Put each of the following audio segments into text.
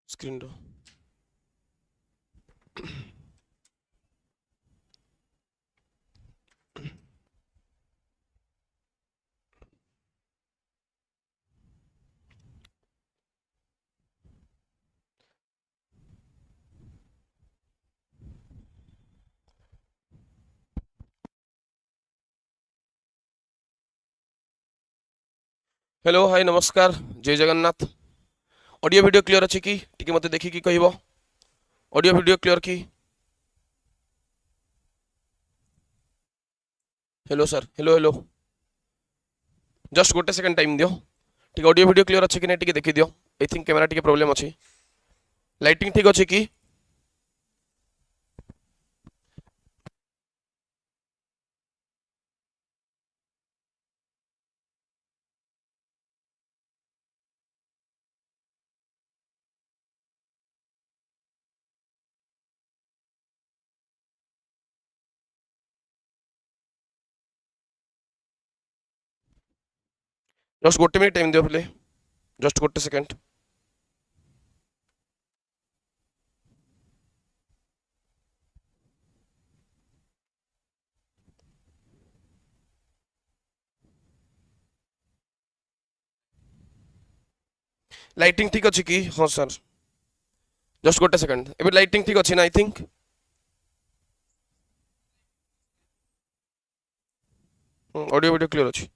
Screen रो hello hi नमस्कार जय Jagannath. Audio video clear अच्छी कि टिके मते देखि कि कहबो ऑडियो वीडियो क्लियर कि। Hello sir hello hello just गोटे सेकंड टाइम दियो टिके ऑडियो वीडियो क्लियर अच्छी कि नहीं टिके देखि दियो। आई थिंक कैमरा टिके प्रॉब्लम अच्छी। लाइटिंग ठीक अच्छी कि जस्ट गोटे मिनिट टाइम दियो प्ले जस्ट गोटे सेकंड। लाइटिंग ठीक अच्छी कि हाँ सर जस्ट गोटे सेकंड एबे लाइटिंग ठीक अच्छी ना I think audio video clear अच्छी।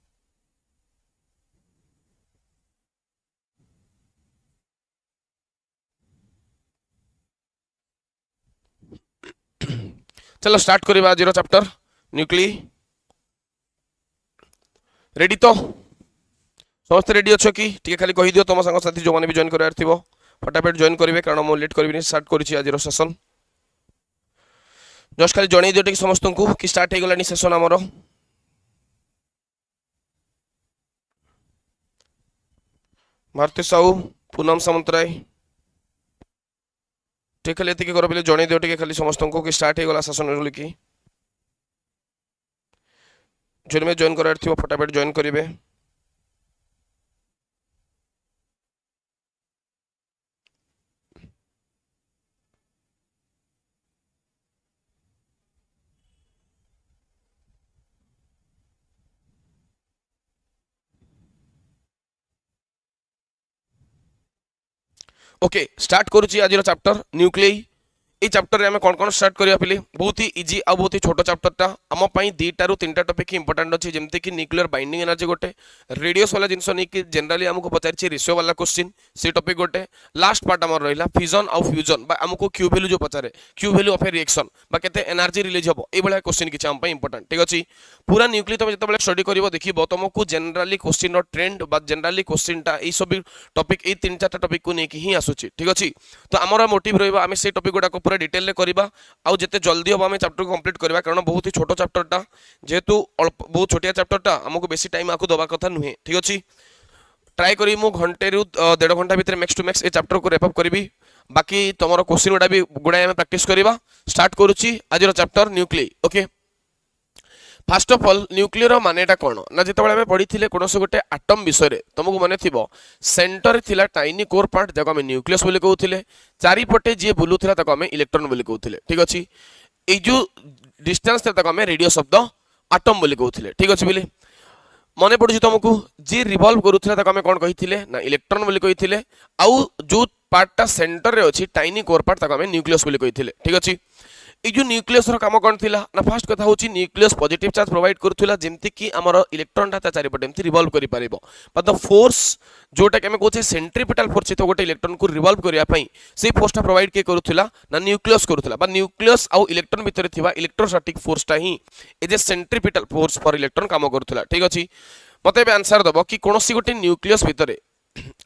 चलो स्टार्ट करिबा आज चैप्टर न्यूक्ली। रेडी तो समस्त रेडी अच्छो कि टिके खाली कहि दियो तुम संग साथी जो माने भी जॉइन करार थिबो फटाफट जॉइन करिवे कारण मो लेट करबिनी स्टार्ट करिछि आज सेशन। जस्ट खाली जणै दियो टिके समस्त को कि स्टार्ट हे गलानी सेशन हमरो। भारती साहू पूनम सामंतराय टिके खाली एतिके कर पले जणै दियो टिके खाली समस्त को कि स्टार्ट हे गला सेशन बोली कि जो में जॉइन करार थिबो फटाफट जॉइन करिवे। ओके स्टार्ट करुच्ची आज चैप्टर न्यूक्लियई। ये चैप्टर में कौन कौन स्टार्ट करिया पिले बहुत ही इजी आ बहुत ही छोट चैप्टरटा आम पाई दीटा रु तीनटा टॉपिक इंपोर्टेंट अच्छी जमती कि न्यूक्लियर बाइंडिंग एनर्जी गोटे रेडियस वाला जिनस नहीं कि जनरली आमको पचारि रेशियो वाला क्वेश्चन से टॉपिक गोटे लास्ट पार्ट आम रहा फिजन आउ फ्यूजन आमको क्यू वैल्यू जो पचारे Q value of a reaction बा केते एनर्जी रिलीज हम ये क्वेश्चन किसी आम इंपोर्टेंट ठीक अच्छे। पूरा न्यूक्लियर तुम जो स्टडी कर देखो तुमको जनरली क्वेश्चन ट्रेंड बा जनरली क्वेश्चनटा ये सब टॉपिक ये तीन चार टॉपिक को लेकिन ही आसूची ठीक अच्छे। तो आमर मोटिव रहा आम से टॉपिक गुड़ाक पूरा डिटेल रे करबा आउ जते जल्दी हम चैप्टर को कंप्लीट करबा कारण बहुत ही छोट चैप्टरटा जेहेतु बहुत छोटिया चैप्टरटा हमको बेसी टाइम आकु दबा कथा नुहे ठीक अच्छे। ट्राई करी मु घंटे रु 1.5 घंटा भीतर max to max a chapter को रैप अप करी बाकी तुम क्वेश्चन गुड़ा भी गुड़ाए आम प्रैक्टिस करबा। स्टार्ट करूची आज chapter nuclei. Okay first of all nuclear मानेटा कौन ना जिते आम पढ़ी कौन गोटे आटम विषय तुमको मन थी सेंटर थिला टाइनी कोर पार्ट जब आम न्यूक्लियस बोली कहते चारिपटे जी बुलूला आम इलेक्ट्रॉन बोली कहते ठीक अच्छे। ये जो डिस्टेंस था आम रेडियस ऑफ द आटम बोली कहते ठीक अच्छे बोली मन पड़ू तुमको जी रिवॉल्व करूला आम कौन कही ना इलेक्ट्रॉन बोली कहते आउ जो पार्टा सेंटर रे अच्छी टाइनी कोर पार्ट आम न्यूक्लियस बोली कहते ठीक अच्छे। ये जो न्यूक्लियस काम कौन थी ना फास्ट कथा हूँ न्यूक्लियस पॉजिटिव चार्ज प्रोवाइड करूला जमती कि आमर इलेक्ट्रॉन ता चारिपटे एमती रिवॉल्व कर पारिबो बट द फोर्स जोटा कि आम कहते सेंट्रीपिटल फोर्स तो गोटे इलेक्ट्रॉन को रिवॉल्व करने से फोर्सटा प्रोवाइड किए करूला ना न्यूक्लियस करूला बा न्यूक्लियस आउ इलेक्ट्रॉन भितर थिबा इलेक्ट्रोस्टैटिक फोर्सटा ही as a centripetal force for electron काम करूला ठीक अच्छे। मत आंसर दब कि कौन गोटे न्यूक्लियस भितर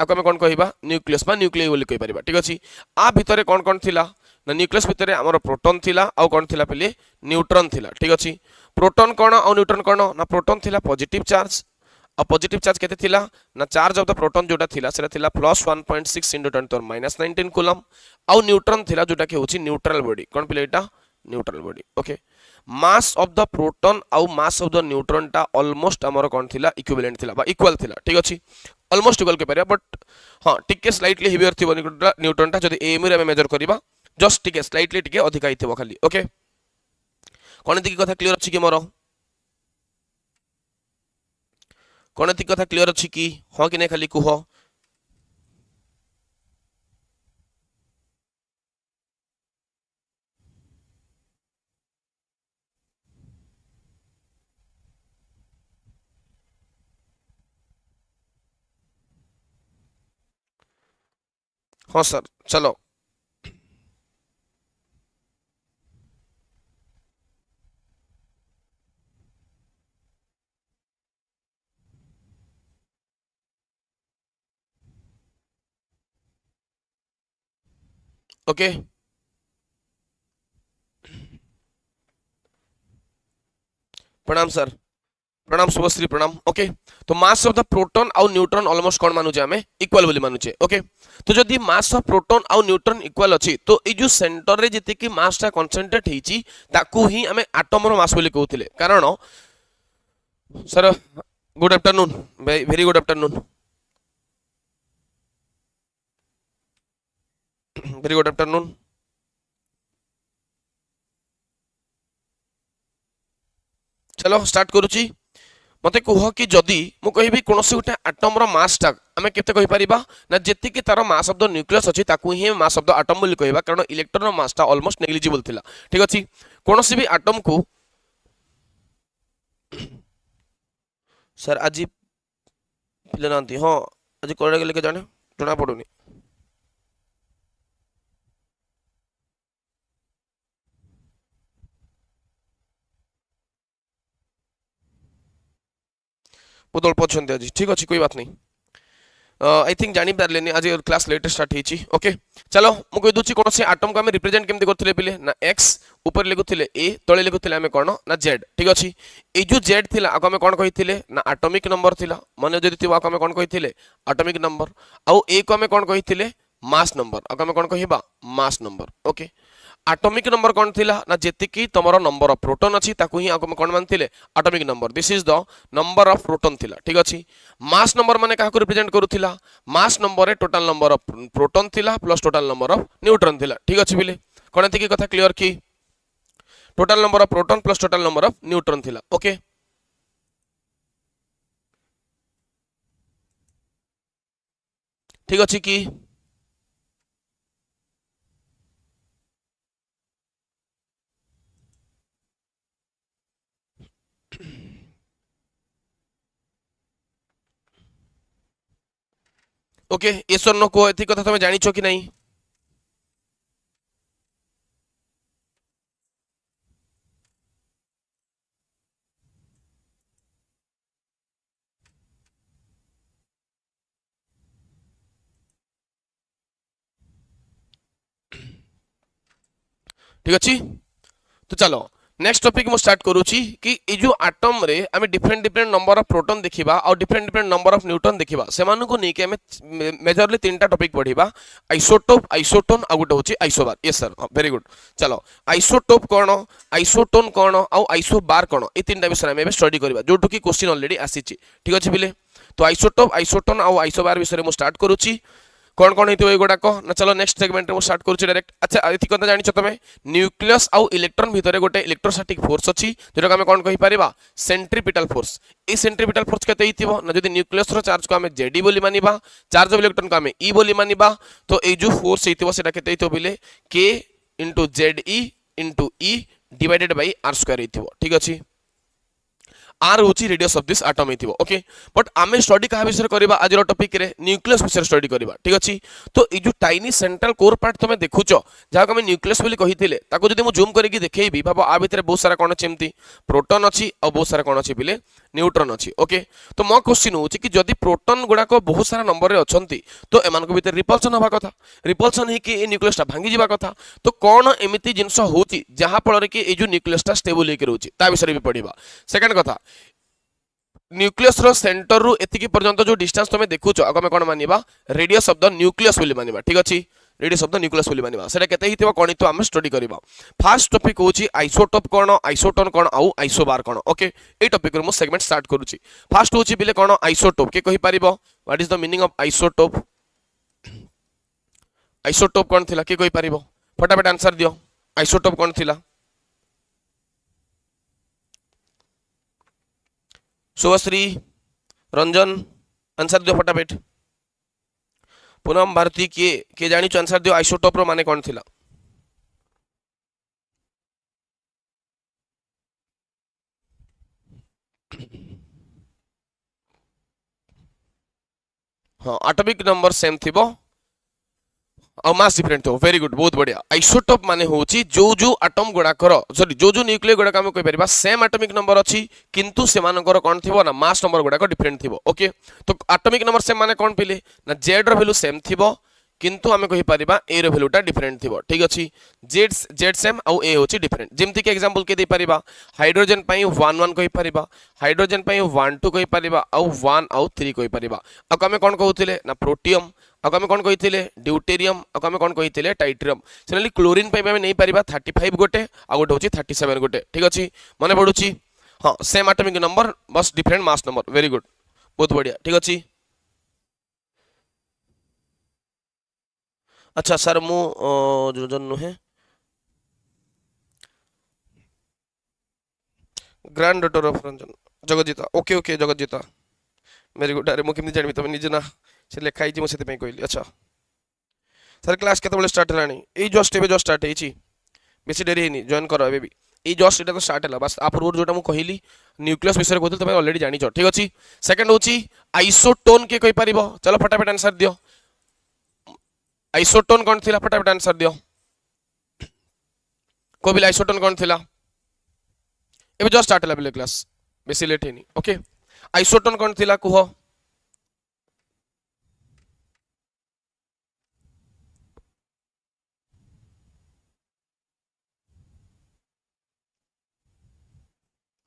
आपको आम कौन कह न्यूक्लियस बा न्यूक्लियई बोली कहि परिबा ठीक अच्छे। आ भितर कौन कौन थिला ना न्यूक्लियस भितर आमर प्रोटॉन थिला आउ कौन थिला पहले न्यूट्रॉन थिला ठीक अच्छे। प्रोटॉन कौन और न्यूट्रॉन कौन ना प्रोटॉन थिला पॉजिटिव चार्ज और पॉजिटिव चार्ज केते थिला ना चार्ज ऑफ द प्रोटॉन जोटा थिला सेटा थिला +1.6 × 10⁻19 कूलम आउ न्यूट्रॉन थिला जोटा कि होची न्यूट्रल बॉडी कौन पहले एटा neutral body. Okay mass of the proton आउ मास ऑफ द न्यूट्रॉन टा ऑलमोस्ट आमर कौन थिला इक्विवेलेंट थिला बा इक्वल थिला ठीक अच्छे। ऑलमोस्ट इक्वल कहि परिया बट हां टिके स्लाइटली हेवियर थिबो न्यूटन टा जदी एएमयू रे मेजर करिबा जस्ट टिके स्लाइटली टिके अधिक आइथिबो खाली ओके कोन एति कथा क्लियर अछि कि मोर कोन एति कथा क्लियर अछि कि हां कि नै खाली कुह हां सर चलो ओके प्रणाम सर प्रणाम शुभश्री प्रणाम ओके तो मास ऑफ द प्रोटॉन आउ न्यूट्रॉन ऑलमोस्ट कौन मानुचे आमे इक्वल बोली मानुचे ओके तो जदि मास ऑफ प्रोटॉन आउ न्यूट्रॉन इक्वल अछि तो ए जो सेंटर रे जति कि मास टा कंसंट्रेट हेची ताकू ही आमे एटम रो मास बोली कहउथिले कारण sir good afternoon very good afternoon very good afternoon चलो स्टार्ट करूची मते कह कि जदि मु कहबी कोनोसी गोटे एटम रो मास टा आमे केते कहि परिबा ना जेति कि तार मास ऑफ द न्यूक्लियस अछि ताकू ही मास ऑफ द एटम बोली कहबा कारण इलेक्ट्रॉन रो मास टा ऑलमोस्ट नेग्लिजिबल थिला ठीक अछि कोनोसी भी एटम को सर आज पिले नांती हां आज कोडे गेले के जाने जणा पडुनी बहुत अल्प अच्छा आज ठीक अच्छे कोई बात नहीं आई थिंक जानी पारे आज क्लास लेट स्टार्ट होती ओके चलो मुझे कही दूसरी कौन से आटम को आम रिप्रेजेंट केमती करते पे ना एक्स ऊपर लिखुले ए तले लिखुले आम कौन ना जेड ठीक अच्छे ये जो जेड थी आगे आम कौन कही ना आटमिक नंबर थिला मन जदि थी आगे आम कौन कही आटमिक नंबर आउ ए को आम कौन कही मास नंबर आगे आम कौन कहवा mass number okay atomic number कौन थिला ना जेतिकी तुमर नंबर ऑफ प्रोटॉन अच्छी ताकू ही आगम कौन मानते atomic number this is the number of proton थिला ठीक अच्छे मास नंबर माने काहको रिप्रेजेंट करूथिला मास नंबर रे टोटल नंबर ऑफ प्रोटॉन थिला plus total number of neutron थिला ठीक अच्छे बिले कोन एति की कथा क्लियर की total number of proton plus total number of neutron थिला ओके ठीक अच्छे की ओके ईश्वर नो को एति कथा तुम जानी कि नहीं ठीक अच्छे तो चलो नेक्स्ट टॉपिक मु स्टार्ट करूची कि ए जो एटम रे आमे different different number of proton देखिबा और different different number of neutron देखिबा सेमानु को नेके आमे मेजरली तीनटा टॉपिक पढिबा आइसोटोप आइसोटोन आ गुटे होची isobar yes sir very good चलो आइसोटोप कोन आइसोटोन कोन आ आइसोबार कोन ए तीनटा विषय आमे स्टडी करबा जोटु की क्वेश्चन ऑलरेडी आसीची ठीक अछि बिले तो आइसोटोप आइसोटोन आ आइसोबार विषय मु स्टार्ट करूची कौन कौन होइतो ए गुडा को ना चलो नेक्स्ट सेगमेंट में स्टार्ट करूची डायरेक्ट अच्छा एति कथा जानिछ तमे न्यूक्लियस आउ इलेक्ट्रॉन भितरे गोटे इलेक्ट्रोस्टैटिक फोर्स अछि जेटा हम कौन कहि परिबा सेंट्रीपिटल फोर्स ए सेंट्रीपिटल फोर्स केते हितिबो ना जदि न्यूक्लियस रो चार्ज को हम जेडी बोली मानिबा चार्ज ऑफ इलेक्ट्रॉन को हम ई बोली मानिबा तो ए जो फोर्स हितिबो सेटा केते हितो बिले k ZE divided by r square हितिबो ठीक अछि आर होची रेडियस ऑफ दिस एटम हिथिबो ओके बट आमे स्टडी कहा विषय करबा आज रो टॉपिक रे न्यूक्लियस विषय स्टडी करबा ठीक अछि तो ए जो टाइनी सेंट्रल कोर पार्ट तमे देखुचो जहा हम न्यूक्लियस बोली कहिथिले ताको जदि मु जूम करके देखैबी बाबा आ भितरे बहुत सारा कोन चेमती प्रोटॉन अछि और बहुत सारा कोन अछि बिले न्यूट्रॉन अछि ओके तो मो क्वेश्चन होची कि जदि प्रोटॉन गुडा को बहुत सारा नंबर रे अछंती तो एमान को भितर रिपल्सन होबा कथा रिपल्सन ही कि ए न्यूक्लियस टा भांगी जिबा कथा तो कोन एमिति जिंस होची जहा फल कि ए जो न्यूक्लियस टा स्टेबल हे के रहउची ता विषय भी पढिबा सेकंड कथा न्यूक्लियस रो सेंटर रु एतिकी पर्यंत जो डिस्टेंस तुम देखुच आगे आम कौन मानिबा रेडियस ऑफ द न्यूक्लियस बोली मानिबा ठीक अछि रेडियस ऑफ द न्यूक्लियस बोली मानिबा सेटा केते हिथिबो गणित हम स्टडी करबा फर्स्ट टॉपिक होची आइसोटोप कोन आइसोटोन कोन आउ आइसोबार कोन ओके ए टॉपिक रो मो सेगमेंट स्टार्ट करूची फर्स्ट होची बिले कोन आइसोटोप के कहि परिबो what is the meaning of isotope isotope कोन थिला के कहि परिबो फटाफट आंसर दियो आइसोटोप कोन थिला शुभश्री रंजन आंसर दियो फटाफट पूनम भारती के जानी आंसर दियो आइसोटोप रो माने कोन थिला हाँ एटॉमिक नंबर सेम थिबो और मास डिफरेंट हो वेरी गुड बहुत बढ़िया आइसोटोप माने होची जो एटम गुड़ाकर सॉरी जो न्यूक्लियर गुड़ाक आम कहि सेम एटॉमिक नंबर अच्छी किंतु सेमानकर कौन थी ना मास नंबर गुड़ाक डिफरेंट थी ओके तो एटॉमिक नंबर सेम माने कौन पिले ना जेड रो वैल्यू सेम थी किंतु आम कहि परिबा ए रो वैल्यूटा डिफरेंट थी ठीक अच्छी जेड सेम आउ ए होची डिफरेंट जेमति के एग्जांपल के दे परिबा हाइड्रोजन पई 1 1 कहि परिबा हाइड्रोजन पई 1 2 कहि परिबा आउ 1 आउ 3 कहि परिबा आ कमे कोन कहउतिले ना प्रोटियम आगे आम कौन कही ड्यूटेरियम आगे कौन कही टाइट्रियम सिमिलरली क्लोरीन पे नहीं पारिबा 35 गोटे आ गोटे होची 37 गोटे ठीक अच्छे मन पड़ुची हाँ सेम एटॉमिक नंबर बस different mass number very good बहुत बढ़िया ठीक अच्छे अच्छा सर मु नुहे grand daughter of Ranjan Jagjita okay okay Jagjita very good अरे मुझे जानी तुम निजे ना से लिखाई मुझे कहली अच्छा सर क्लास के स्टार्ट है जस्ट एवं जस्ट स्टार्ट होती बेसी डेरी नहीं जॉइन कर भी ये जस्ट ये तो स्टार्ट है बस आप पूर्व जो कहली न्यूक्लियस विषय कहते तुम ऑलरेडी जानी ठीक अच्छे सेकंड हूँ आइसोटोन किए कहीपर चलो फटाफट आंसर दियो आइसोटोन कौन थी फटाफट आंसर दियो को आइसोटोन कौन थी ए जस्ट स्टार्ट है क्लास बेसी लेट है ओके आइसोटोन कौन थी कह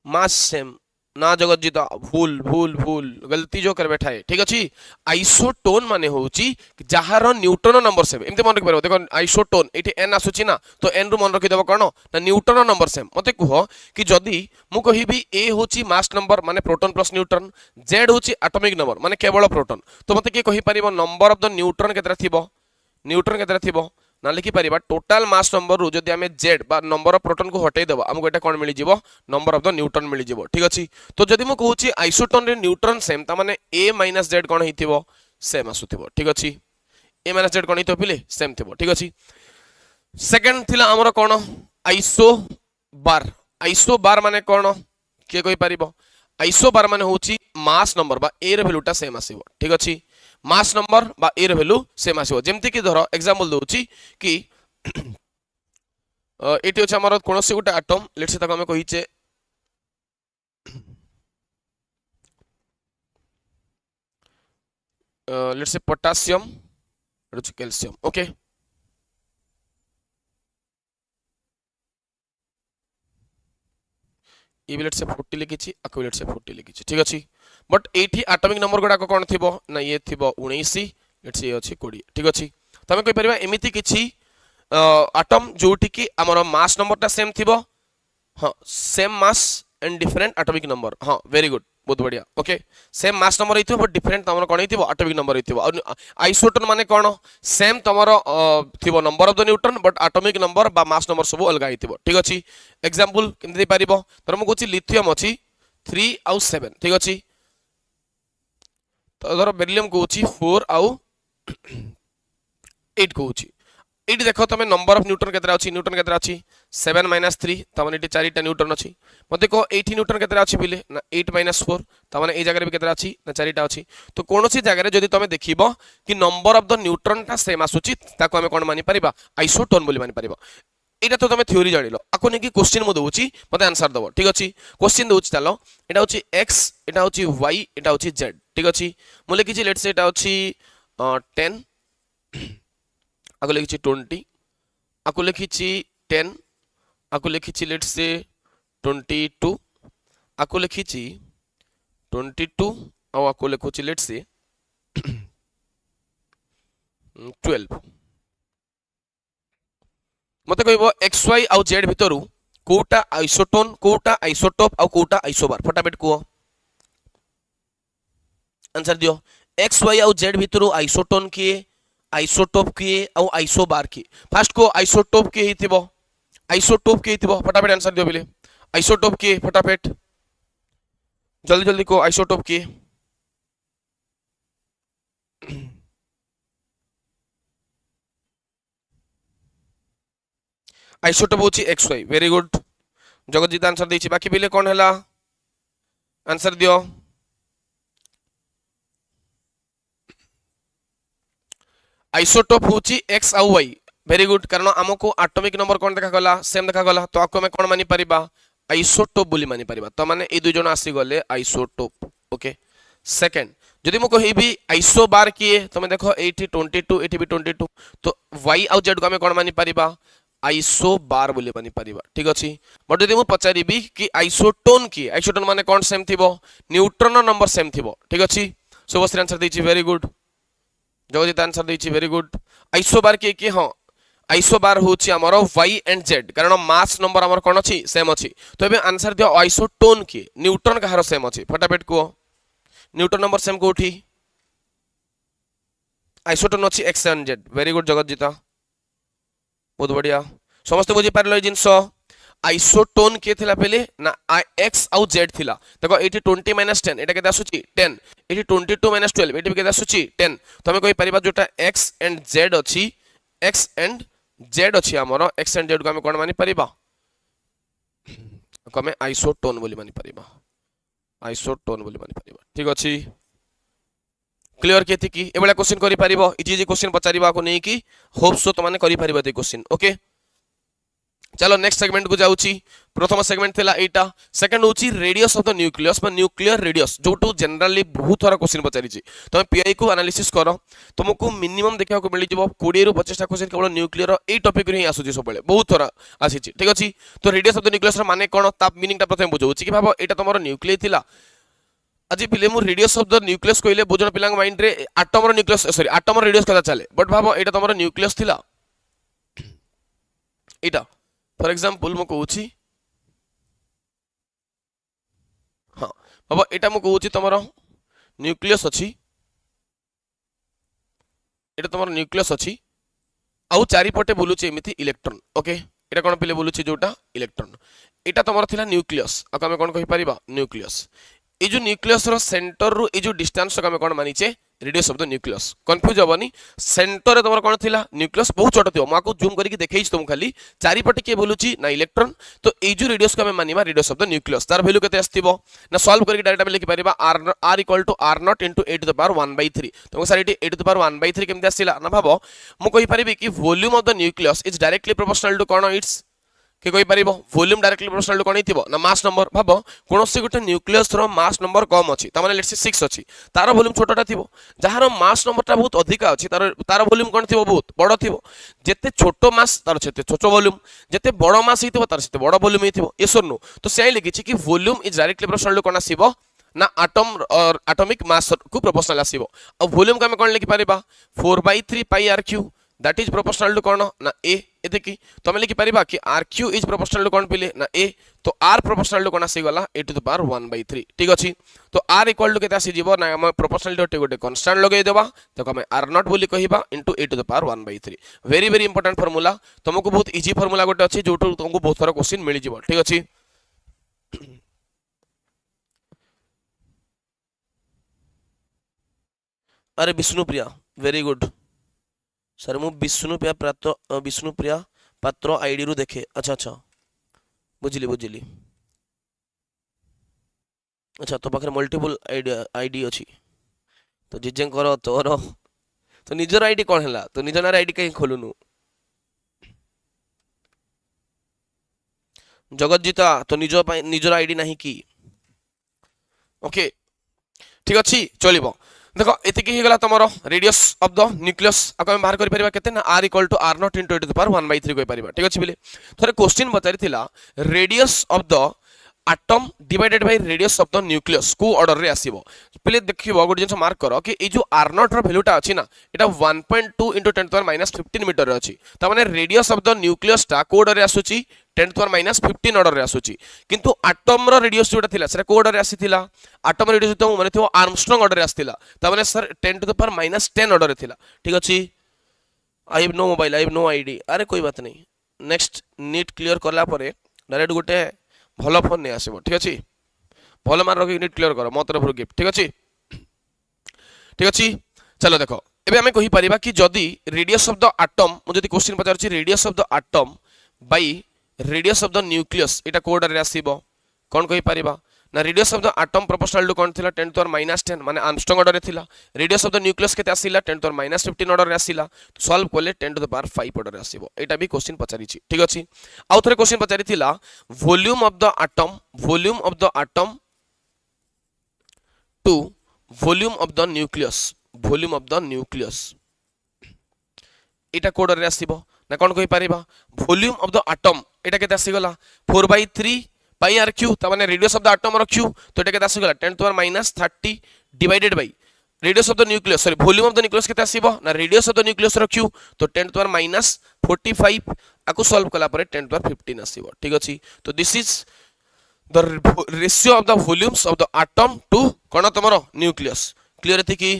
मास सेम ना जगजीता भूल भूल भूल गलती जो कर बैठा है ठीक अच्छे आइसोटोन माने होची जहार न्यूटन नंबर सेम एमती मन रखिपार देखो आइसोटोन ये एन आसूची ना तो एन रु मन रखिदेव कौन ना न्यूटन नंबर सेम मत कह कि जदि मु कहि ए होची मास नंबर माने प्रोटॉन प्लस न्यूट्रन जेड होची एटॉमिक नंबर माने केवल प्रोटॉन तो मत किए कहि परिबो नंबर ऑफ द न्यूट्रन केतरा थिबो न्यूट्रन केतरा थिबो ना लिखिपर टोटाल मास नंबर रू जदि आम जेड बा नंबर ऑफ प्रोटॉन को हटेदेव आमको यहाँ कौन मिल नंबर ऑफ द न्यूट्रन मिल ठीक अच्छे तो जदि मुझे कहूँ आइसोटोन रे न्यूट्रन सेम ताने ए माइनस जेड कौन हो सेम आसुव ठीक अच्छे ए माइनस जेड कौन हो सेम थी ठीक अच्छे सेकेंड थी आमर कौन आइसोबार माने कौन किए कहीपर आइसोबार माने हूँ मास नंबर बा ए भैल्यूटा सेम आसो ठीक अच्छे मास नंबर बा ए वैल्यू सेम आसो जमती कि धर एग्जांपल दूची कि एटी अच्छे आमर कौन से गोटे आटम लेट्स से आम कहीचे let's say potassium calcium okay ये लेट से 40 लिखी आको लेट से 40 लिखी ठीक अच्छे बट ये एटॉमिक नंबर गुड़ाक कौन थी ना ये थी 19 लेट से ये अच्छे 20 ठीक अच्छे तो आम कहीपर एमती किसी आटम जोटि कि आमर मास नंबरटा सेम थी हाँ same mass and different atomic number हाँ वेरी गुड बहुत बढ़िया ओके सेम मास नंबर होइथिबो बट डिफरेंट तमर कोन होइथिबो एटॉमिक नंबर होइथिबो और आइसोटोन माने कोन सेम तमर थिबो number of the neutron but atomic number बा मास नंबर सब अलग होइथिबो ठीक अछि एग्जांपल केमि दे पारिबो तर म कहूची लिथियम अछि 3 आउ 7 ठीक अछि तो धर बेरिलियम कहूची 4 आउ 8 कहूची एटी देख तुम नंबर ऑफ न्यूट्रन केतरा अछि न्यूट्रन केतरा अछि 7 माइनस 3 तमने एटी 4टा न्यूट्रन अछि मते को 80 न्यूट्रन केतरा अछि बिले ना 8 माइनस 4 तमने ए जगह भी केतरा अछि ना 4टा अछि तो कोनोसी जगह रे जदि तुम देखिबो कि नंबर ऑफ द न्यूट्रन ता सेम आसुची ताको हम कोन मानि परिबा आइसोटोन बोली मानि परिबा एटा तो तुम थ्योरी जानिलो आको ने कि क्वेश्चन मो दोउची मते आंसर दबो ठीक अछि क्वेश्चन दोउची चलो एटा होची x एटा होची y एटा होची z ठीक अछि मु लिखिछि लेट्स से एटा होची 10 आको लिखिछि 20 आको लिखिछि 10 आको लिखिछि लेट्स से 22 आको लिखिछि 22 और आको लिखुछि लेट्स से 12 मते कहबो एक्स वाई आउ जेड भितरु कोटा आइसोटोन कोटा आइसोटोप आउ कोटा आइसोबार फटाफट को आंसर दियो एक्स वाई आउ जेड भितरु आइसोटोन किए आइसोटोप किए आउ आइसोबार किए फास्ट को आइसोटोप किए हिथिबो आइसोटोप किए हिथिबो फटाफट आंसर दियो बिले आइसोटोप किए फटाफट जल्दी जल्दी को आइसोटोप किए आइसोटोप होची X Y very good Jagjit answer देछि बाकी बिले कोन हला आंसर दियो आइसोटोप होची एक्स आउ वाई वेरी गुड कारण हमको एटॉमिक नंबर कोन देखा गला सेम देखा गला तो आको में कोन मानि परिबा आइसोटोप बोली मानि परिबा तो माने ए दुई जण आसी गले आइसोटोप ओके सेकंड जदि मो कहिबी आइसोबार किए तमे देखो एठी 22 एठी भी 22 तो y आउ z को हमें कोन मानि परिबा आइसोबार बोली मानि परिबा ठीक अछि बट जदि मो पचारिबी कि आइसोटोन की आइसोटोन माने कोन सेम थिबो न्यूट्रॉन नंबर सेम थिबो ठीक अछि शुभश्री आंसर देछि वेरी गुड जगजीत आंसर देछि वेरी गुड आइसोबार की हां आइसोबार होछि हमर y एंड z कारण मास नंबर हमर कोन अछि सेम अछि तो एबे आंसर दियो आइसोटोन की न्यूट्रॉन कहारो सेम अछि फटाफट को न्यूट्रॉन नंबर सेम कोठी आइसोटोन अछि x and z very good Jagjit बहुत बढ़िया समस्त बुझी पारलो ए जिंस आइसोटोन के थिला पहले ना x आउ z थिला देखो एठी 20 10 एटा केदा आसुची 10 एठी 22 12 एठी केदा आसुची 10 तो हमें कोइ परिबा जोटा x एंड z अछि x एंड z अछि हमरो x एंड z को हमें कोन मानि परिबा कमे आइसोटोन बोली मानि परिबा आइसोटोन बोली मानि परिबा ठीक अछि क्लियर केति की एबेला क्वेश्चन करि परिबो इजी इजी क्वेश्चन पचारिबा को नै की होप सो तो माने करि परिबो ते क्वेश्चन ओके चलो नेक्स्ट सेगमेंट को जाउची प्रथम सेगमेंट थिला एटा सेकंड होची रेडियस ऑफ द न्यूक्लियस बा न्यूक्लियर रेडियस जोटू जनरली बहुत थरा क्वेश्चन पचारिची तमे पीआई को एनालिसिस करो तुमको मिनिमम देखा को मिली जबो 20 रु 25 टा क्वेश्चन केवल न्यूक्लियर एई टॉपिक रे ही आसुची सबले बहुत थरा आसीची ठीक अछि तो रेडियस ऑफ द न्यूक्लियस रा माने कोन ता मीनिंग ता प्रथम बुझौची कि भाबो एटा तमरो न्यूक्लिय थिला আজি পিলে মু রেডিয়াস অফ দ নিউক্লিয়াস কইলে বুঝন পিলাঙ্গ মাইন্ড রে আটমর নিউক্লিয়াস সরি আটমর রেডিয়াস কথা চলে বট ভাবো এটা তোমার নিউক্লিয়াস থিলা এটা ফর एग्जांपल মু কହୁছি हां বাবা এটা মু কହୁছি তোমার নিউক্লিয়াস ଅଛି এটা তোমার নিউক্লিয়াস ଅଛି আউ চারি পটে বুলুছি এমিতি ইলেক্ট্রন ওকে এটা কোন পিলে বুলুছি जोटा ইলেক্ট্রন এটা তোমার থিলা নিউক্লিয়াস আক আমি কোন কहि পারিবা নিউক্লিয়াস ए जो न्यूक्लियस रो सेंटर रु ए जो डिस्टेंस को हम कोन मानिचे radius of the nucleus confuse होबनी सेंटर रे तमर कोन थिला न्यूक्लियस बहुत छोट थियो माको जूम करके देखैछ तुम खाली चारि पटे के बोलुची ना इलेक्ट्रॉन तो ए जो रेडियस को हम मानिबा रेडियस ऑफ द न्यूक्लियस तार वैल्यू केते आस्तिबो ना सॉल्व करके डायरेक्ट हम लिखि परिबा r equal to r0 * a to the power 1/3 तुम सारी a टू द पावर 1/3 केमते आसिला ना भाबो मु कहि परिबी कि volume of the nucleus is directly proportional to कोन इट्स के कोई परिबो वॉल्यूम डायरेक्टली प्रोपोर्शनल टू कोन हिथिबो ना मास नंबर भाबो कोनोसी गुटे न्यूक्लियस रो मास नंबर कम अछि त माने लेट्स से 6 अछि तारो वॉल्यूम छोटटा थिबो जहार मास नंबर ता बहुत अधिक अछि तारो वॉल्यूम कोन थिबो बहुत बडो थिबो जेते छोटो मास तारो सेते छोटो वॉल्यूम जेते बडो मास हिथिबो तारो सेते बडो वॉल्यूम हिथिबो एसर नो तो सेही लिखिछि कि volume is directly proportional to कोन आसीबो ना एटम और एटॉमिक मास को प्रोपोर्शनल आसीबो अब वॉल्यूम का हम कोन लिखि परिबा 4/3 pi r³ that is proportional to कोन ना a एते की तो हम लिखि परिबा कि r³ इज प्रोपोर्शनल टू कोन पिले ना a तो r प्रोपोर्शनल टू कोन आसी गला a टू द पावर 1/3 ठीक अछि तो r इक्वल टू केते आसी जीवो ना हम प्रोपोर्शनल टू गोटे कांस्टेंट लगे देबा तो हम r0 बोली कहिबा into a to the power 1/3 very very important formula तुमको बहुत इजी फार्मूला गोटे अछि जोटो तुमको बहुत सारा क्वेश्चन मिली जीवो ठीक अछि अरे विष्णुप्रिया वेरी गुड सर मु विष्णुप्रिया पात्र आईडी रु देखे अच्छा अच्छा बुझिली बुझिली अच्छा तो पाखरे मल्टीपल आईडी अछि तो जिजें करो तोर तो निजर आईडी कोन हला तो निजर आईडी कहीं खोलुनु जगतजीता तो निजर आईडी नहीं की ओके ठीक अछि चलिबो देखो एति की गला तमरो रेडियस ऑफ द न्यूक्लियस आको हम बाहर करि परिबा केते ना r = r0 * a to the power 1/3 कोइ परिबा ठीक अछि बिले थरे क्वेश्चन बतारि थिला radius of the atom divided by radius of the nucleus को ऑर्डर रे आसीबो पहिले देखिबो गोटे जिंस मार्क करो कि ए जो आर नॉट रो वैल्यूटा अछि ना एटा 1.2 into 10 to the minus 15 metre रे अछि त माने रेडियस ऑफ द न्यूक्लियस टा को ऑर्डर रे आसुची 10 to the minus 15 ऑर्डर रे आसुची किंतु आटम रो रेडियस जोटा थिला सेटा को ऑर्डर रे आसीथिला आटम रेडियस तो माने थियो आर्मस्ट्रांग ऑर्डर रे आस्थिला त माने sir 10 to the power minus 10 order रे थिला ठीक अछि I have no mobile I have no ID अरे कोई बात नहीं नेक्स्ट नीट क्लियर करला परे डायरेक्ट गोटे भलो फोन नहीं आसीबो ठीक अछि भलो मार रखि नीट क्लियर करो मो तरफ गिफ्ट ठीक अछि चलो देखो एबे हमें कहि परिबा कि जदी रेडियस ऑफ द एटम मु जदी क्वेश्चन पचारछि radius of the atom by radius of the nucleus एटा कोड रे आसीबो कोन कहि परिबा ना radius of the atom proportional to कोन थिला 10 to the minus 10 माने आर्मस्ट्रांग ऑर्डर रे थिला रेडियस ऑफ द न्यूक्लियस केते आसीला 10 to the minus 15 ऑर्डर रे आसीला तो सॉल्व कोले 10 to the power 5 ऑर्डर रे आसीबो एटा भी क्वेश्चन पचारिछि ठीक अछि आउ थरे क्वेश्चन पचारि थिला volume of the atom to volume of the nucleus एटा कोड रे आसीबो ना कोन कहि परिबा वॉल्यूम ऑफ द एटम एटा केते आसीगला 4/3 पाई आर क्यू तमाने रेडियस ऑफ द एटम रो क्यू तो एटा केते आसीगला 10 to the minus 30 divided by radius of the nucleus sorry volume of the nucleus केते आसीबो ना रेडियस ऑफ द न्यूक्लियस रो क्यू तो 10 to the minus 45 आकु सॉल्व कला परे 10 to the 15 आसीबो ठीक अछि तो this is the ratio of the volumes of the atom to कोन तमरो न्यूक्लियस क्लियर एति की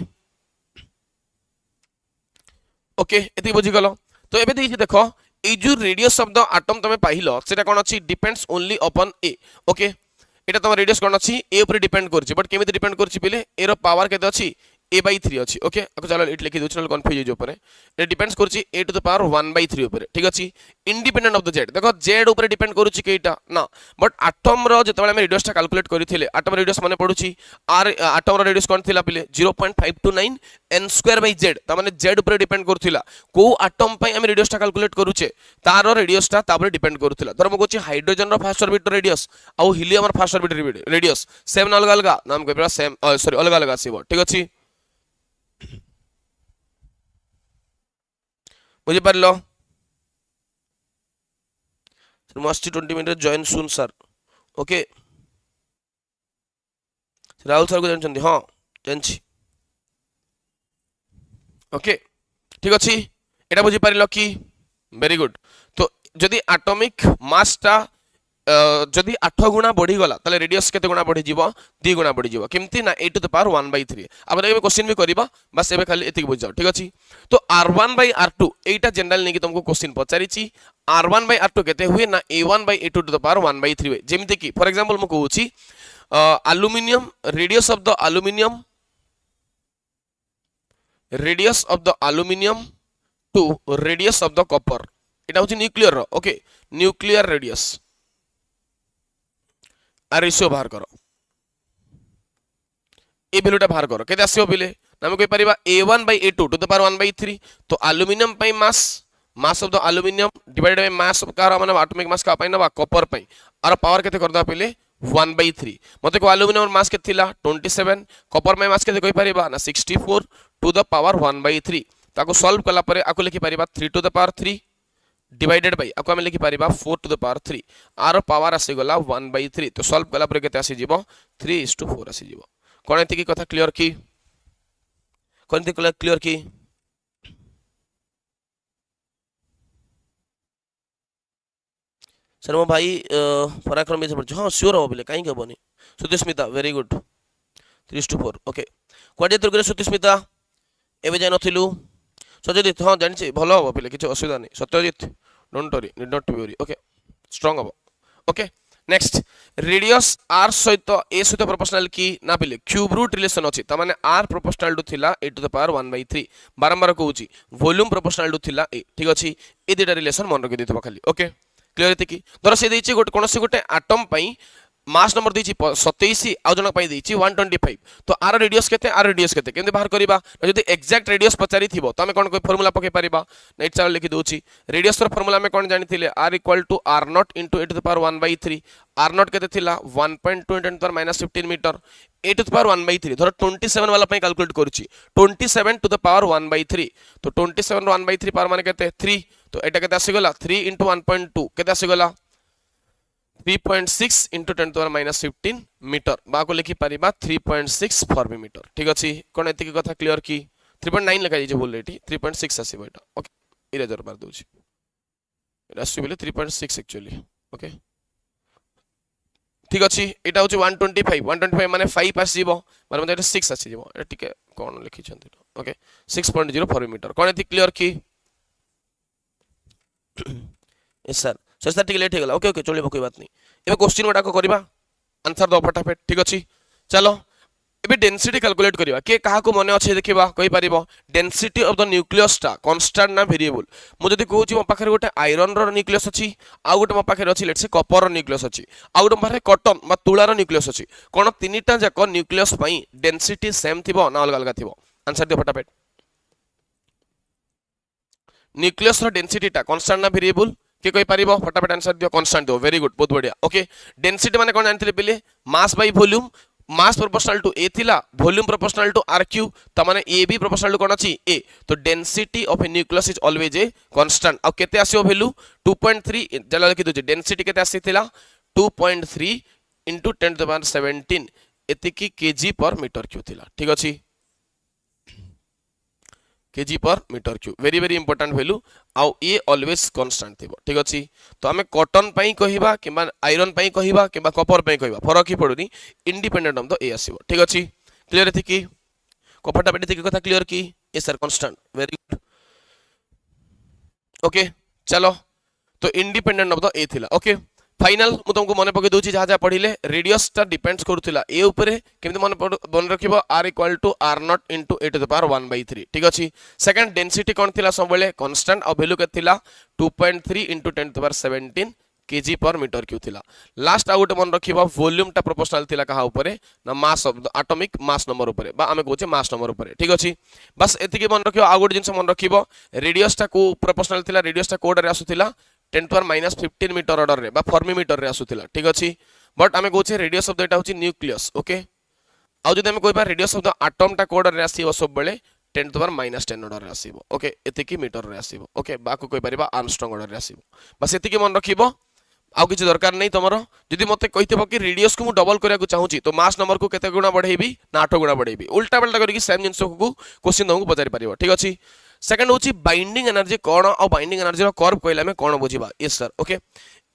ओके एति बुझी गलो तो एबे देखि देखो ए जो रेडियस ऑफ द एटम तमे पाहिलो सेटा कोन अछि डिपेंड्स ओनली अपॉन ए ओके एटा तम रेडियस कोन अछि ए ऊपर डिपेंड करछि बट केमिति डिपेंड करछि पहिले ए रो पावर केते अछि a/3 अछि ओके ako चलो इट लिखि दोछ नल कंफ्यूज जो ऊपर ए डिपेंड्स करछि a to the power 1/3 ऊपर ठीक अछि इंडिपेंडेंट ऑफ द z देखो z ऊपर डिपेंड करछि केटा ना बट एटम रो जतबेले हम रेडियस टा कैलकुलेट करिथिले एटम रेडियस माने पडुछि r एटम रो रेडियस कोन थिला पहिले 0.529 n²/z त माने z ऊपर डिपेंड करथिला को एटम पई हम रेडियस टा कैलकुलेट करूचे तार रेडियस टा तापर डिपेंड करथिला धर म कहछि hydrogen row first orbit radius आ helium row first orbit radius same अलग अलग नाम कहबा सेम सॉरी अलग अलग आसीबो ठीक अछि बुझी पारलो सर मस्ट 20 मिनट जॉइन सून सर ओके राहुल सर को जानछन्ती हां जानछि ओके ठीक अछि एटा बुझी पारलो की वेरी गुड तो जदी एटॉमिक मास टा जदी 8 गुना बढ़ी गला तले रेडियस केते गुना बढ़ी जीवो 2 गुना बढ़ी जीवो केमती ना a to the power 1/3 अब एबे क्वेश्चन भी करबा बस एबे खाली एति बुझ जाओ ठीक अछि तो r1/r2 एटा जनरल नेकी तुमको क्वेश्चन पचारिछि r1/r2 केते हुए ना a1/a2 to the power 1/3 हुए जेमते की फॉर एग्जांपल म कहूछि aluminium radius of the aluminium to radius of the copper एटा होछि न्यूक्लियर रो ओके न्यूक्लियर रेडियस आ रेशियो बाहर करो ए वैल्यूटा बाहर करो केते आसीबो बिले नाम कहि परिबा a1/a2 टू द पावर 1/3 तो एल्युमिनियम पई मास of the aluminium divided by mass of car माने एटॉमिक मास का पई ना कॉपर पई आर पावर केते करदा पहिले 1/3 मते को एल्युमिनियम मास केते थिला 27 कॉपर में मास केते कहि परिबा ना 64 टू द पावर 1/3 ताको सॉल्व कला परे आको लिखि परिबा 3 to the power 3 divided by आको हम लिखि पारिबा 4 टू द पावर 3 आर पावर आसी गला 1/3 तो सॉल्व कला पर केते आसी जीवो 3:4 आसी जीवो कोन एति की कथा क्लियर की कोन एति क्लियर की सर मो भाई पराक्रम में पड़ हां श्योर हो बोले काई के बनी सुतिस्मिता वेरी गुड 3:4 ओके क्वाड्रे तुर्गरे सुतिस्मिता एबे जाय नथिलु सत्यजित हाँ जानी भल हम पे किसी असुविधा नहीं Satyajit don't worry need not to worry okay strong हम ओके नेक्स्ट रेडियस आर सहित ए सहित प्रोपोर्शनल की ना पे क्यूब रूट रिलेशन अच्छी तमाने आर प्रोपोर्शनल टू थिला a to the power 1/3 बारंबार कहूँ वॉल्यूम प्रोपोर्शनल टू थिला ए ठीक अच्छी ये दुटा रिलेशन मन रखी देथिबा खाली ओके क्लियर एति धर से देछि गोटे कोनोसी गोटे एटम पई मास नंबर देछि 27 आ जन पई देछि 125 तो आर रेडियस केते केमते बाहर करबा जदी एग्जैक्ट रेडियस पचारि थिबो त हमें कोन कोई फार्मूला पके परिबा नेट चाल लिखि दोछि रेडियस रो फार्मूला में कोन जानि थिले r = r0 * a to the power 1/3 r0 केते थिला 1.2 × 10 to the minus 15 metre a to the power 1/3 धर 27 वाला पई कैलकुलेट करूछि 27 to the power 1/3 तो 27 रो 1/3 पावर माने केते 3 तो एटा केते आसी गला 3 × 1.2 केते आसी गला 3.6 into 10 to the minus 15 metre बाको लिखि परिबा 3.6 फॉर्मी मीटर ठीक अछि कोन एतिक कथा क्लियर की 3.9 लिखा जे बोल रेटी 3.6 आसीबो एटा ओके इरेजर मार दोछि एटा आसी बोले 3.6 एक्चुअली ओके ठीक अछि एटा होछि 125 माने 5 आसीबो माने मते 6 आसी जेबो एटा टिके कोन लिखि छथि ओके 6.0 फॉर्मी मीटर कोन एतिक क्लियर की यस सर सर टिके लेट हो गला ओके ओके चलिबो कोई बात नहीं एबे क्वेश्चन गोटा को करबा आंसर दो फटाफट ठीक अछि चलो एबे डेंसिटी कैलकुलेट करबा के काहा को मने अछि देखिबा कहि परिबो डेंसिटी ऑफ द न्यूक्लियस टा कांस्टेंट ना वेरिएबल मु जदी कहूची मो पाखरे गोटे आयरन रो न्यूक्लियस अछि आ गोटे मो पाखरे अछि let's say copper row nucleus अछि आ गोटे पाखरे कॉटन बा तुला रो न्यूक्लियस अछि कोन तीनिटा जाक न्यूक्लियस पई डेंसिटी सेम थिबो ना अलग अलग थिबो आंसर दियो फटाफट न्यूक्लियस रो डेंसिटी टा कांस्टेंट ना वेरिएबल के कोई पारिबो फटाफट आंसर दियो कांस्टेंट दियो वेरी गुड बहुत बढ़िया ओके डेंसिटी माने कोन जानथिले पहिले mass by volume mass proportional to A थिला volume proportional to R cube त माने ए बी प्रोपोर्शनल टू कोन अछि ए तो density of a nucleus is always a constant आ केते आसीओ वैल्यू 2.3 जला लिखि दोछि डेंसिटी केते आसीथिला 2.3 into 10 to the power 17 एतिकी केजी पर मीटर क्यू थिला ठीक अछि kg per metre cube very very important value आउ ये ऑलवेज कांस्टेंट थिबो ठीक अछि तो हमें कॉटन पई कहिबा किबा आयरन पई कहिबा किबा कॉपर पई कहिबा फरक ही पडुनी इंडिपेंडेंट ऑफ द ए आसीबो ठीक अछि क्लियर एथि की कपटा बेटी की कथा क्लियर की ए sir constant very good okay चलो तो इंडिपेंडेंट ऑफ द ए थिला ओके फाइनल मु तुमको मन पके दोछि जहा जहा पढिले रेडियस ता डिपेंड्स करूथिला ए ऊपर केमति मन रखिबो r equal to r naught into a to the power 1/3 ठीक अछि सेकंड डेंसिटी कोन थिला सब बेले कांस्टेंट और वैल्यू के थिला 2.3 into 10 to the power 17 KG per metre cube थिला लास्ट आउट मन रखिबो वॉल्यूम टा प्रोपोर्शनल थिला कहा ऊपर ना mass of the atomic mass number ऊपर बा हमें कहूचे मास नंबर ऊपर ठीक अछि बस एतिके मन रखिबो आ गुड जिंस मन रखिबो रेडियस टा को प्रोपोर्शनल थिला रेडियस टा कोड रे आसुथिला 10 to the minus 15 metre order रे बा फॉर्मी मीटर रे आसुथिला ठीक अछि बट हमें कहूचे रेडियस ऑफ द एटा होची न्यूक्लियस ओके आ जदि हमें कहबा रेडियस ऑफ द एटम टा कोड रे आसीबो सब बेले 10 to the power minus 10 order रे आसीबो ओके एतिकी मीटर रे आसीबो ओके बा को कहि परिबा आर्मस्ट्रांग ऑर्डर रे आसीबो बस एतिकी मन रखिबो आउ किछि दरकार नै तमरो जदि मते कहितबो कि रेडियस को मु डबल करिया को चाहूची तो मास नंबर को केते गुणा बढ़ेबी ना 8 गुणा बढ़ेबी उल्टा पलटा करिकि सेम जिंस को क्वेश्चन दमु पचारि परिबो ठीक अछि सेकंड होची बाइंडिंग एनर्जी कोन और बाइंडिंग एनर्जी रो कर्व कहले हमें कोन बुझिबा यस सर ओके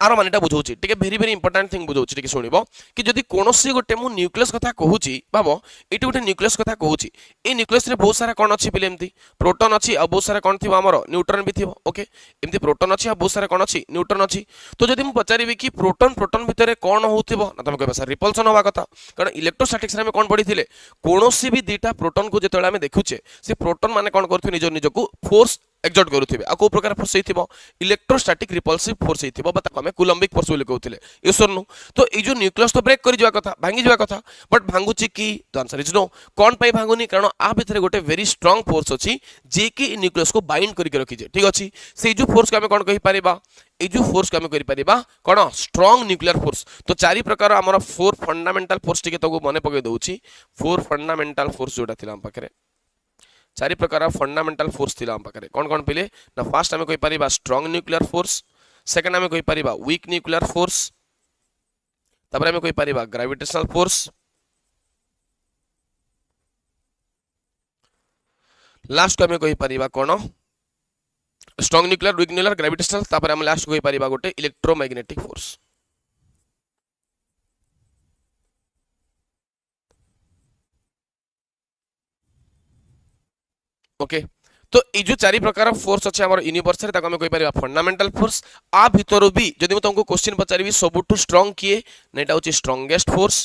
आरो मानेटा बुझौची ठीक है वेरी वेरी इंपोर्टेंट थिंग बुझौची ठीक सुनिबो कि जदि कोनोसी गोटे मु न्यूक्लियस कथा कहूची बाबो एटी गोटे न्यूक्लियस कथा कहूची ए न्यूक्लियस रे बहुत सारा कोन अछि पिले एमती प्रोटॉन अछि आ बहुत सारा कोन थिबो हमरो न्यूट्रॉन भी थिबो ओके एमती प्रोटॉन अछि आ बहुत सारा कोन अछि न्यूट्रॉन अछि तो जदि मु पचारिबी कि प्रोटॉन प्रोटॉन भितरे कोन होथिबो ना तमे कहबा सर रिपल्सन होबा कथा कारण इलेक्ट्रोस्टैटिक्स रे हम कोन पढिथिले कोनोसी भी दुटा प्रोटॉन को जेतळे हम देखुचे से प्रोटॉन माने कोन करथि निज निजको फोर्स एक्सर्ट करूथिबे आ को प्रकार फोर्स हेतिबो इलेक्ट्रोस्टैटिक रिपल्सिव फोर्स हेतिबो बता हमें कूलम्बिक फोर्स बोली कहउथिले यस और नो तो ए जो न्यूक्लियस तो ब्रेक करि जवा कथा भांगी जवा कथा बट भांगुची की तो आंसर इज नो कोन पई भांगुनी कारण आ भितरे गोटे वेरी स्ट्रांग फोर्स अछि जे कि न्यूक्लियस को बाइंड करि के रखि जे ठीक अछि से जो फोर्स के हमें कोन कहि परिबा ए जो फोर्स के हमें करि परिबा कोन स्ट्रांग न्यूक्लियर फोर्स तो चारि प्रकार हमर फोर फंडामेंटल फोर्स टिके तो मने पके दउची फोर फंडामेंटल फोर्स जोटा थिला हम पाखरे चारि प्रकार फंडामेंटल फोर्स थिला हम पाखरे कोन कोन पहिले ना फर्स्ट हमें कहि परिबा स्ट्रांग न्यूक्लियर फोर्स सेकंड हमें कहि परिबा वीक न्यूक्लियर फोर्स तबरे हमें कहि परिबा ग्रेविटेशनल फोर्स लास्ट को हमें कहि परिबा कोन strong nuclear weak nuclear gravitational तबरे हम लास्ट को कहि परिबा गोटे इलेक्ट्रोमैग्नेटिक फोर्स ओके तो ये जो चारि प्रकार फोर्स अच्छे हमर यूनिवर्स रे ताको हम कहि परिबा फंडामेंटल फोर्स आ भितरो भी जदि म तुमको क्वेश्चन पचारिबी सबुटु स्ट्रांग किए नेटा होची स्ट्रांगेस्ट फोर्स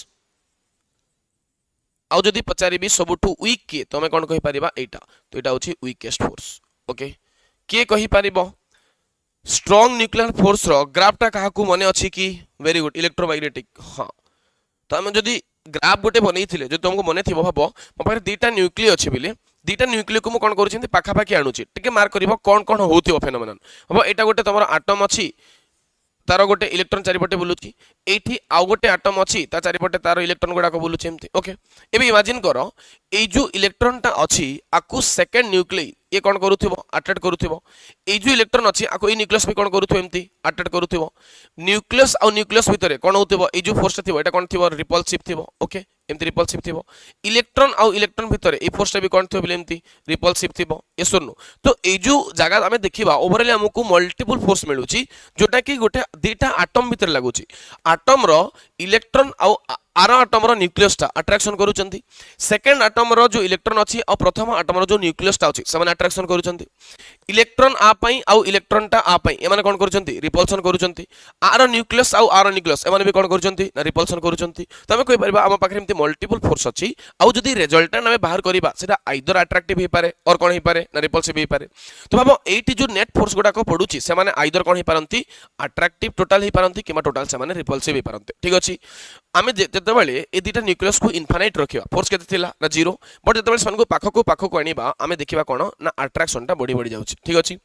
आ जदि पचारिबी सबुटु वीक किए तो हम कोन कहि परिबा एटा तो एटा होची वीकेस्ट फोर्स ओके के कहि परिबो स्ट्रांग न्यूक्लियर फोर्स रो ग्राफटा काहा को माने अछि कि वेरी गुड इलेक्ट्रोमैग्नेटिक हां तो हम जदि ग्राफ गोटे बनैथिले जो तुमको मने थिबो भाबो म पाखरे दुटा न्यूक्लियस अछि बिले दुटा न्यूक्लियस को म कोन करूछिन पाखा पाखी आनुछि टिके मार्क करबो कोन कोन होथिबो फेनोमेनन हबो एटा गोटे तमरो एटम अछि तार गोटे इलेक्ट्रॉन चारिपटे बुलुछि एठी आ गोटे एटम अछि ता चारिपटे तार इलेक्ट्रॉन गुडा बुलुछि एमति ओके एबे इमेजिन करो ए जो इलेक्ट्रॉन टा अछि आकु सेकंड न्यूक्लियस ये कौन करुथिबो अट्रैक्ट करुथिबो ए जो इलेक्ट्रॉन अछि आको ए न्यूक्लियस भी कौन करुथिबो एम्ति अट्रैक्ट करुथिबो न्यूक्लियस और न्यूक्लियस भितरे कौन होथिबो ए जो फोर्स थिबो एटा कौन थिबो रिपल्सिव थिबो ओके एम्ति रिपल्सिव थिबो इलेक्ट्रॉन और इलेक्ट्रॉन भितरे ए फोर्स भी कौन थिबो एम्ति रिपल्सिव थिबो ये सुननु तो ए जो जगह आमे देखिबा ओवरऑल हमकु मल्टीपल फोर्स मिलुची जोटा कि गोटे दीटा एटम भितर लागुची एटम रो इलेक्ट्रॉन और आर एटम रो न्यूक्लियस टा अट्रैक्शन करूचंती सेकंड एटम रो जो इलेक्ट्रॉन अछि और प्रथम एटम रो जो न्यूक्लियस टा अछि समान अट्रैक्शन करूचंती इलेक्ट्रॉन आ पई और इलेक्ट्रॉन टा आ पई ए माने कोन करूचंती रिपल्सन करूचंती आर न्यूक्लियस और आर न्यूक्लियस ए माने भी कोन करूचंती ना रिपल्सन करूचंती तो हम कहि परबा हम पाखरे एम्ति मल्टीपल फोर्स अछि और जदी रिजल्टेंट हमें बाहर करिबा सेटा आइदर अट्रैक्टिव हे पारे और कोन हे पारे ना रिपल्सिव हे पारे तो भाबो एटी जो नेट फोर्स गुडा को पडुची से माने आइदर कोन हे पारंती अट्रैक्टिव टोटल हे पारंती किमा टोटल से माने रिपल्सिव हे पारंती ठीक अछि आमे जेते बेले ए दीटा न्यूक्लियस को इनफाइनाइट रखिबा फोर्स केते थिला ना जीरो बट जेते बेले सन को पाखो को आनिबा आमे देखिबा कोन ना अट्रैक्शन टा बढ़ी बढ़ी जाउची ठीक अछि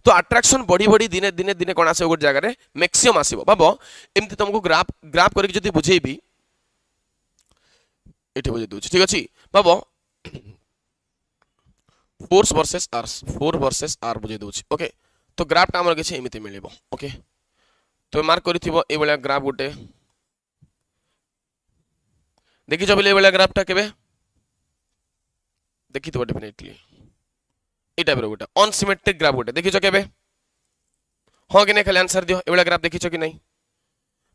तो अट्रैक्शन बढ़ी बढ़ी दिने दिने दिने कोन आसे गोट जगह रे मैक्सिमम आसीबो बाबो एम्ति तुमको ग्राफ करके जदी बुझेबी एठी बुझे दोची ठीक अछि बाबो फोर्स वर्सेस आर बुझे दोची ओके तो ग्राफ टा हमर किछि एमिति मिलिबो ओके तो मार्क करिथिबो ए बेला ग्राफ गोटे देखि जबले ए बेला ग्राफ टा केबे देखिथिबो डेफिनेटली ए टाइप रो गोटे अनसिमेट्रिक ग्राफ गोटे देखिछो केबे हां कि नै खाली आंसर दियो ए बेला ग्राफ देखिछो कि नै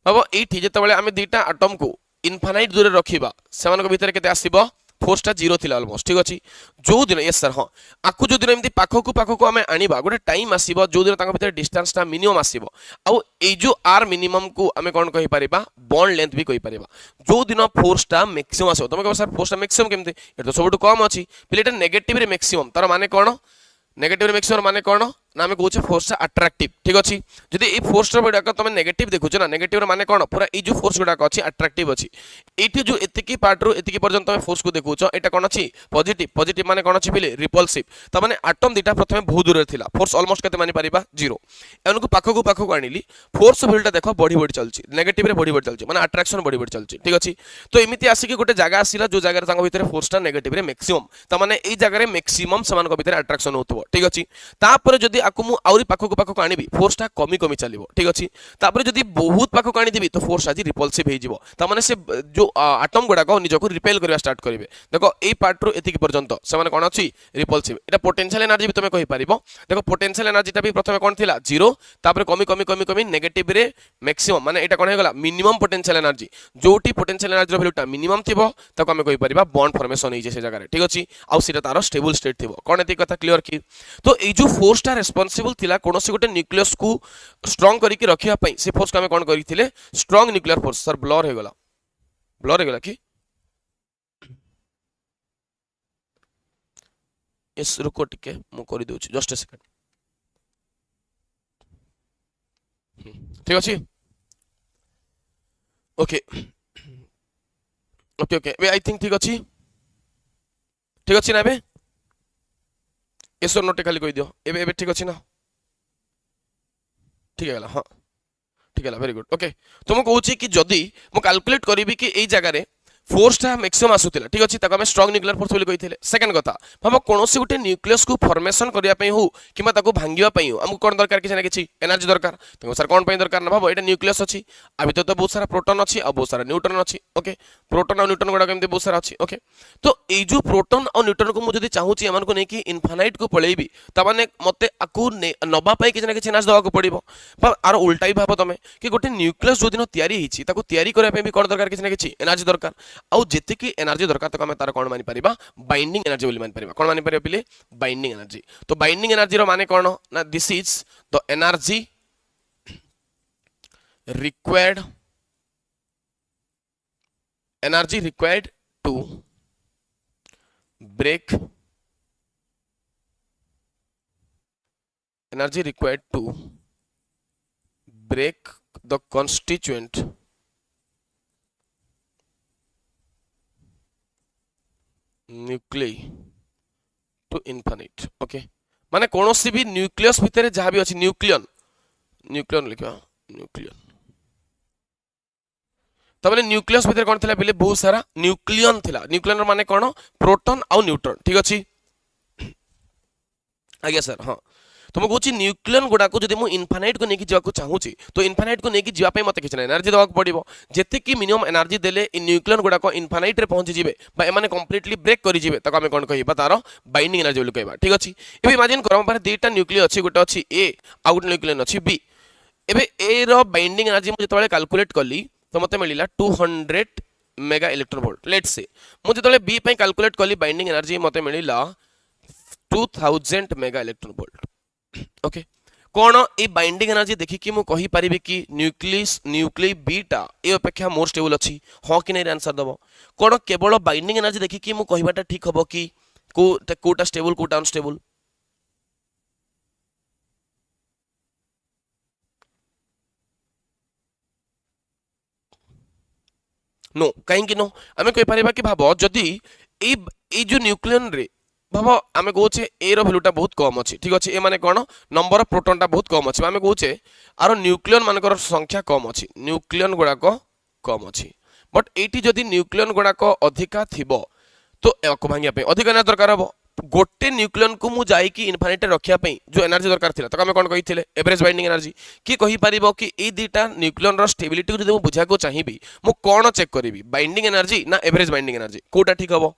बाबा एठी जेते बेले आमे दीटा एटम को इनफाइनाइट दूर रखिबा सेमान को भीतर केते आसीबो फोर्स टा जीरो थिला ऑलमोस्ट ठीक अछि जो दिन यस सर हां आकु जो दिन एमती पाखो को आमे आनिबा गोटे टाइम आसीबो जो दिन तांको भीतर डिस्टेंस टा मिनिमम आसीबो आ ए जो आर मिनिमम को आमे कोन कहि परिबा बॉन्ड लेंथ भी कहि परिबा जो दिन फोर्स टा मैक्सिमम आसो तमे कहबो सर फोर्स टा मैक्सिमम केमते ए तो सबटु कम अछि पिलेटा नेगेटिव रे मैक्सिमम तार माने कोन नेगेटिव रे मैक्सिमम माने कोन ना आमे कहूचे फोर्स टा अट्रैक्टिव ठीक अछि जदि ए फोर्स टा बडा तमे नेगेटिव देखुछ ना नेगेटिव रे माने कोन पूरा ए जो फोर्स गुडा अछि अट्रैक्टिव अछि एठी जो एतिकी पार्ट रो एतिकी पर्यंत तमे फोर्स को देखुछ एटा कोन अछि पॉजिटिव माने कोन अछि पिले रिपल्सिव त माने एटम दिटा प्रथमे बहुत दूर रे थिला फोर्स ऑलमोस्ट केते माने परिबा जीरो एनको पाखो को आनिली फोर्स फिल्ड टा देखो बढ़ी बढ़ी चलछि नेगेटिव रे बढ़ी बढ़ी चलछि माने अट्रैक्शन बढ़ी बढ़ी चलछि ठीक अछि तो एमिति आसी कि गोटे जगह आसीला जो जगह तांको भीतर फोर्स टा नेगेटिव रे मैक्सिमम त माने ए जगह रे मैक्सिमम समान को भीतर अट्रैक्शन होतबो ठीक अछि तापर जदि आकु मु आउरी पाखो आनिबी फोर्स टा कमी चलिबो ठीक अछि तापर जदि बहुत पाखो आनि देबी तो फोर्स आज रिपल्सिव हे जिवो त माने से जो एटम गुडा को निजको रिपेल करबा स्टार्ट करिवे देखो ए पार्ट रो एतिकी पर्यंत से माने कोन अछि रिपल्सिव एटा पोटेंशियल एनर्जी भी तमे कहि परिबो देखो पोटेंशियल एनर्जी टा भी प्रथमे कोन थिला जीरो तापर कमी नेगेटिव रे मैक्सिमम माने एटा कोन हे गला मिनिमम पोटेंशियल एनर्जी जोटी पोटेंशियल एनर्जी रो वैल्यू टा मिनिमम थिबो ताको हमें कहि परिबा बॉन्ड फॉर्मेशन हे जे से जगह रे ठीक अछि आ सीटा तारो स्टेबल स्टेट थिबो कोन एति कथा क्लियर की तो ए जो फोर्स टा रिस्पांसिबल थिला कोनोसी गोटे न्यूक्लियस को स्ट्रांग करिकि रखिया पई से फोर्स को हमें कोन करिथिले स्ट्रांग न्यूक्लियर फोर्स सर ब्लर हे गला कि इस रुको टिके मु करि दउछि जस्ट अ सेकंड ठीक अछि ओके वे आई थिंक ठीक अछि ना बे एसो नोट खाली कहि दियो एबे ठीक अछि ना ठीक है हाँ ठीक है वेरी गुड ओके तो मैं कहूँ कि जदि मु कैलकुलेट करी कि ए जगह रे फोर्स टा मैक्सिमम आसुतिला ठीक अछि ताको हम स्ट्रांग न्यूक्लियर फोर्स बोली कहिथिले सेकंड कथा भाबो कोनोसी गुटे न्यूक्लियस को फॉर्मेशन करिया पई हो किबा ताको भांगिया पई हो हमको कोन दरकार किछ ना किछ एनर्जी दरकार तो सर कोन पई दरकार ना भाबो एटा न्यूक्लियस अछि आ भीतर तो बहुत सारा प्रोटॉन अछि आ बहुत सारा न्यूट्रॉन अछि ओके प्रोटॉन और न्यूट्रॉन गुडा केमते बहुत सारा अछि ओके तो ए जो प्रोटॉन और न्यूट्रॉन को मु जदी चाहूची एमान को नै कि इनफाइनाइट को पळेबी त माने मते आकु नबा पई किछ ना किछ एनर्जी दवा को पड़िबो पर आर उल्टा ही भाबो तमे कि गोटे न्यूक्लियस जो दिन तयारी हिची ताको तयारी करिया पई भी कोन दरकार किछ ना किछ एनर्जी दरकार आउ जेते की एनर्जी दरकार तो हमें तार कोन मानि परिबा बाइंडिंग एनर्जी बोली मानि परिबा कोन मानि परिबा पिले बाइंडिंग एनर्जी तो बाइंडिंग एनर्जी रो माने कोन ना this is the energy required to break the constituent nucleus to infinite okay माने कोनोसी भी न्यूक्लियस भितरे जहाँ भी अछि न्यूक्लियन लिखा न्यूक्लियन तबले न्यूक्लियस भितरे कोन थिला बिले बहुत सारा न्यूक्लियन थिला न्यूक्लियन माने कोन प्रोटॉन और न्यूट्रॉन ठीक अछि आज्ञा सर हाँ तो मुझे कौन न्यूक्लियन गुड़ा को जब मुझे इनफाइनाइट को लेकिन जावाक चाहूँगी तो इनफाइनाइट को लेकिन जावाई मत किसी एनर्जी देवाक पड़ो जी मिनिमम एनर्जी देले न्यूक्लियन गुड़ाक इनफाइनाइट रे पहुंची जिवे बा एमाने कंप्लीटली ब्रेक करी जिवे ताको आमे कोन कहबा तार बाइंडिंग एनर्जी बोली कहबा ठीक अछि एबे इमेजिन करो पारे दुईटा न्यूक्लियस अछि गोटे अछि ए आ गोटे न्यूक्लियन अछि बी एबे ए रो बाइंडिंग एनर्जी मुझे जतबे कैलकुलेट कली तो मते मिलिला 200 mega electron volt let's say मुझे जतबे बी पई कैलकुलेट कली बाइंडिंग एनर्जी मते मिलिला 2000 मेगा इलेक्ट्रॉन वोल्ट ओके कौन ये बाइंडिंग एनर्जी देखिकी मु कहि परिबे कि न्यूक्लियस बीटा ए अपेक्षा मोर स्टेबल अछि हां कि नहीं आंसर दबो कौन केवल बाइंडिंग एनर्जी देखिकी मु कहिबाटा ठीक हबो कि कोटा स्टेबल कोटा अनस्टेबल नो कहीं नो आम कहीपर कि भाव जदि जो न्यूक्लियन रे भाव आम कहे ए भैल्यूटा बहुत कम अच्छी ठीक अच्छे ए कौन नंबर ऑफ प्रोटॉनटा बहुत कम अच्छे आम कहे आर न्यूक्लियन मानकर संख्या कम अच्छी न्यूक्लियन गुड़ाक कम अच्छी बट ये जदि न्यूक्लियन गुड़ाक अधिका थिबो तो भांगिया अधिक एनर्जी दरकार हम गोटे न्यूक्लियन को मु जाइकी इनफाइनाइट रखापी जो एनर्जी दरकार था तो आम कौन कही एवरेज बाइंडिंग एनर्जी कि कहीपर कि ये दुईटा न्यूक्लियन रो स्टेबिलिटी को जब बुझा चाहिए मु कौन चेक करी बाइंडिंग एनर्जी ना एवरेज बाइंडिंग एनर्जी कोटा ठीक हम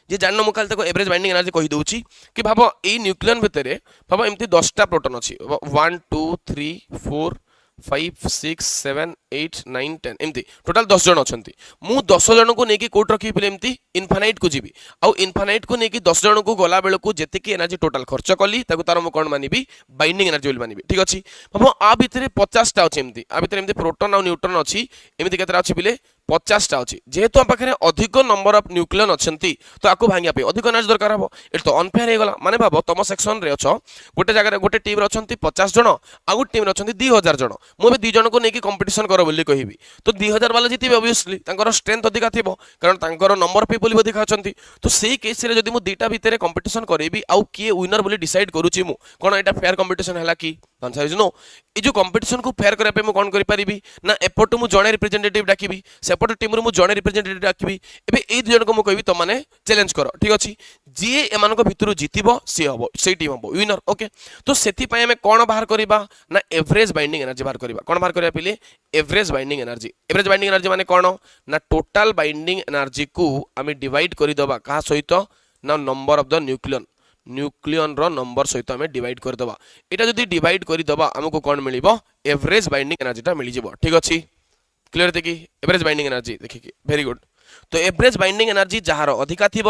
जे जान मु खाली एवरेज बाइंडिंग एनर्जी कही दूची कि भाव ये न्यूक्लियन भितर भाव एमती 10टा प्रोटॉन अच्छी 1 2 3 4 5 6 7 8 9 10 एमती टोटाल 10 जन अच्छा मु 10 जन को लेकिन कौट रखी एमती इनफाइनाइट को जीवी आउ इनफाइनाइट को लेकिन 10 जन को गला बेलू जी एनर्जी टोटाल खर्च कली तार मुझे कौन मानवी बाइंडिंग एनर्जी मानवी ठीक अच्छे भाव आ भितर 50टा अच्छी एमती आ भितर एमती प्रोटॉन आउ न्यूट्रॉन अच्छी एमती केतरा अच्छी बिले 50टा अच्छी जेहेतु आम पाखे अधिक नंबर ऑफ न्यूक्लियन अच्छा तो आपको भांगे अधिक एनर्जी दरकार हम ये तो अनफेयर हो गला माने भाव तुम सेक्शन रे अच्छ गोटे जगह गोटे टीम अच्छा 50 जन आउ गोटे टीम अच्छा 2000 जन मुझे 2 जन को लेकिन कंपटीशन कर बोली कहबी तो 2000 वाला जीते ऑब्वियसली स्ट्रेंथ अधिका थी कारण नंबर ऑफ पीपल अधिक अच्छा तो सही केस जब मुझे दुईटा भितर कंपटीशन करेबी आउ किए विनर बोली डिसाइड करुच्ची मु कौन यहाँ फेयर कंपटीशन है कि आंसर इज नो ये जो कंपटीशन को फेयर करने मुझे कौन करी ना एपटू मुझे जड़े रिप्रेजेंटेटिव डाकिबी सेपट टीम मुझे जड़े रिप्रेजेंटेटिव डाकिबी एबे ए दु जन को मुझे कहबी तुम मैंने चैलेंज कर ठीक अच्छे जी एम भितर जीतब सी हम से टीम हम विनर ओके तो से आम कौन बाहर करवा ना एवरेज बाइंडिंग एनर्जी बाहर करवा कौन बाहर करवा पे एवरेज बाइंडिंग एनर्जी माने कौन ना टोटाल बाइंडिंग एनर्जी को आम डिवाइड करदे क्या सहित ना नंबर ऑफ द न्यूक्लियन रो नंबर सहित आम डिवाइड करदे यहाँ जब डिवाइड करदे आमको कौन मिल एवरेज बाइंडिंग एनर्जीटा मिल जाए ठीक अच्छे क्लियर देखिए एवरेज बाइंडिंग एनर्जी देखिए वेरी गुड तो एवरेज बाइंडिंग एनर्जी जार अधिका थी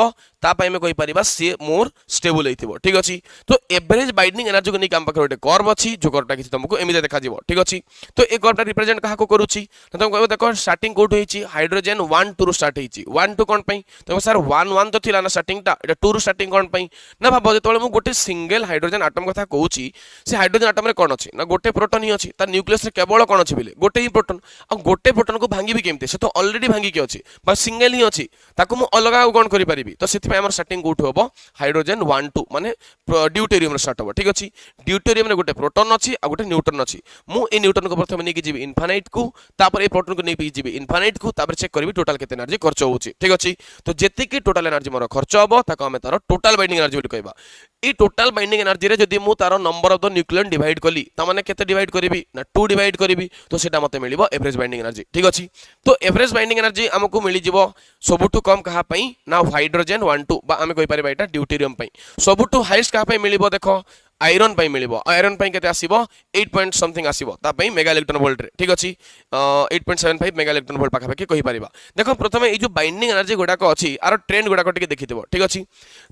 तापाई कही पार सी मोर स्टेबल हो ठीक अच्छे तो एवरेज बाइंडिंग एनर्जी को लेकिन आम पाखे गोटे कर्व अच्छी जो कर्वटा किसी तुमको एमती देखा ठीक अच्छे तो ये कर्वटा रिप्रेजेंट क्या करुच्ची तुम कह देख स्टार्टिंग कौट होती हाइड्रोजेन 1 2 स्टार्ट होती 1 2 कौन तुम सर 1 1 तो थी ना स्टार्टिंगटा 2 स्टार्टिंग कौन ना भाव जो मुझे गोटे सिंगल हाइड्रोजेन आटम कथा कहूँ से हाइड्रोजेन आटम कौन अच्छी ना गोटे प्रोटॉन ही अच्छी तार न्यूक्लियस केवल कौन अच्छी बोले गोटे ही प्रोटॉन आ गोटे प्रोटॉन को भांगी केमती से तो अलरेडी भांगिकी अच्छी सिंगल ही अच्छी ताकू मु अलग कौन करि परिबी तो सेति आम स्टार्टिंग कौट हम हाइड्रोजेन 1 2 माने ड्यूटेरियम स्टार्ट हम ठीक अच्छे ड्यूटेरियम गोटे प्रोटॉन अच्छी आ गोटे न्यूट्रॉन अच्छी मु ए न्यूट्रॉन को प्रथम नहीं जीवी इनफाइनाइट को तापर ए प्रोटॉन को नहीं जीवी इनफाइनाइट को तापर चेक करी टोटाल केते एनर्जी खर्च होउची ठीक अच्छे तो जेतिकी टोटाल एनर्जी मोर खर्च हम ताको आम तार टोटाल बाइंडिंग एनर्जी बोली कहबा ई टोटाल बाइंडिंग एनर्जी रे जदि मु तार number of the nucleon divide कली ता माने केते डिवाइड करिवि ना 2 डिवाइड करिवि तो सेटा मते मिलिबो एवरेज बाइंडिंग एनर्जी ठीक अच्छे तो एवरेज बाइंडिंग एनर्जी हमको मिल जिवो सबुठु कम कहा पई ना हाइड्रोजेन 1 2 बा आमे कहि परिबा एटा ड्यूटेरियम पई सबुठु हाईएस्ट कहा पई मिलिबो देखो आयरन पाई मिलिबो आयरन पाई केते आसीबो 8 पॉइंट समथिंग आसीबो ता पई मेगा इलेक्ट्रॉन वोल्ट रे ठीक अछि 8.75 मेगा इलेक्ट्रॉन वोल्ट पाखा पाखी कहि परिबा देखो प्रथमे ए जो बाइंडिंग एनर्जी गुडा को अछि आरो ट्रेंड गुडा को टिके देखिथिबो ठीक अछि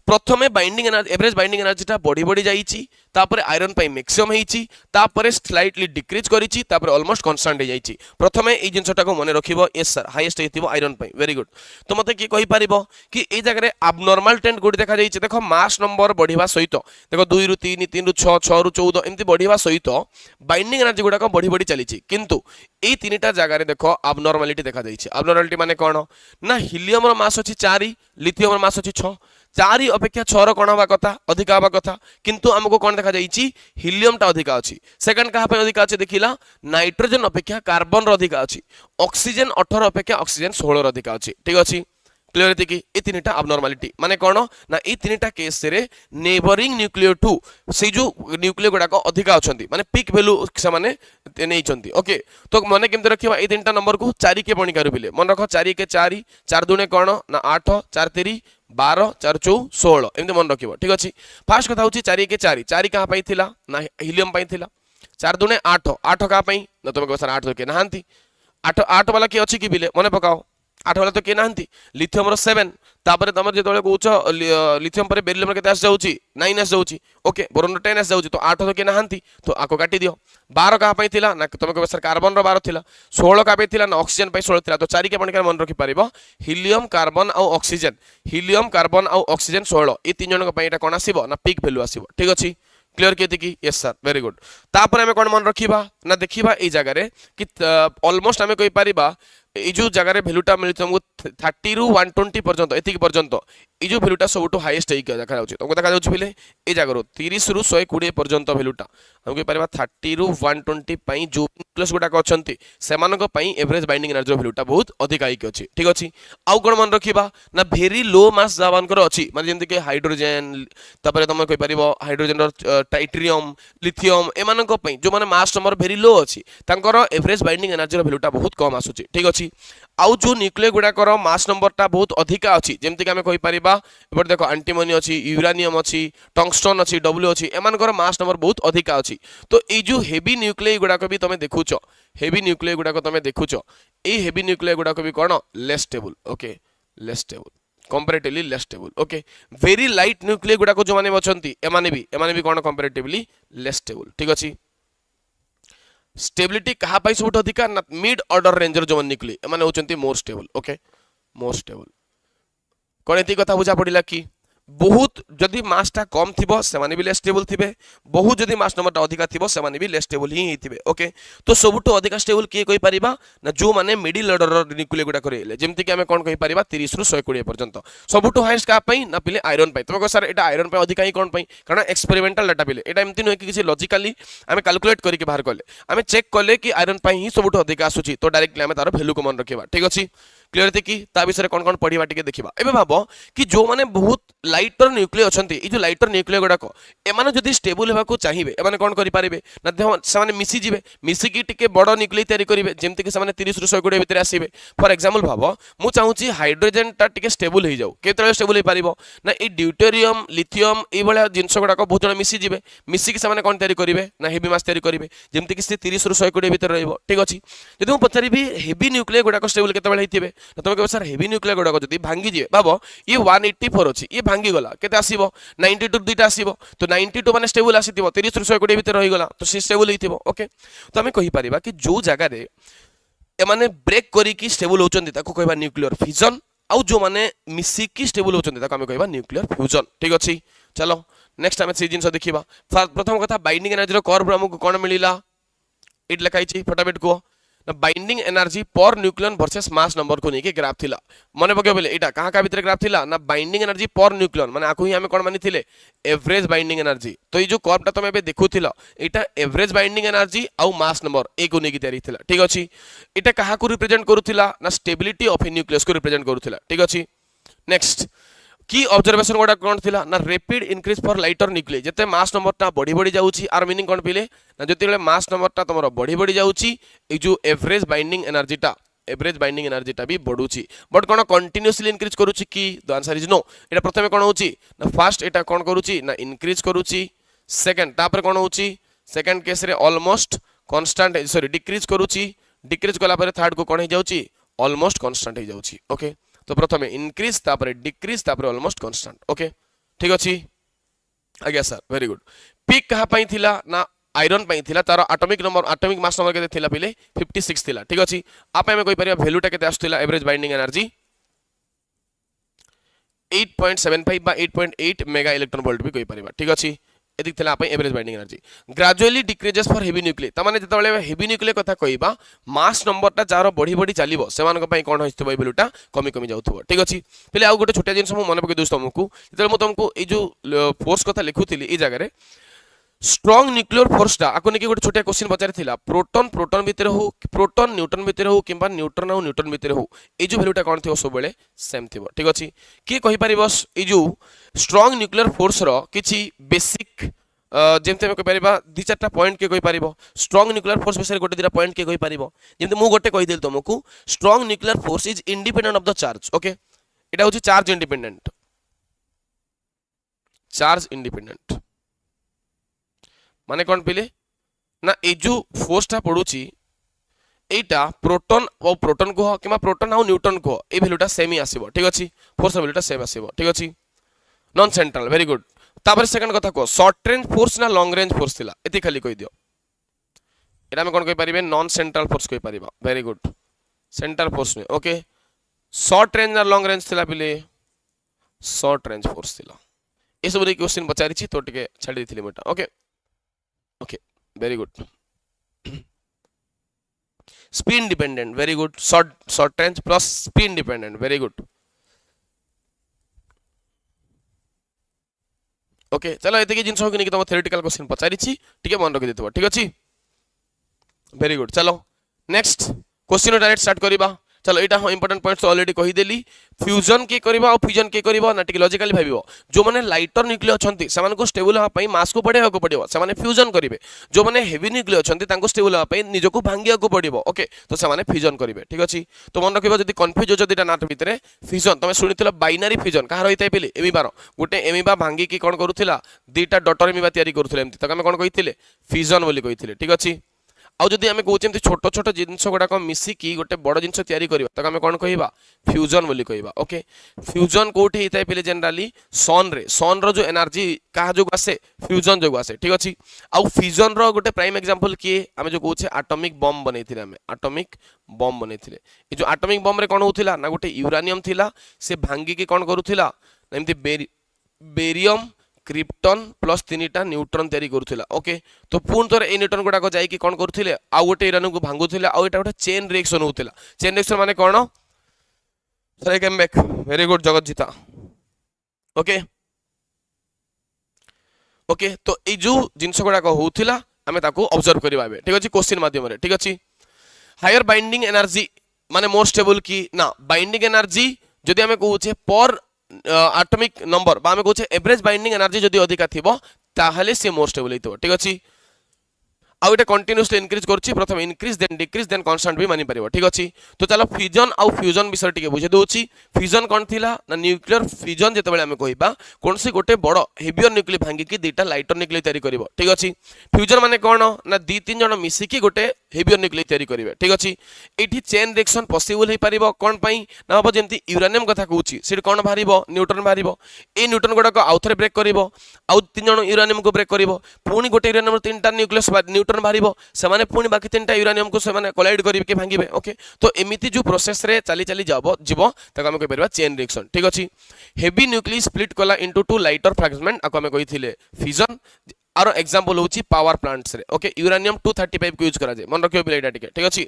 प्रथमे binding energy average binding energy ता बॉडी बॉडी जाईची तापर आयरन पाई मैक्सिमम हेची तापर स्लाइटली डिक्रीज करिची तापर ऑलमोस्ट कांस्टेंट हे जाईची प्रथमे ए जिंसटा को मने रखिबो यस सर हाईएस्ट हेतिबो आयरन पाई वेरी गुड तो मते की कहि परिबो कि ए जगह रे एबनॉर्मल ट्रेंड गुड देखा जाईची देखो मास नंबर बढ़िबा सहित देखो 2 रु 3 3 रु 6 6 रु 14 एमती बढ़िबा सहित बाइंडिंग एनर्जी गुडा को बढ़ी बढ़ी चलीची किंतु ए तीनटा जगह रे देखो एबनॉर्मलिटी देखा जाईची एबनॉर्मलिटी माने कोन ना हीलियम रो मास अछि 4 लिथियम रो मास अछि 6 4 अपेक्षा 6 रो कोन हवा कथा अधिक हवा कथा किंतु हमको कोन देखा जाईची हीलियम टा अधिक अछि सेकंड कहा पे अधिक अछि देखिला नाइट्रोजन अपेक्षा कार्बन रो अधिक अछि ऑक्सीजन 18 अपेक्षा ऑक्सीजन 16 रो अधिक अछि ठीक अछि क्लियर है कि ये तीनटा अबनॉर्मालिटी माने कौन ना ये तीनटा केस रे नेबरिंग न्यूक्लियर टू से जो न्यूक्लियर गुड़ाक अधिका अछंती माने पिक वैल्यू से माने नेइछंती ओके तो मने केमते रखिबा ए तीनटा नंबर को 4 के बणी करिले मन रख 4 के 4 4 दुने कौन ना 8 4 3 12 4 4 16 एमते मन रखिबो ठीक अछि फास्ट कथा होची 4 के 4 4 कहा पई थिला ना हीलियम पई थिला 4 दुने 8 8 का पई ना तुम को सर 8 के नाहंती 8 8 वाला की अछि कि बिले मने पकाओ 8 वाला तो के नाहंती लिथियम रो 7 तापर तमर जेतोले कहउछ लिथियम पर बेरिलियम केते आस जाउची 9 आस जाउची ओके बोरोन 10 आस जाउची तो 8 तो के नाहंती तो आको काटी दियो 12 का पई थिला ना तुम को सर कार्बन रो 12 थिला 16 का पई थिला ना ऑक्सीजन पई 16 थिला तो 4 के बणकर मन रखि परिबो हीलियम कार्बन आ ऑक्सीजन 16 ए तीन जन पई एटा कोन आसीबो ना पिक वैल्यू आसीबो ठीक अछि क्लियर किए कि यस सर वेरी गुड तापर हमें कौन मन रखा ना देखा ये जगह कि ऑलमोस्ट आम कही पारिबा ये जो जगह भैल्यूटा मिली तुमको 30 रु 120 पर्यंत एतिक पर्यंत ये जो भैल्यूटा सब हाइएस्ट देखा तुमको देखा जाए ये जगह 30 रु 120 पर्यंत भैल्यूटा हम कही पारिबा 30 रु 120 पई जो न्यूक्लियस गुडाक अछंती सेमानक पई एवरेज बाइंडिंग एनर्जी भैल्यूटा बहुत अधिक आइक अछि ठीक अछि आउ कोन मन रखिबा ना वेरी लो मास जावानकर अछि माने जेंति के हाइड्रोजन तापर तुम कही पारिबो हाइड्रोजन रो टाइट्रियम लिथियम एमानक पई जो माने मास नंबर वेरी लो अछि तांकर एवरेज बाइंडिंग एनर्जी भैल्यूटा बहुत कम आसुछि ठीक अछि आउ जो न्यूक्लियर गुडाकर मास नंबरटा बहुत अधिका अछि जेमति कि आमे कहि परिबा एबे देखो एंटीमोनी अछि यूरेनियम अछि टंगस्टन अछि डब्ल्यू अछि एमानकर मास नंबर बहुत अधिका अछि तो ए जो हेवी न्यूक्लियर गुडाक भी तमे देखुछो हेवी न्यूक्लियर गुडाक तमे देखुछो ए हेवी न्यूक्लियर गुडाक भी कोन less stable okay less stable comparatively less stable okay very light nuclear गुडाक जो माने बचंती एमाने भी कोन कंपैरेटिवली लेस स्टेबल ठीक अछि स्टेबिलिटी कहा पाई सब अधिका ना मिड ऑर्डर रेंजर जो निकली एमाने होचंती more stable okay more stable कोन एती कथा बुझा पड़िला कि बहुत जदि मासटा कम थिबो सेमाने भी लेस स्टेबल थिबे बहुत जदि मास नंबरटा अधिका थिबो सेमाने भी लेस स्टेबल ही थिबे ओके तो सबुटो अधिका स्टेबल किए कहि परिबा ना जो माने मिडिल ऑर्डर न्यूक्लियर गुडा करेले जेमति कि हमें कोन कहि परिबा 30 रु 120 पर्यंत सबुटो हाईएस्ट का पई ना पिले आयरन पई तुमको सर एटा आयरन पई अधिका ही कोन पई कारण एक्सपेरिमेंटल डाटा पिले एटा एमति न कि किसी लॉजिकली हमें कैलकुलेट करके बाहर करले हमें चेक करले कि आयरन पई ही सबुटो अधिका आसुची तो डायरेक्टली हमें तार वैल्यू को मन रखिबा ठीक अछि क्लियर थे कि ता विषय कौन कौन पढ़िबा टिके देखिबा एबे भाबो कि जो माने बहुत लाइटर न्यूक्लियर अछंती ई जो लाइटर न्यूक्लियर गुडाको एमाने जदि स्टेबल हेबा को चाहिबे एमाने कोन करि पारिबे ना से माने मिसी जिवे मिसी की टिके बडो न्यूक्लियर तयारी करिवे जेमति कि से माने 30 रु 120 भितर आसीबे फॉर एग्जांपल भाबो मु चाहूची हाइड्रोजन ता टिके स्टेबल हे जाऊ केतरे स्टेबल हे पारिबो ना ई ड्यूटेरियम लिथियम ए बळा जिंस गुडाको बहुत जण मिसी जिवे मिसी कि से माने कोन तयारी करिवे ना हेवी मास तयारी करिवे जेमति कि से 30 रु 120 भितर रहइबो ठीक अछि जदि मु पचारिबी हेवी न्यूक्लियर गुडाको स्टेबल केतबेले हेतिबे तुम कह सर हेवी न्यूक्लियर गुडाक जदि भांगी जे भाबो ये 184 अछि ये भांगी गला केते आसीबो 92 दुईटा आसीबो तो 92 माने स्टेबल आसीतिबो 30 रु 120 भितर रहि गला तो से स्टेबल हेतिबो ओके तो हमें कहि परिबा कि जो जगह रे ए माने ब्रेक करी कि स्टेबल होचंती ताको कहबा न्यूक्लियर फिजन आउ जो माने मिसी की स्टेबल होचंती ताको हमें कहबा न्यूक्लियर फ्यूजन ठीक अछि चलो नेक्स्ट हमें से जिंस देखिबा प्रथम कथा बाइंडिंग एनर्जी रो कर्व हमको कोन मिलिला इट लिखाई छी फटाफट को ना binding energy per nucleon versus मास नंबर को लेके ग्राफ थिला मने पके बोले एटा कहां का भीतर ग्राफ थिला ना बाइंडिंग एनर्जी पर न्यूक्लियन माने आको ही हमें कोन मानि थिले एवरेज बाइंडिंग एनर्जी तो ये जो कर्वटा तुम एबे देखुथिला एटा एवरेज बाइंडिंग एनर्जी आउ मास नंबर ए को लेके तयारी थिला ठीक अछि एटा कहा को रिप्रेजेंट करूथिला ना स्टेबिलिटी ऑफ ए न्यूक्लियस को रिप्रेजेंट करूथिला ठीक अछि नेक्स्ट की ऑब्जर्वेशन गोटा कौन थिला ना rapid increase for lighter nuclear जते मास नंबरटा बढ़ी बढ़ी जाउची आर मीनिंग कोन पिले ना जते बेले मास नंबरटा तमरो बढ़ी बढ़ी जाउची ए जो एवरेज बाइंडिंग एनर्जीटा भी बढ़ुची बट कोन कंटीन्यूअसली इंक्रीज करूची की द आंसर इज नो एटा प्रथमे कोन होची ना फर्स्ट एटा कोन करूची ना इंक्रीज करूची सेकंड तापर कोन होची सेकंड केस रे ऑलमोस्ट कांस्टेंट सॉरी डिक्रीज करूची डिक्रीज कला पर थर्ड को कोन हे जाउची ऑलमोस्ट कांस्टेंट हे जाउची ओके तो प्रथमे इंक्रीज तापर डिक्रीज तापर ऑलमोस्ट कांस्टेंट ओके ठीक अछि आज्ञा सर वेरी गुड पीक कहा पई थिला ना आयरन पई थिला तार एटॉमिक मास नंबर केते थिला पिले 56 थिला ठीक अछि आप हमें कोइ परिया वैल्यूटा केते आस्थिला एवरेज बाइंडिंग एनर्जी 8.75 बा 8.8 मेगा इलेक्ट्रॉन वोल्ट भी कोइ परिबा ठीक अछि एदिक थिला आपन average binding energy gradually decreases for heavy nuclear त माने जतबेले हेवी न्यूक्लियर कथा कहिबा मास नंबरटा जार बढ़ी बढ़ी चलिबो सेमान को पई कोन होइथबो ए वैल्यूटा कमी कमी जाउथबो ठीक अछि पहिले आ गोटे छोटा जिंस मु मन पके दोस्त तुमको जतबेले मु तुमको ए जो फोर्स कथा लिखुथिली ए जगह रे स्ट्रॉंग न्यूक्लियर फोर्सटा आपको नहीं गोटे छोटिया क्वेश्चन पचारि प्रोटॉन प्रोटॉन भितर हो प्रोटॉन न्यूट्रॉन भितर हो कि न्यूट्रॉन और न्यूट्रॉन भितर हो ये जो वैल्यूटा कौन थी सब बेले सेम थी ठीक अच्छे किए कहीपर ये जो स्ट्रॉंग न्यूक्लियर फोर्स किसी बेसिक जमी आम कहीपर दी चार्टा पॉइंट किए कहीपर स्ट्रॉंग न्यूक्लियर फोर्स विषय गोटे दुटा पॉइंट किए कहीपर जमी मुझे गोटे कहीदेली तुमको strong nuclear force is independent of the charge okay यहाँ हूँ चार्ज इंडिपेंडेंट माने कौन पिले ना ये जो फोर्सटा पड़ुची एटा प्रोटॉन और प्रोटॉन कह कि प्रोटॉन और न्यूट्रॉन कह ये वैल्यूटा सेम ही आसीबो ठीक अच्छे फोर्स वैल्यूटा सेम आसीबो ठीक अच्छे नॉन सेंट्रल वेरी गुड तापर सेकंड कथा कह शॉर्ट रेंज फोर्स ना लॉन्ग रेंज फोर्स थिला एति खाली कहि दियो एटा हम कोन कहि परिबे नॉन सेंट्रल फोर्स कहि परिबा वेरी गुड सेंट्रल फोर्स ने ओके शॉर्ट रेंज ना लॉन्ग रेंज थिला पिले शॉर्ट रेंज फोर्स थिला ए सब रे क्वेश्चन पचारि छी तो टिके छाडी दिथिले मोटा okay okay very good spin dependent very good short range plus spin dependent very good okay चलो ये जिन कि तुम थ्योरेटिकल क्वेश्चन पचारि टिके मन रखी देथिबो ठीक अछि वेरी गुड चलो नेक्स्ट क्वेश्चन डायरेक्ट स्टार्ट करबा चलो यहाँ हाँ इंपोर्टेंट पॉइंट्स ऑलरेडी कहीदेली फ्यूजन किए कर फ्यूजन किए कर ना टिके लॉजिकली भाव जो मैंने लाइटर न्यूक्लियर अच्छा से स्टेबल हाँपाई मास को बढ़ावा पड़ो से फ्यूजन करेंगे जो मैंने हेवी न्यूक्लियर अच्छा स्टेबल हाँपाई निजक भांगा पड़ो ओके तो से फ्यूजन करेंगे ठीक अच्छे तो मन रखा जब कन्फ्यूज हो दुटा नाट भितर फ्यूजन तुम शुणी बाइनारी फ्यूजन कह रही है एमिबार गोटे एमिबा भांगिकी कौन करूला दुटा डटर एमिबा तैयारी करूले आम कौन कही फ्यूजन बोली कही ठीक अच्छे आउ जदि आमे कहउछे छोट छोट जिनस गुड़ाक मिसिकी गोटे बड़ जिनस तैयारी करबा तक आमे कोन कहिबा फ्यूजन बोली कहिबा ओके फ्यूजन कोठी हेताय पिले जनरली सन रो जो एनर्जी कहा जो आसे फ्यूजन जो आसे ठीक अछि आउ फ्यूजन रो गोटे प्राइम एग्जांपल किए आमे जो कहउछे एटॉमिक बम बनैथिले आमे एटॉमिक बम बनैथिले ए जो एटॉमिक बम रे कोन होथिला ना गोटे यूरेनियम थिला से भांगी के कोन करूथिला एमती बेरियम क्रिप्टन प्लस 3टा न्यूट्रॉन तैयारी करूथिला ओके तो पुन थोर ए न्यूट्रॉन गुडा को जाई कि कोन करूथिले आ गोटे यूरेनियम को भांगुथिले आ एटा गोटे चेन रिएक्शन होथिला चेन रिएक्शन माने कोन sir come back very good Jagajita okay okay तो ए जो जिंस गुडा को होथिला हमें ताको ऑब्जर्व करबा बे ठीक अछि क्वेश्चन माध्यम रे ठीक अछि हायर बाइंडिंग एनर्जी माने मोर स्टेबल की ना बाइंडिंग एनर्जी जदि हमें कहउछे पर एटॉमिक नंबर बा हमें कहउछे एवरेज बाइंडिंग एनर्जी जदि अधिका थिबो ताहले से मोर स्टेबल हितो ठीक अछि आउ एटा कंटीन्यूअसली इंक्रीज करछि प्रथम increase then decrease then constant भी मानि परिबो ठीक अछि तो चलो फ्यूजन आउ फ्यूजन विषय टिके बुझे दोछि फ्यूजन कोन थिला ना न्यूक्लियर फ्यूजन जेते बेले हमें कहिबा कोनसी गोटे बड़ हेवियर न्यूक्लियर भांगी कि दुटा लाइटर न्यूक्लियर तैयारी करिवो ठीक अछि फ्यूजन माने कोन ना दी तीन जण मिसी कि गोटे हेवियर न्यूक्लियर तैयारी करिवे ठीक अछि एठी चेन रिएक्शन पॉसिबल हे परिबो कोन पई ना हबो जेंति यूरेनियम कथा कहउछि से कोन बाहरिबो न्यूट्रॉन बाहरिबो ए न्यूट्रॉन गोडा को आउथरे ब्रेक करिवो आउ तीन जण यूरेनियम को ब्रेक करिवो पुनी गोटे यूरेनियम तीनटा न्यूक्लियस न्यूट्रॉन बाहरिबो से पुणी बाकी 3टा यूरेनियम को से कोलाइड करके भांगे ओके तो एमिति जो प्रोसेस रे चली चली जाबो जीवो ताको हम कहि परबा चेन रिएक्शन ठीक अछि हेवी न्यूक्लियस स्प्लिट कला इनटू टू लाइटर फ्रैगमेंट आको हम कहिथिले फ्यूजन आरो एग्जांपल होची पावर प्लांट्स रे ओके यूरेनियम 235 को यूज करा जाय मन रखियो बिलेटा ठीक ठीक अछि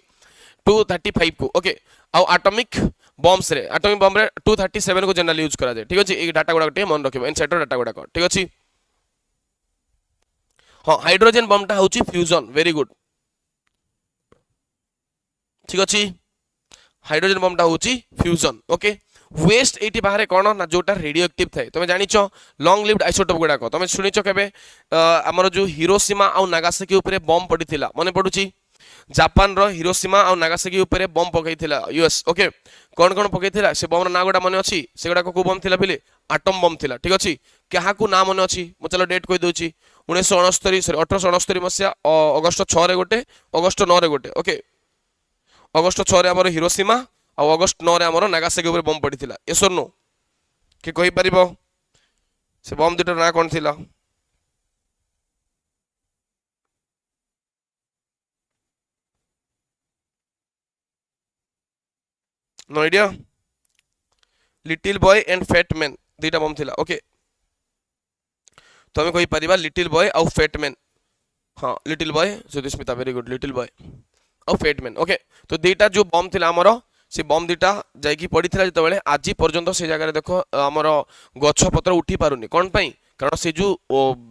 235 को ओके आउ एटॉमिक बॉम्ब्स रे एटॉमिक बॉम्ब रे 237 को जनरली यूज करा जाय ठीक अछि ए डाटा गुडा के मन रखियो इनसाइड डाटा गुडा ठीक अछि हाँ हाइड्रोजन बम टा होची फ्यूजन वेरी गुड ठीक अच्छे हाइड्रोजन बम टा होची फ्यूजन ओके वेस्ट एटी बाहर कौन ना जोटा रेडियो एक्टिव थाए तुम जानिच लॉन्ग लिव्ड आइसोटोप गुड़ाक तुम शुणिच केबे आमर जो हिरोशिमा आउ नागासाकी उपरे बम पड़ीथिला मने पडुची जापान रो हिरोशिमा आउ नागासाकी उपरे बम पकईथिला यूएस ओके कौन कौन पकईथिला से बम ना गोटा मन अछि से गुडा को बम थिला पिले एटम बम थिला ठीक अछि क्या को ना मन अछि मु चलो डेट कहि दोची 1969 सॉरी 1869 मसिया अगस्त 6 रे गोटे अगस्त 9 रे गोटे ओके अगस्त 6 रे हमर हिरोशिमा आ अगस्त 9 रे हमर नागासाकी ऊपर बम पड़ीथिला यस और नो के कहि परिबो से बम दुटा ना कोन थिला no idea little boy and fat man दुटा बम थिला ओके तो हमें कहि परिबा लिटिल बॉय आउ फैट मैन हाँ little boy Jyotismita very good little boy आउ फैट मैन ओके तो दुटा जो बम थिला हमर से बम दुटा जाई की पड़ी थिला जते बेले आज पर्यंत से जगह देखो हमर गछ पत्र उठी पारुनी कोन पई कारण से जो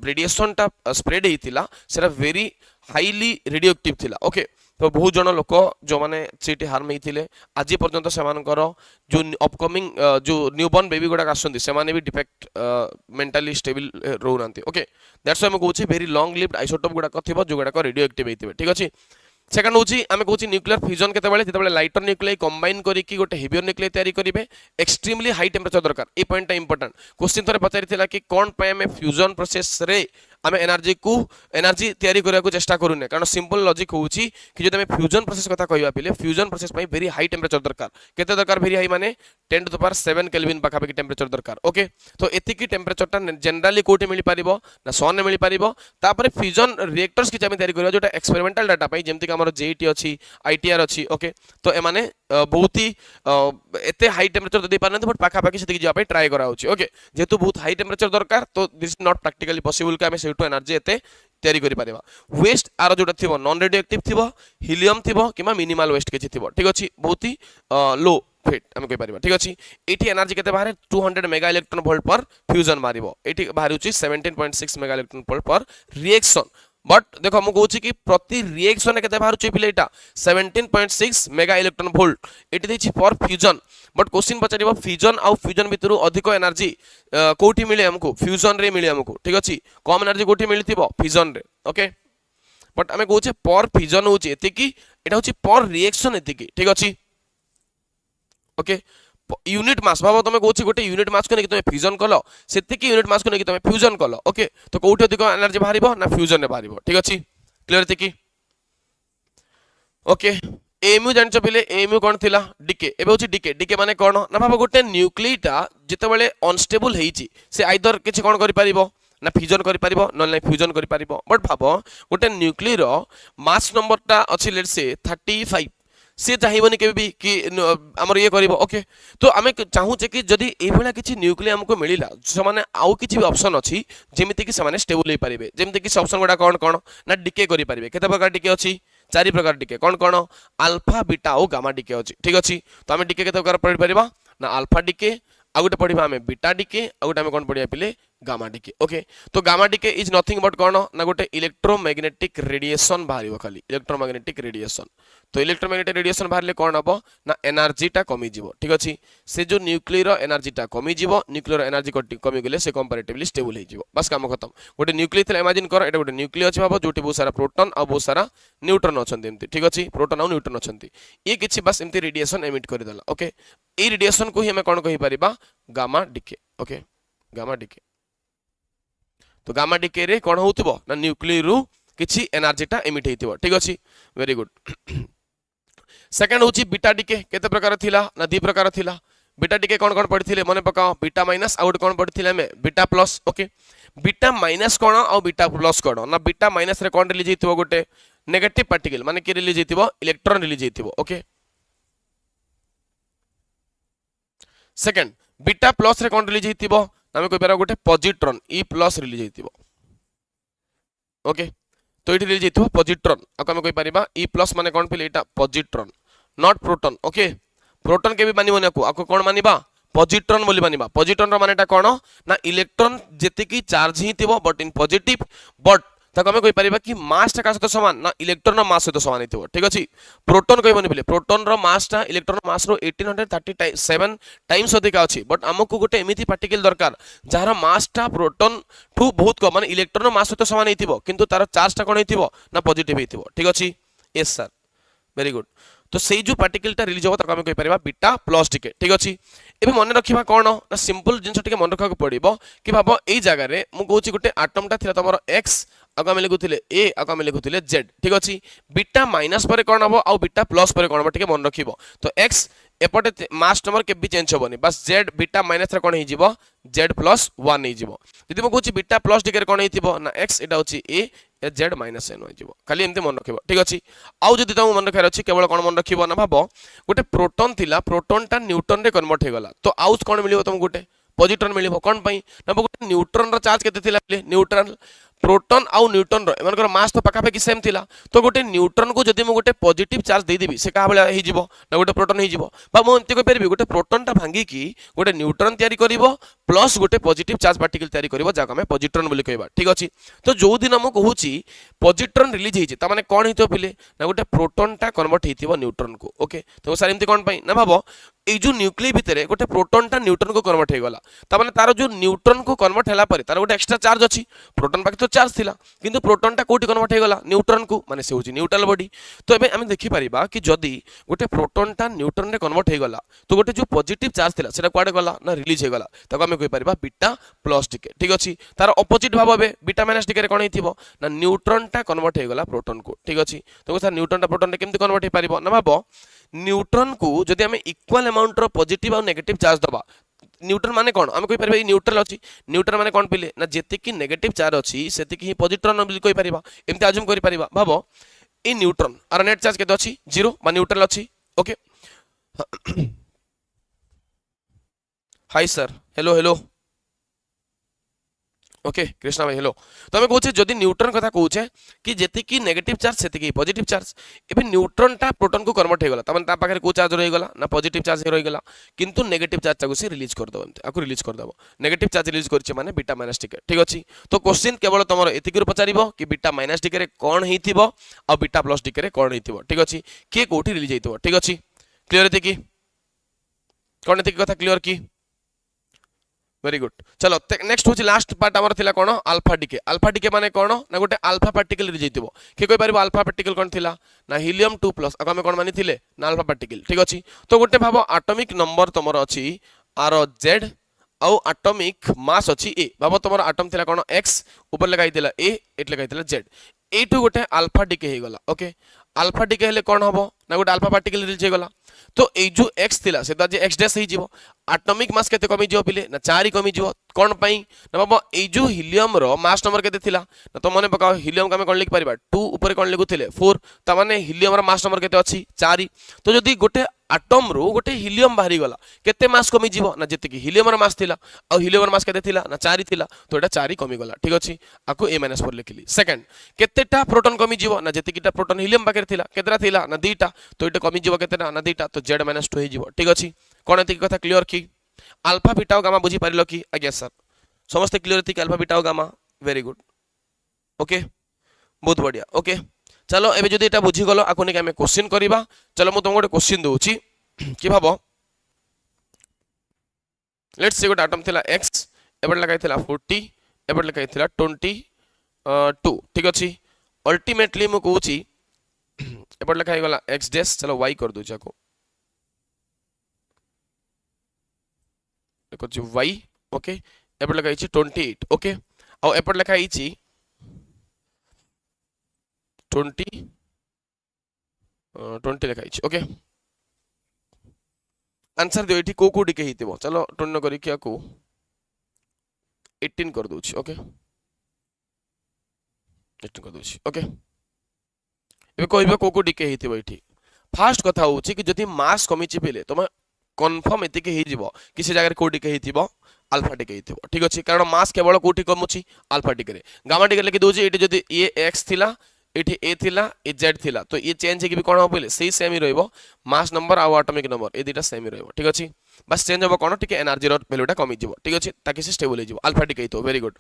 रेडिएशन टा स्प्रेड होता सेटा वेरी हाईली रेडियोएक्टिव थिला ओके तो बहुत जन लोक जो मैंने सीटी हार्म होते आज पर्यंत से जो अपकमिंग जो न्यूबॉर्न बेबी गुड़ाक आसुँच से भी डिफेक्ट मेंटली स्टेबल रोना ओके दैट्स व्हाई मैं कहूँ वेरी लॉन्ग लिव्ड आइसोटोप गुड़ाक थी जो गुड़ाक रेडियोएक्टिव होते ठीक अच्छे सेकंड हूँ आम कहूँ न्यूक्लियर फ्यूजन केतबेले लाइटर न्यूक्लियाई कंबाइन करके गोटे हेवियर न्यूक्लियाई तैयारी करेंगे एक्सट्रीमली हाई टेम्परेचर दरकार ये पॉइंट इंपोर्टेंट क्वेश्चन थोड़े पचारि कि कौन आम फ्यूजन प्रोसेस रे आम एनर्जी को एनर्जी तैयारी करने को चेष्टा करूने कारण सिंपल लॉजिक होउची कि जब आम फ्यूजन प्रोसेस कथा कहवा पिले फ्यूजन प्रोसेस पई वेरी हाई टेम्परेचर दरकार केते दरकार वेरी हाई माने 10 टू द पावर 7 केल्विन पाखापाखि टेम्परेचर दरकार ओके तो एतिकी टेम्परेचर टा जनरली कोठी मिली पारिबो ना सन मिली पारिबो तापर फ्यूजन रिएक्टर्स कि आम तैयारी करबा जोटा एक्सपेरिमेंटल डाटा पई जेमति हमर जेईटी अछि आईटीआर अछि ओके तो ए माने बहुत ही एते हाई टेम्परेचर दे पारनते बट पाखापाखि सेति जा पई ट्राई करा होछि ओके जेतु बहुत हाई टेम्परेचर दरकार तो this is not practically possible कि आम सेटू एनर्जी एते तैयारी करि पारिबा वेस्ट आरो जोटा थिबो नॉन रेडियो एक्टिव थिबो हीलियम थिबो किमा मिनिमल वेस्ट किछि थिबो ठीक अछि बहुत ही लो फिट आम कहि पारिबा ठीक अछि एठी एनर्जी केते बाहर 200 मेगा इलेक्ट्रॉन वोल्ट पर फ्यूजन मारिबो एठी बाहर होछि 17.6 मेगा इलेक्ट्रॉन वोल्ट पर रिएक्शन बट देखो मु कहूँ कि प्रति रिएक्शन केते बाहर पिले एटा 17.6 मेगा इलेक्ट्रॉन वोल्ट एटी देछि फॉर फ्यूजन बट क्वेश्चन पचारिबो फ्यूजन आउ फ्यूजन भितरु अधिक एनर्जी कोठी मिले हमको फ्यूजन रे मिले हमको ठीक अछि कम एनर्जी कोठी मिलथिबो फ्यूजन रे ओके बट आमे कहूँ पर फ्यूजन होछि एतिकी एटा होछि पर रिएक्शन एतिकी ठीक अछि ओके यूनिट मास भाव तुम कहूँ गोटे यूनिट मास को नहीं तुम फ्यूजन कल से यूनिट मास को नहीं तुम फ्यूजन कल ओके तो कौटी अधिक एनर्जी बाहर ना फ्यूजन रे बाहर ठीक अच्छे क्लियर थी ओके एमयू जान पिले एमयू कौन थी डीके एवं हूँ डीके डीके माने कौन ना भाव गोटे न्यूक्लियटा जितेबाला अनस्टेबल होती से आइदर किसी कौन कर ना फ्यूजन कर ना फ्यूजन कर बट भाव गोटे न्यूक्लियर मास नंबरटा अच्छी लेट से 35 सी चाहिए के भी कि आमर ये कर ओके तो आम चाहूचे कि जदि ये किसी न्यूक्लियर आमको मिलला से आउ किसी भी ऑप्शन अच्छी जमीती कि से स्टेबल हो पारे जमीती कि ऑप्शन गुड़ा कौन कौन ना डीके करेंगे केते प्रकार डीके अच्छी 4 प्रकार डीके कौन कौन अल्फा बीटा और गामा डीके अच्छी ठीक अच्छे तो आम डीके केते प्रकार पढ़ी पारिबा ना अल्फा डीके आ गोटे पढ़ा आम बीटा डीके आ गोटे आम कौन पढ़ा पिले गामा डीके ओके तो gamma decay is nothing but कौन ना गोटे इलेक्ट्रोमैग्नेटिक रेडिएशन बाहर खाली इलेक्ट्रोमैग्नेटिक रेडिएशन तो इलेक्ट्रोमैग्नेटिक रेडिएशन बाहर कौन हम ना एनर्जीटा कमिज ठीक अच्छे से जो न्यूक्लियर एनर्जीटा कमिज न्यूक्लियर एनर्जी कमिगले से कंपैरेटिवली स्टेबल हो बस काम खत्म गोटे न्यूक्लियर इमेजिन कर एटा गोटे न्यूक्लियर अच्छे भाव जो बहुत सारा प्रोटॉन और बहुत सारा न्यूट्रॉन अच्छा ठीक अच्छे प्रोटॉन और न्यूट्रॉन अच्छा ये किसी बस एमती रेडिएशन एमिट करदेला ओके ये रेडिएशन को ही हमें कौन कहि gamma decay okay gamma decay तो गामा डीके रे कौन होउतिबो ना न्यूक्लियर रु किछि एनर्जीटा एमिट हेतिबो ठीक अछि वेरी गुड सेकंड होची बीटा डीके केते प्रकार थिला ना 2 प्रकार थिला बीटा डीके कौन कौन पढ़िथिले मने पकाओ बीटा माइनस आउट कौन पढ़िथिले हमें beta plus okay beta minus कौन और बीटा प्लस कौन ना बीटा माइनस रे कौन रिलीज हेतिबो गोटे नेगेटिव पार्टिकल माने के रिलीज हेतिबो इलेक्ट्रॉन रिलीज हेतिबो okay second beta plus ray कौन रिलीज हेतिबो आम कह पार गोटे पॉजिट्रॉन ई प्लस रिलीज हेतिबो ओके तो ये रिलीज हेतिबो पॉजिट्रॉन आम कह पार ई प्लस माने कौन पिले एटा positron not proton okay proton के भी मानिबो आपको कौन मानिबा पॉजिट्रॉन बोली मानिबा पॉजिट्रॉन रो मानेटा कौन ना इलेक्ट्रॉन जेतिकी चार्ज ही थिबो बट इन पॉजिटिव बट ताको हमें कहि परिबा कि मास टा का सहित समान ना इलेक्ट्रॉन रो मास सहित समान हिथिबो ठीक अछि प्रोटॉन कहबोनी बोले प्रोटॉन रो मास टा इलेक्ट्रॉन रो मास रो 1837 टाइम्स अधिक अछि बट हमको गोटे एमिति पार्टिकल दरकार जहार मास टा प्रोटॉन ठू बहुत कम माने इलेक्ट्रॉन रो मास सहित समान हिथिबो किंतु तार चार्ज टा कोन हिथिबो ना पॉजिटिव हिथिबो ठीक अछि यस सर वेरी गुड तो से जो पार्टिकलटा रिलीज हो ताको हम कहि परिबा बीटा प्लस टिके ठीक अछि एबे मन रखिबा कोन ना सिंपल जिंस टिके मन रखा पड़िबो कि भाबो एई जगह रे मु कहूची गोटे एटम टा थिला तमरो x आगे आम लिखुले ए आगे आम लिखुले जेड ठीक अच्छे बीटा माइनस पर कौन हम आउ बीटा प्लस पर कौन हम टे मन रख तो एक्स एपटे मास नंबर के भी चेंज होनी बस जेड बीटा माइनस कौन हो जेड प्लस 1 हो जी मुझे बीटा प्लस टिके कौन हो ना एक्स एटा होची ए जेड माइनस एन हो खाली एमती मन रख ठीक अच्छे आउ जब तुम मन रखार अच्छी केवल कौन मन रख ना भाव गोटे प्रोटॉन थिला प्रोटॉनटा न्यूट्रॉन रे कन्वर्ट हो गला तो आउ कौन मिल तुमको गोटे पॉजिट्रॉन मिल कौन ना गोटे न्यूट्रॉन रो चार्ज केते थिला न्यूट्रॉन प्रोटॉन आउ न्यूट्रन रो मास तो पाखापाखि सेम थिला तो गोटे न्यूट्रन को जदि गोटे पॉजिटिव चार्ज दे देबी से का भले हे जिवो ना गोटे प्रोटॉन हे जिवो बा मो एमती कहि परबी गोटे प्रोटॉन ता भांगी की गोटे न्यूट्रन तयारी करिवो प्लस गोटे पॉजिटिव चार्ज पार्टिकल तयारी करिवो जाको हमें पॉजिट्रॉन बोली कहबा ठीक अछि तो जो दिन हम कहूची पॉजिट्रॉन रिलीज हेछि ता माने कोन हेतो पिले ना गोटे प्रोटॉन ता कन्वर्ट हेतिबो न्यूट्रन को ओके तो सर एमती कोन पई ना भाबो এই जो न्यूक्लिय भितर गोटे प्रोटॉनटा न्यूट्रन को कन्वर्ट हो गला तार तार जो न्यूट्रन को कन्वर्ट होला पर तार गोटे एक्स्ट्रा चार्ज अच्छी प्रोटॉन पाखे तो चार्ज थिला किंतु प्रोटॉनटा कोठी कन्वर्ट हो गला न्यूट्रन को माने से होची न्यूट्रल बॉडी तो एबे हम देखि परिबा कि जदी गोटे प्रोटॉनटा न्यूट्रन रे कन्वर्ट हो गला तो गोटे जो पॉजिटिव चार्ज थिला सेटा कुआडे गला ना रिलीज हो गला ताको हम कहि परिबा बीटा प्लस टिके ठीक अछि तार ऑपोजिट भाव बे बीटा माइनस टिके रे कोन हिथिबो ना न्यूट्रनटा कन्वर्ट हो गला प्रोटॉन को ठीक अछि तो सर न्यूट्रनटा प्रोटॉन रे केमति कन्वर्ट हो परिबो ना भाबो न्यूट्रन को जदि आम इक्वाल अमाउंट रो पॉजिटिव और नेगेटिव चार्ज दबा न्यूट्रन माने कोन हम कहि परबा न्यूट्रल अछि न्यूट्रन माने कोन पिले ना जेति की नेगेटिव चार्ज अछि सेति की पॉजिट्रॉन बोली कहि परबा एमति अज्यूम करि परबा भाबो इ न्यूट्रन आर नेट चार्ज केते अछि 0 मा न्यूट्रल अछि okay hi sir hello hello okay Krishna भाई हेलो तो हमें कहूँ जदि न्यूट्रन कथा कहूचे कि जेति की नेगेटिव चार्ज सेति की पॉजिटिव चार्ज एबे न्यूट्रन ता प्रोटॉन को कन्वर्ट हो गला तमन ता पाखे को चार्ज रही गला ना पॉजिटिव चार्ज रही गला किंतु नेगेटिव चार्ज ताको से रिलीज कर दबो एमते आको रिलीज कर दबो नेगेटिव चार्ज रिलीज करचे माने बीटा माइनस टिके ठीक अछि तो क्वेश्चन केवल तमरो एतिक रो पचारिबो कि बीटा माइनस टिके रे कोन हेतिबो आ बीटा प्लस टिके रे कोन हेतिबो ठीक अछि के कोठी रिलीज हेतिबो ठीक अछि क्लियर हेति की कोन हेति कथा क्लियर की वेरी गुड चलो नेक्स्ट होची लास्ट पार्ट हमर थिला कोन अल्फा डीके माने कोन ना गोटे अल्फा पार्टिकल रिलीज हेतिबो के कोइ परबो अल्फा पार्टिकल कोन थिला ना हीलियम 2 प्लस अगा में कोन मानि थिले ना अल्फा पार्टिकल ठीक अछि तो गोटे भाबो एटॉमिक नंबर तमर अछि आर जेड आउ एटॉमिक मास अछि ए भाबो तमर एटम थिला कोन x ऊपर लगाई दिला ए एट लगाई दिला z एटू गोटे अल्फा डीके हे गला ओके अल्फा डीके हेले कोन हबो ना गोटे अल्फा पार्टिकल रिलीज हे गला तो ए जो x थिला सेता जे x डैश हे जिवो एटॉमिक मास केते कमी जिवो पिले ना 4 कमी जिवो कोन पई ना बाबा ए जो हीलियम रो मास नंबर केते थिला ना तो मने पकाओ हीलियम का में कोन लिख परिबा 2 ऊपर कोन लिखुथिले 4 ता माने हीलियम रो मास नंबर केते अछि 4 तो जदी गोटे एटम रो गोटे हीलियम बाहरी गला केते मास कमी जिवो ना जति की हीलियम रो मास थिला आ हीलियम रो मास केते थिला ना 4 थिला तो एटा 4 कमी गला ठीक अछि आको a-4 लिखली सेकंड केतेटा प्रोटॉन कमी जिवो ना जति कीटा प्रोटॉन हीलियम बाके थिला केतरा थिला ना 2टा तो एटा कमी जिवो केतेटा ना 2टा तो z-2 हे जिवो ठीक अछि कोन एति कथा क्लियर की अल्फा बीटा और गामा बुझी पारिलो की आज्ञा सर समस्त क्लियर थी अल्फा बीटा और गामा वेरी गुड ओके बहुत बढ़िया ओके चलो एबे जदी एटा बुझी गलो आको ने हमें क्वेश्चन करबा चलो मु तुमको क्वेश्चन दूची कि भाबो लेट्स से गोटे एटम थिला x एबे लगाई थिला 40 एबे लगाई थिला 22 ठीक अछि अल्टीमेटली मु कहूची एबे लगाई गला x डैश चलो y कर दू जाको देखो जी y ओके एबे लगाई छी 28 ओके आ एबे लगाई छी 20 लिखाई ओके आंसर दियो एठी को डिके हितिबो चलो 20 करी क्या को 18 कर दोछि ओके 18 कर दोछि ओके एबे कहबे को डिके हितिबो एठी फास्ट कथा होछि कि जति मास कमी छि पेले तमे कन्फर्म एति के हि जिवो किसी जगह को डिके हितिबो अल्फा डिके हितिबो ठीक अछि कारण मास केवल कोठी कमुछि अल्फा डिके रे गामा डिके लिखि दोछि एठी जति ये x थिला एठी ए थिला ए जेड थिला तो ये चेंज हे कि कोन हो पले सेही सेम ही रहइबो मास नंबर आ एटॉमिक नंबर ए दिटा सेम ही रहइबो ठीक अछि बस चेंज हो कोन टिके एनर्जी रो वैल्यूटा कमी जिवो ठीक अछि ताकि से स्टेबल हे जिवो अल्फा टिके तो वेरी गुड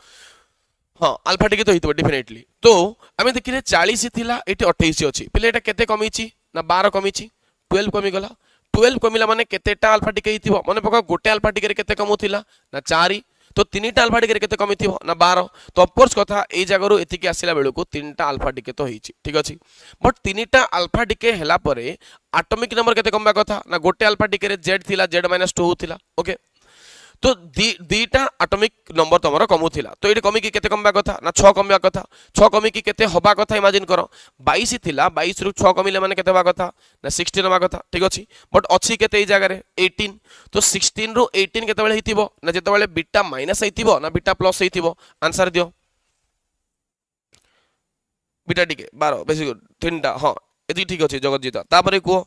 हां अल्फा टिके तो हितबो डेफिनेटली तो आमे देखिले 40 थिला एठी 28 अछि पिले एटा केते कमी छि ना 12 कमी छि 12 कमी गला 12 कमिला माने केतेटा अल्फा टिके हितबो माने पका गोटे अल्फा टिके रे केते कमु थिला ना 4 तो 3टा अल्फा टिके रे केते कमी थिबो ना 12 तो ऑफ कोर्स कथा ए जगह एति के आसिला बेलु को 3टा अल्फा टिके तो हिछि ठीक अछि बट 3टा अल्फा टिके हेला परे एटॉमिक नंबर केते कमबा कथा ना गोटे अल्फा टिके रे z थिला z-2 थिला ओके तो दीटा एटॉमिक नंबर तमरो कमु थिला तो एटी कमी की केते कमबा कथा ना 6 कमबा कथा 6 कमी की केते हबा कथा इमेजिन करो 22 थिला 22 रु 6 कमिले माने केते हबा कथा ना 16 हबा कथा ठीक अछि बट अछि केते ए जगह रे 18 तो 16 रु 18 केते बेले हितिबो ना जेते बेले बीटा माइनस हितिबो ना बीटा प्लस हितिबो आंसर दियो बीटा टिके 12 बेसी गुड 3टा हां एति ठीक अछि जगत जीता तापरे को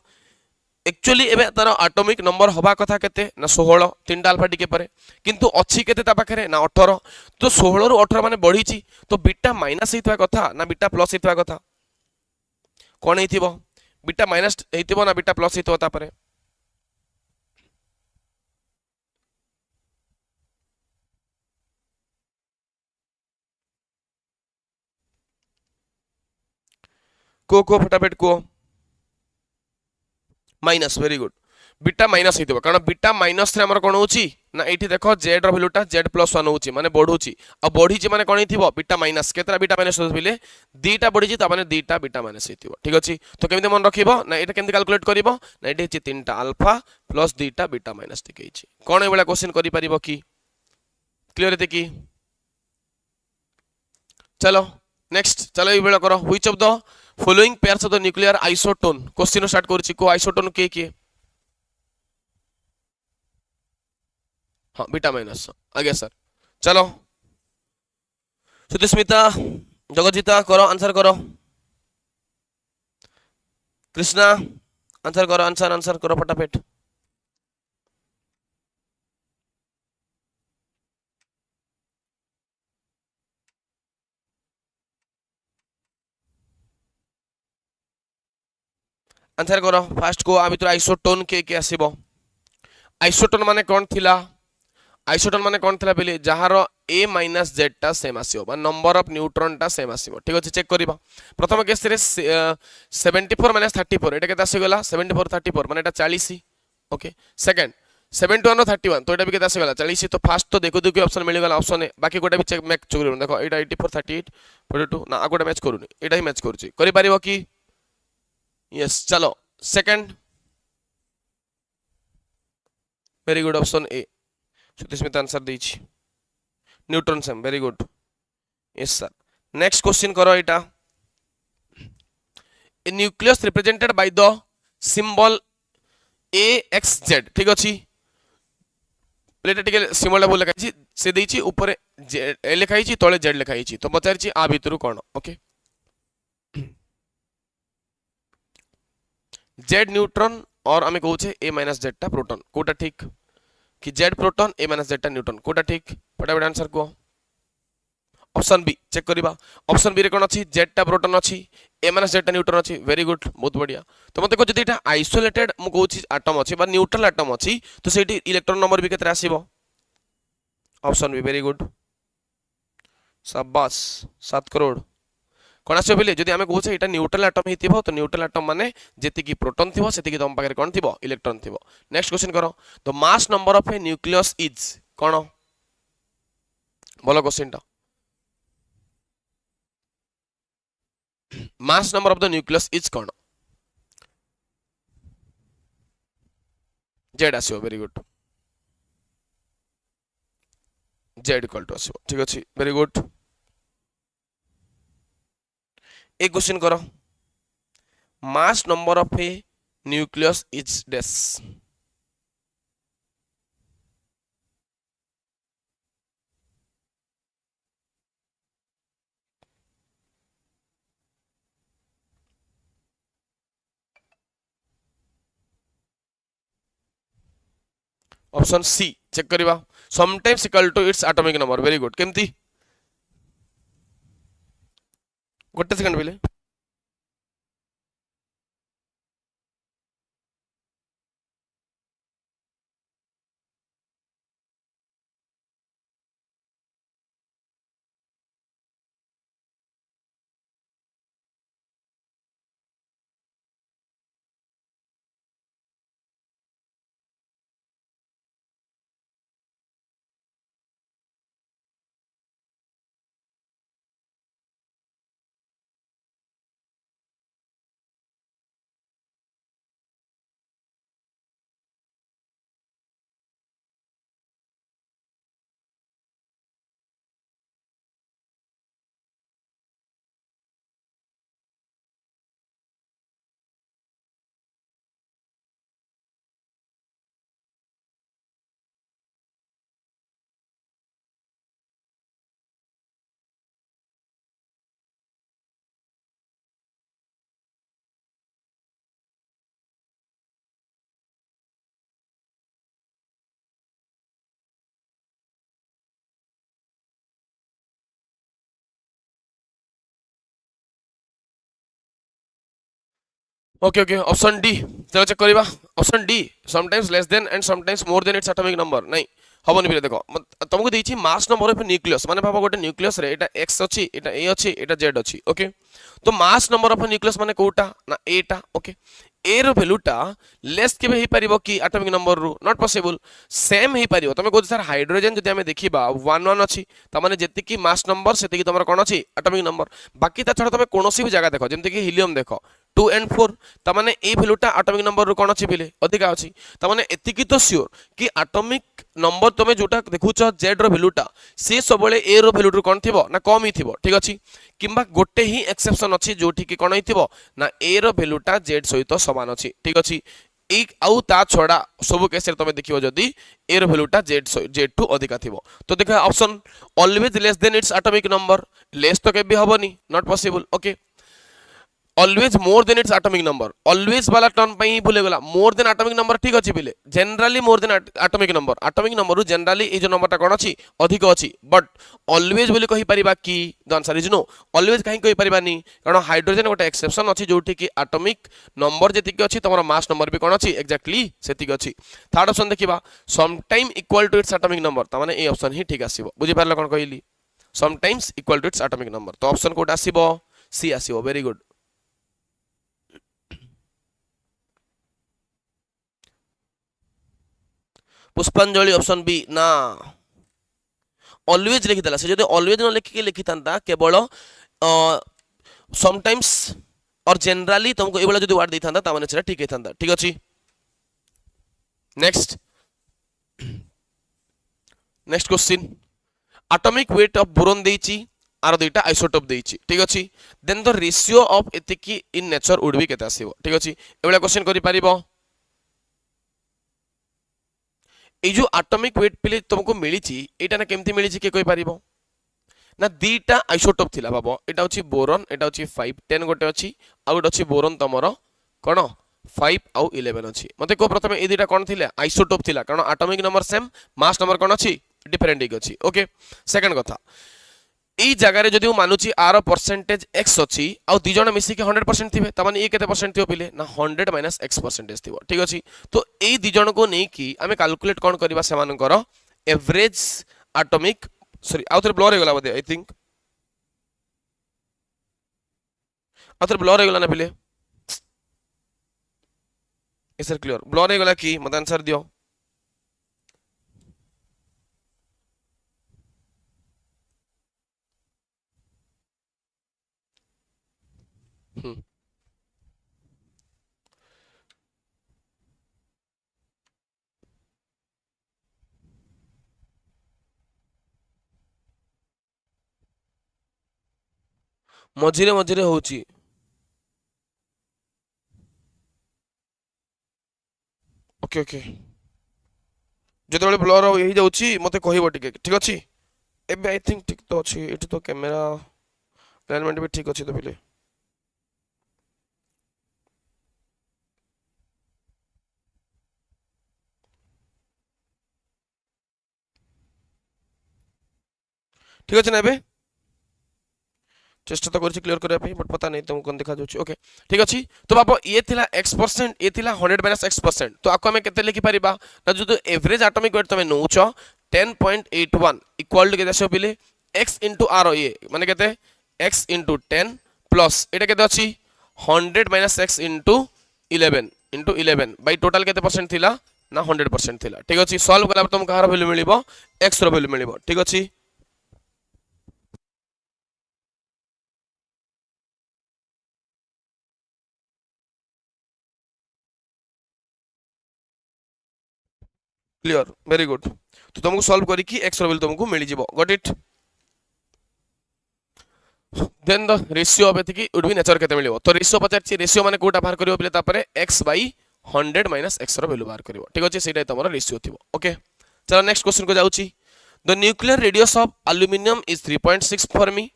एक्चुअली एबे तार एटॉमिक नंबर हवा कथा केते ना 16 तीनटा अल्फा टिके परे किंतु अछि केते ता पाखरे ना 18 तो 16 रु 18 माने बढ़ीची तो बीटा माइनस हेतवा कथा ना बीटा प्लस हेतवा कथा कोन हेतिबो बीटा माइनस हेतिबो ना बीटा प्लस हेतिबो ता परे को फटाफट को minus very good beta minus हेतिबो कारण बीटा माइनस रे हमर कोन होची ना एठी देखो z र वैल्यूटा z प्लस 1 होची माने बढ़ुची आ बढ़ीची माने कोन हेतिबो बीटा माइनस केतरा बीटा माइनस होबिले दीटा बढ़ीची ता माने दीटा बीटा माइनस हेतिबो ठीक अछि तो केमिते मन रखिबो ना एटा केमिते कैलकुलेट करिवो ना एठी छि तीनटा अल्फा प्लस दीटा बीटा माइनस टिकेछि कोन ए बेला क्वेश्चन करि परिबो की क्लियर हेते की चलो नेक्स्ट चलो ए बेला करो which of the following pairs of the nuclear isotone question start करछि को आइसोटोन के हाँ बीटा माइनस आगे सर चलो सुतिस्मिता जगजीता करो आंसर करो कृष्णा आंसर करो आंसर आंसर करो फटाफट आंसर करो फास्ट को आ भितर आइसोटोन के आसीबो आइसोटोन माने कोन थिला आइसोटोन माने कोन थिला बेले जहार a माइनस z टा सेम आसीबो बा नंबर ऑफ न्यूट्रॉन टा सेम आसीबो ठीक अछि चेक करिबा प्रथम केस रे 74 माइनस 34 एटा केता आसी गेला 74 34 माने एटा 40 ओके सेकंड 71 31 तो एटा भी केता आसी गेला 40 तो फास्ट तो देखो देखो ऑप्शन मिल गेला ऑप्शन ए बाकी गोटा भी चेक मैच करू देखो एटा 84 38 42 ना आगोटा मैच करूनी एटा ही मैच करूची करि पारिबो की यस चलो second very good option A Sutismita answer देछि neutron same very good yes sir next question करो एटा a nucleus represented by the symbol AXZ ठीक अछि प्लेट टिके सिंबल बोल लिखाई से देछि ऊपर ए लिखाई छि तळे Z लिखाई छि तो पचारि छि आ भितरु कोन ओके Z न्यूट्रॉन और आमे कहू छे A माइनस Z टा प्रोटॉन कोटा ठीक कि Z proton A minus Z टा न्यूट्रॉन कोटा ठीक फटाफट आंसर को ऑप्शन बी चेक करिबा ऑप्शन बी रे कोन अछि Z टा प्रोटॉन अछि A माइनस Z टा न्यूट्रॉन अछि वेरी गुड बहुत बढ़िया तो मते को जदि एटा आइसोलेटेड मु कहू छी एटम अछि बा न्यूट्रल एटम अछि तो सेठी इलेक्ट्रॉन नंबर भी केतरा आसीबो ऑप्शन बी वेरी गुड शाबाश 7 करोड़ कोन आछो बेले जदि आमे कहू छे एटा न्यूट्रल एटम हितिबो तो न्यूट्रल एटम माने जेति की प्रोटॉन थिबो सेति की तम पाखरे कोन थिबो इलेक्ट्रॉन थिबो नेक्स्ट क्वेश्चन करो the mass number of a nucleus is कोन बोलो क्वेश्चन टा mass number of the nucleus is कोन z आसीबो very good z equal to आसीबो ठीक अछि वेरी गुड एक क्वेश्चन करो mass number of a nucleus is this option C check करिबा sometimes equal to its atomic number very good केमती गोटे सेकंड बेले ओके ओके ऑप्शन डी चलो चेक करवा option D sometimes less than and sometimes more than its atomic number नहीं हबनी पिले देखो तुमको देछि मास नंबर ऑफ न्यूक्लियस माने भाबो गोटे न्यूक्लियस रे एटा x अछि एटा a अछि एटा z अछि ओके तो मास नंबर ऑफ न्यूक्लियस माने कोटा ना a टा ओके a रो वैल्यूटा लेस केबे हे परिबो कि एटॉमिक नंबर रू नॉट पॉसिबल सेम हे परिबो तमे कहू सर हाइड्रोजन जदि हमें देखिबा 1 1 अछि त माने जेति कि मास नंबर सेति कि तमर कोन अछि एटॉमिक नंबर बाकी ता छडा तमे कोनोसी भी जगह देखो जेमति कि हीलियम देखो 2 and 4 त माने ए वैल्यूटा एटॉमिक नंबर रू कोन अछि बिले अधिका अछि त माने एति कि तो श्योर कि एटॉमिक नंबर तमे जोटा देखुछ z रो वैल्यूटा से सबले a रो वैल्यू रू कोन थिबो ना कम ही थिबो ठीक अछि किंबा गोटे ही एक्सेप्शन अछि जोठी कि कोन हिथिबो ना a रो वैल्यूटा z सहित समान अछि ठीक अछि एक आउ ता छोड़ा सब केस रे तमे देखिबो जदी a रो वैल्यूटा z टू अधिका थिबो तो देखा option always less than its atomic number less तो केबे हबनी not possible okay always more than its atomic number always वाला टर्म पई भूले गला मोर देन एटॉमिक नंबर ठीक अछि बिले generally more than atomic number generally ए जो नंबरटा कोन अछि अधिक अछि बट ऑलवेज बोली कहि परिबा कि the answer is know always कहि कहि परिबानी कारण हाइड्रोजन गोटे एक्सेप्शन अछि जोठी कि एटॉमिक नंबर जेति कि अछि तमरा मास नंबर भी कोन अछि एक्जेक्टली सेति कि अछि थर्ड ऑप्शन देखिबा some time equal to its atomic number त माने ए ऑप्शन ही ठीक आसीबो बुझि पारला कोन कहिली sometimes equal to its atomic number तो ऑप्शन कोड आसीबो सी आसीबो very good Pushpanjali option B ना ऑलवेज लिखि देला से जदि ऑलवेज न लिखि के लिखि थांता केवल समटाइम्स और जनरली तुमको एबला जदि वर्ड दै थांता ता माने सेटा ठीक हे थांता ठीक अछि next next question atomic weight of boron देछि आरो दुईटा आइसोटोप देछि ठीक अछि देन द रेशियो ऑफ एतिकी इन नेचर वुड बी केते आसीबो ठीक अछि एबला क्वेश्चन करि परिबो ए जो एटॉमिक वेट पिले तुमको मिली एटा ना केमती मिली के कोई पारिबो ना दीटा आइसोटोप थिला बाबो एटा होची बोरॉन एटा होची 5 10 गोटे अछि आ गोटे अछि बोरॉन तमरो कोन 5 आउ 11 अछि मते को प्रथमे ए दीटा कोन थिले आइसोटोप थिला कारण atomic number same mass number कोन अछि डिफरेंट अछि ओके सेकंड कथा এই জায়গায় যদি মানুছি আর परसेंटेज x अछि आ দুই জন মিশি के 100% थिबे त माने ए केते परसेंट थियो पिले ना 100 माइनस x परसेंटेज थिबो ठीक अछि तो एई दुई जन को नै कि हमें कैलकुलेट कोन करबा सेमानकर एवरेज एटॉमिक सॉरी आउथर ब्लर हे गला बदे आई थिंक आउथर ब्लर हे गला ना पिले ए सर क्लियर ब्लर हे गला कि मत आंसर दियो मझिरे मझिरे होची ओके ओके जते बेले ब्लर हो जाउची मते कहिबो टिके ठीक अछि एबे आई थिंक ठीक तो अछि एठी तो कैमरा अलाइनमेंट भी ठीक अछि तो पिले ठीक अछि ना एबे चेष्टा तो करछि क्लियर करबा पे बट पता नहीं तुमको कोन देखा जाउची ओके ठीक अछि तो बाबा ये थिला x% ये थिला 100 माइनस x% तो आको हमें केते लिखि परिबा ना जो एवरेज एटॉमिक वेट तमे नउछ 10.81 इक्वल टू केते आछो पिले x * r ये माने केते x * 10 प्लस एटा केते अछि 100 माइनस x * 11 बाय टोटल केते परसेंट थिला ना 100% थिला ठीक अछि सॉल्व कला तुम कहार वैल्यू मिलिबो x रो वैल्यू मिलिबो ठीक अछि क्लियर वेरी गुड तो तुमको सॉल्व करी कि x रो वैल्यू तुमको मिली जिवो got it then the ratio of एतिकी वुड बी नेचर केते मिलिबो तो रेशियो पचारछि रेशियो माने कोटा बाहर करियो पले तापरे x / 100 माइनस x रो वैल्यू बाहर करियो ठीक अछि सेटा तमरा रेशियो थिबो ओके चलो नेक्स्ट क्वेश्चन को जाउछि the nuclear radius of aluminium is 3.6 fermi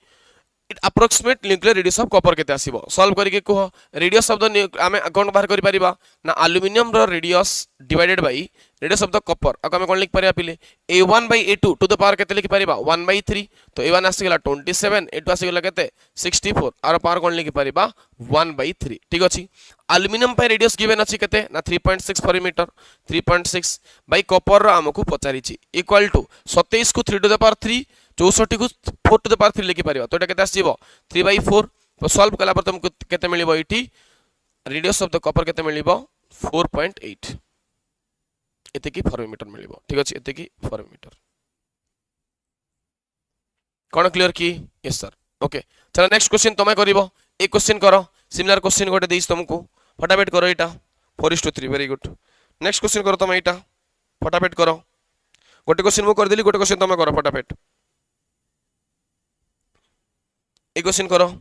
it approximate nuclear radius of copper केते आसीबो सॉल्व करी के को रेडियस ऑफ द आमे अकाउंट बाहर करि परिबा ना एल्युमिनियम रो radius divided by radius of the copper आको हम कोन लिख परिया पिले a1 by a2 to the power केते लिख परिबा 1/3 तो a1 आसी गेला 27 a2 आसी गेला केते 64 आरो पावर कोन लिख परिबा 1/3 ठीक अछि एल्युमिनियम पे रेडियस गिवन अछि केते ना 3.6 परिमीटर 3.6 बाय कॉपर रो हमकु पचारिछि इक्वल टू 27 को 3 टू द पावर 3 64 को 4 टू द पावर 3 लिखि परिबा तो एटा केते आसीबो 3/4 तो सॉल्व कला पर तुमको केते मिलिबो इठी रेडियस ऑफ द कॉपर केते मिलिबो 4.8 एते की फॉर्मीटर मिलिबो ठीक अछि एते की फॉर्मीटर कोन क्लियर की यस सर ओके चलो नेक्स्ट क्वेश्चन तमे करिवो एक क्वेश्चन करो सिमिलर क्वेश्चन गोटे देइस तुमको फटाफट करो एटा 4:3 वेरी गुड नेक्स्ट क्वेश्चन करो तमे एटा फटाफट करो गोटे क्वेश्चन मु कर देली गोटे क्वेश्चन तमे करो फटाफट एक क्वेश्चन करो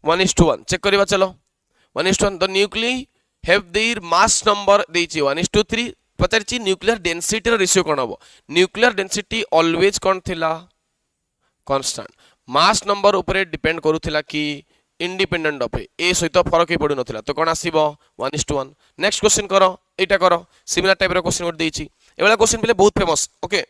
one is to one check करवा चलो 1:1 the nuclei have their mass number देछि 1:3 पचारछि न्यूक्लियर डेंसिटी रो रेशियो कोन हबो न्यूक्लियर डेंसिटी ऑलवेज कोन थिला कांस्टेंट मास नंबर ऊपर डिपेंड करूथिला कि इंडिपेंडेंट ऑफ ए सहित फरक ही पडु नथिला तो कोन आसीबो 1:1 नेक्स्ट क्वेश्चन करो एटा करो सिमिलर टाइप रो क्वेश्चन गोट देछि एवला क्वेश्चन पले बहुत फेमस ओके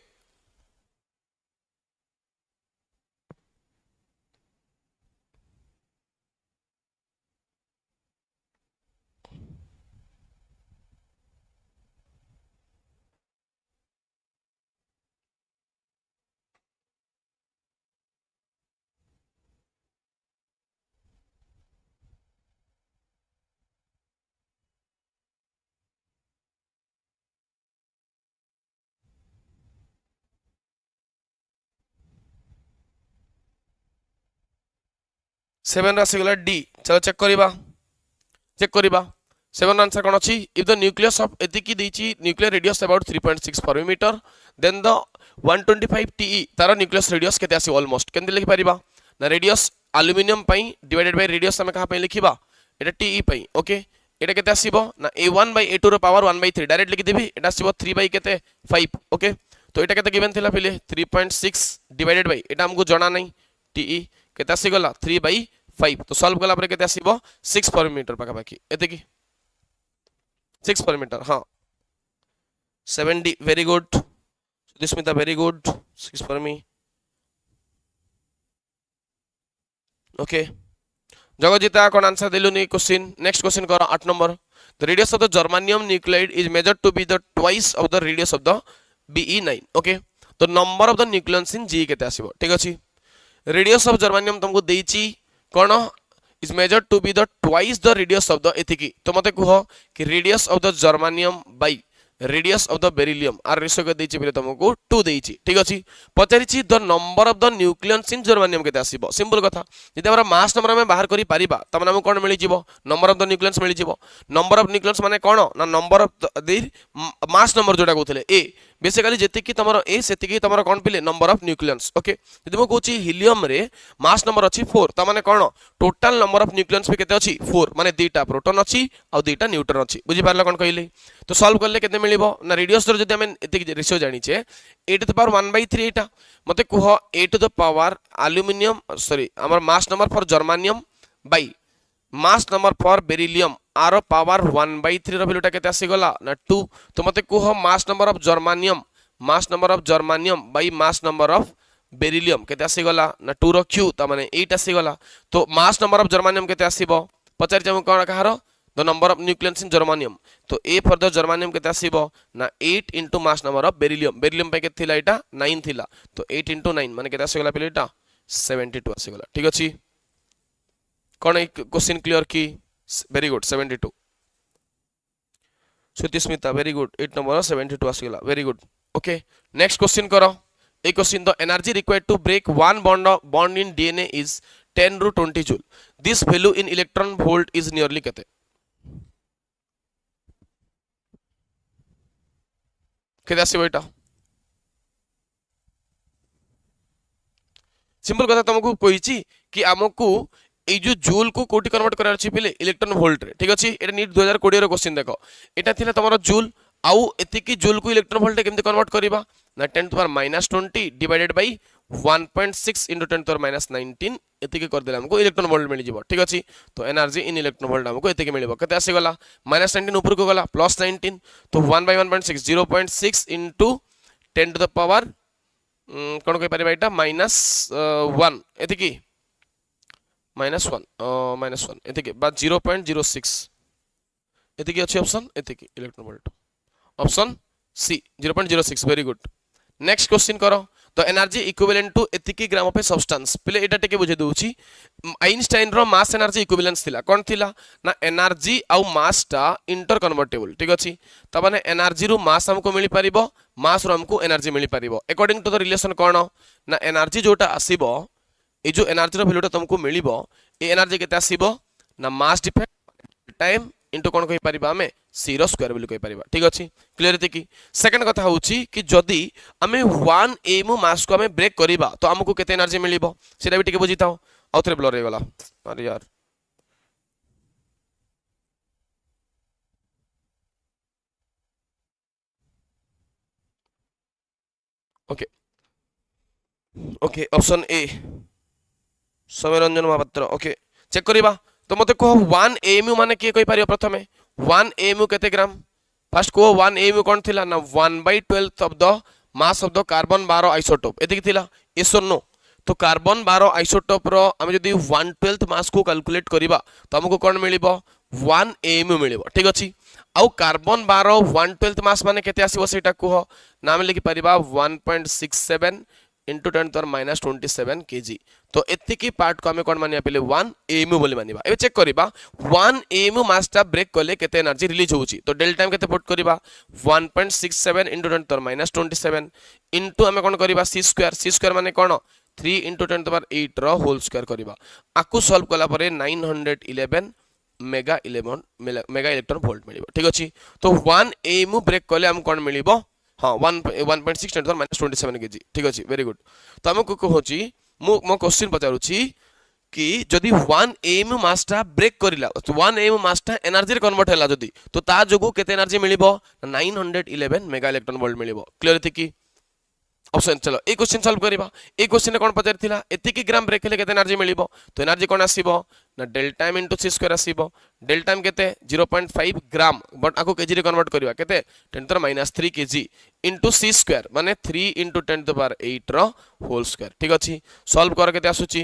सेवन राशि गला डी चलो चेक करिबा 7 आंसर कोन अछि इफ द न्यूक्लियस ऑफ एतिकी देछि nuclear radius about 3.6 perimeter then the 125 TE तार न्यूक्लियस रेडियस केते आसी ऑलमोस्ट केंदे लिखि परिबा ना रेडियस एल्युमिनियम पई डिवाइडेड बाय रेडियस हम कहा पई लिखिबा एटा टीई पई ओके एटा केते आसीबो ना a1 by a2 row power 1/3 direct लिखि देबी एटा आसीबो 3 by केते 5 ओके तो एटा केते गिवन थिला पहिले 3.6 डिवाइडेड बाय एटा हमको जणा नै टीई केते आसी गला 3/5 तो सॉल्व कला पर केते आसीबो 6 परिमीटर पाका बाकी एते की 6 परिमीटर हां 7D very good Sudismita very good 6 fermi okay Jagajita कोन आंसर देलुनी क्वेश्चन नेक्स्ट क्वेश्चन करो 8 number the radius of the germanium nuclide is measured to be the twice of the radius of the Be9 okay तो number of the nucleus in G केते आसीबो ठीक अछि radius of germanium तुमको देइची कोन is measured to be the twice the radius of the एथिकी तो मते कहो कि radius of the germanium by radius of the beryllium आर रेशियो के देइची बिले तुमको 2 देइची ठीक अछि पचारिची the number of the nucleus in germanium केते आसीबो सिंपल कथा जदि हमरा मास नंबर में बाहर करि पारिबा त माने हम कोन मिलि जिवो नंबर ऑफ द न्यूक्लियस मिलि जिवो नंबर ऑफ न्यूक्लियस माने कोन ना number of the mass number जोटा कहथले ए बेसिकली जेति की तमरो ए सेति की तमरो कोन पिले नंबर ऑफ न्यूक्लियस ओके जदि मो कहूची हीलियम रे मास नंबर अछि 4 त माने कोन टोटल नंबर ऑफ न्यूक्लियस पे केते अछि 4 माने दुईटा प्रोटॉन अछि आ दुईटा न्यूट्रॉन अछि बुझि पारला कोन कहले तो सॉल्व करले केते मिलिबो ना रेडियस रो जदि हम एति रेशियो जानि छे 8 टू द पावर 1/3 एटा मते कहो 8 to the power aluminium sorry हमर mass number for germanium by mass number for beryllium आरो पावर 1/3 रो वैल्यूटा केते आसी गला ना 2 तो मते कहो mass number of germanium by mass number of beryllium केते आसी गला ना 2 रो क्यू त माने 8 आसी गला तो मास नंबर ऑफ जर्मानियम केते आसीबो पचारि जम कोन कहारो the number of nucleus in germanium तो ए फॉर द जर्मानियम केते आसीबो ना 8 into mass number of beryllium पे केते थिला एटा 9 थिला तो 8 इनटू 9 माने केते आसी गला पहिले एटा 72 आसी गला ठीक अछि कोन एक क्वेश्चन क्लियर की very good 72 Sutismita very good 8 number 72 आसी गला very good okay next question करो ए question the energy required to break one bond in DNA is 10 ru 20 joule this value in electron volt is nearly केते केते आसी बेटा simple कथा तुमको कहिची कि हमकू ए जो जूल को कोटी कन्वर्ट करार अछि पिले इलेक्ट्रॉन वोल्ट रे ठीक अछि एटा नीट 2020 रो क्वेश्चन देखो एटा थिला तमरो जूल आउ एतिकी जूल को इलेक्ट्रॉन वोल्ट केमती कन्वर्ट करबा ना 10 to power -20 divided by 1.6 into 10 to the minus 19 एतिके कर देला हमको इलेक्ट्रॉन वोल्ट मिल जिवो ठीक अछि तो एनर्जी इन इलेक्ट्रॉन वोल्ट हमको एतिके मिलिबो केते आसी गला -19 ऊपर को गला +19 तो 1 by 1.6 0.6 into 10 to the power कोन कहि परिबा एटा -1 एतिकी -1 एतिके बा 0.06 एतिके अछि ऑप्शन एतिके electron volt option C 0.06 very good next question करो तो एनर्जी इक्विवेलेंट टू एतिकी ग्राम ऑफ ए सब्सटेंस पहले एटा टिके बुझे दोछि आइंस्टाइन रो मास एनर्जी इक्विवेलेंस थिला कोन थिला ना एनर्जी आउ मास टा इंटर कन्वर्टेबल ठीक अछि त माने एनर्जी रो मास हमको मिली परिबो मास रो हमको एनर्जी मिली परिबो अकॉर्डिंग टू द रिलेशन कोन ना एनर्जी जोटा आसीबो ए जो एनर्जी रो वैल्यूटा तुमको मिलिबो ए एनर्जी केते आसीबो ना मास डिफेक्ट टाइम इंटू कोन कहि परिबा हमें सी रो स्क्वायर बोली कहि परिबा ठीक अछि क्लियर एति की सेकंड कथा होउची कि जदी हमें 1 एम मास को हमें ब्रेक करिबा तो हमको केते एनर्जी मिलिबो सेटा भी टिके बुझिताओ आउथरे ब्लर हे गला अरे यार ओके ओके ऑप्शन ए समय रंजन महापात्र ओके चेक करिबा तो मते को 1 एमयू माने के कहि परियो प्रथमे 1 एमयू केते ग्राम फर्स्ट को 1 एमयू कोन थिला ना 1/12 of the mass of the carbon 12 isotope एति थिला यस और नो तो कार्बन 12 आइसोटोप रो हम जदी 1/12 मास को कैलकुलेट करिबा तो हमको कोन मिलिबो 1 एमयू मिलिबो ठीक अछि आउ कार्बन 12 1/12 मास माने केते आसीबो सेटा को नाम लिखि परिबा 1.67 into 10 to the minus 27 kg तो एतिकी पार्ट को हमें कोन मानिया पहिले 1 एमयू बोली मानिबा एबे चेक करिबा 1 एमयू मास टा ब्रेक करले केते एनर्जी रिलीज होउची तो डेल टाइम केते पुट करिबा 1.67 into 10 to the minus 27 into हमें कोन करिबा c स्क्वायर माने कोन 3 into 10 to the power 8 रो होल स्क्वायर करिबा आकु सॉल्व कला परे 911 मेगा इलेक्ट्रॉन वोल्ट मिलिबो ठीक अछि तो 1 एमयू ब्रेक करले हम कोन मिलिबो हाँ 1.6 10 to the minus 27 kg ठीक अछि वेरी गुड तो हमको कहूची मो क्वेश्चन पचारुची कि जदि 1 एम मास टा ब्रेक करिला तो 1 एम मास टा एनर्जी रे कन्वर्ट हैला जदि तो ता जोगु केते एनर्जी मिलिबो 911 मेगा इलेक्ट्रॉन वोल्ट मिलिबो क्लियर थि कि ऑप्शन चलो ए क्वेश्चन सॉल्व करिबा ए क्वेश्चन ने कोन पचार थिला एतिकी ग्राम ब्रेक हेले केते एनर्जी मिलिबो तो एनर्जी कोन आसीबो ना डेल टाइम इनटू c स्क्वायर आसीबो डेल टाइम केते 0.5 ग्राम बट आको केजी रे कन्वर्ट करिबा केते 10 to the -3 kg into c square माने 3 into 10 to the power 8 रो होल स्क्वायर ठीक अछि सॉल्व कर केते आसुची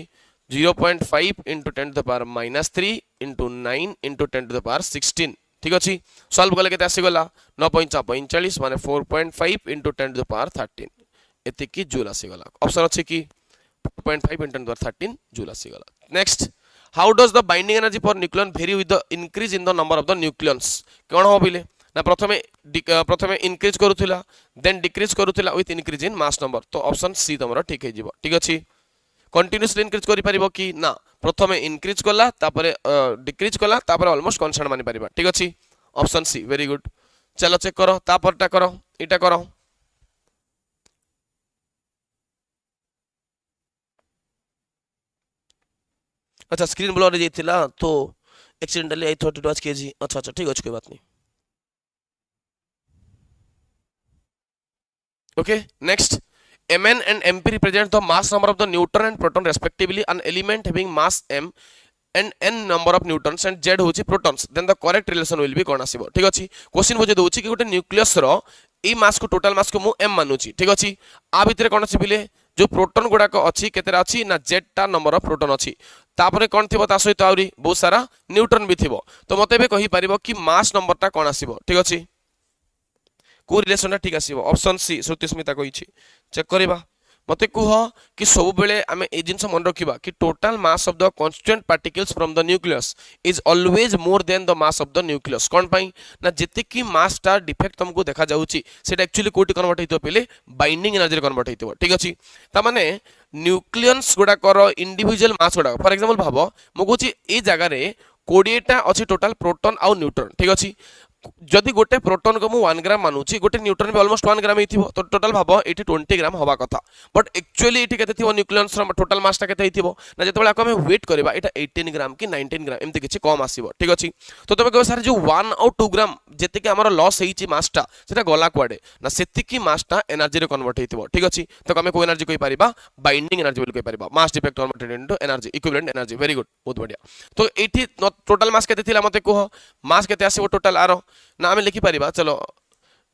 0.5 into 10 to the power -3 into 9 into 10 to the power 16 ठीक अछि सॉल्व कले केते आसी गला 9.45 माने 4.5 into 10 to the power 13 एतिकी joule आसी गला ऑप्शन अछि कि 2.5 into 10 to the power 13 joule आसी गला next how does the binding energy for nucleon vary with the increase in the number of the nucleons कोन हो बिले ना प्रथमे इंक्रीज करूथिला देन डिक्रीज करूथिला with increase in mass number तो ऑप्शन सी तमरो ठीक हे जिवो ठीक अछि कंटीन्यूअसली इंक्रीज करि परिबो कि ना प्रथमे इंक्रीज कला तापरे डिक्रीज कला तापरे ऑलमोस्ट कांस्टेंट मानि परिबा ठीक अछि ऑप्शन सी वेरी गुड चलो चेक करो तापरटा करो इटा करो अच्छा स्क्रीन ब्लर हो जाइथिला तो accidentally I thought it was KG अच्छा अच्छा ठीक अछि कोई बात नहीं okay next mn and mp represent the mass number of the neutron and proton respectively an element having mass m and n number of neutrons and z होची protons then the correct relation will be कोन आसीबो ठीक अछि question बुझे दोछि कि गोटे nucleus रो ए मास को total mass को मु m मानुची ठीक अछि आ भितरे कोन अछि बिले जो प्रोटॉन गुडा को अछि केतेरा अछि ना z टा नंबर ऑफ प्रोटॉन अछि तापरे कोन थिबो ता सहित आउरी बहुत सारा न्यूट्रॉन भी थिबो तो मते बे कहि परिबो कि मास नंबर टा कोन आसीबो ठीक अछि को रिलेशन ठीक आसीबो ऑप्शन सी श्रुतिस्मिता कहिछि चेक करबा मते कुह कि सब बेले आमे ए जिंस मन रखिबा कि total mass of the constant particles from the nucleus is always more than the mass of the nucleus कोन पई ना जति कि मास टा डिफेक्ट तुमको देखा जाउची सेटा एक्चुअली कोटी कन्वर्ट हेतो पहिले बाइंडिंग एनर्जी रे कन्वर्ट हेतो ठीक अछि ता माने न्यूक्लियस गुडा कर इंडिविजुअल मास गुडा फॉर एग्जांपल भाबो मो कहूची ए जगह रे 20 टा अछि टोटल प्रोटॉन आउ न्यूट्रॉन ठीक अछि जदि गोटे प्रोटॉन को मु 1 ग्राम मानुची गोटे न्यूट्रॉन भी ऑलमोस्ट 1 ग्राम ही थिबो तो टोटल भाबो एटी 20 ग्राम हवा कथा बट एक्चुअली एटी केते थिबो न्यूक्लियस रो टोटल मास ता केते हिथिबो ना जेतेबेला आको हम वेट करबा एटा 18 ग्राम कि 19 ग्राम एमति किछि कम आसीबो ठीक अछि तो तबे कहो सर जो 1 और 2 ग्राम जेते के हमर लॉस हेछि मास ता सेटा गला कुआडे ना सेति की मास ता एनर्जी रे कन्वर्ट हिथिबो ठीक अछि तो हमें को एनर्जी कहि परिबा बाइंडिंग एनर्जी बोल कहि परिबा mass defect converted into energy equivalent energy very good बहुत बढ़िया तो एटी टोटल मास केते थिला मते कहो मास केते आसीबो टोटल आरो ना हमें लिखि परिबा चलो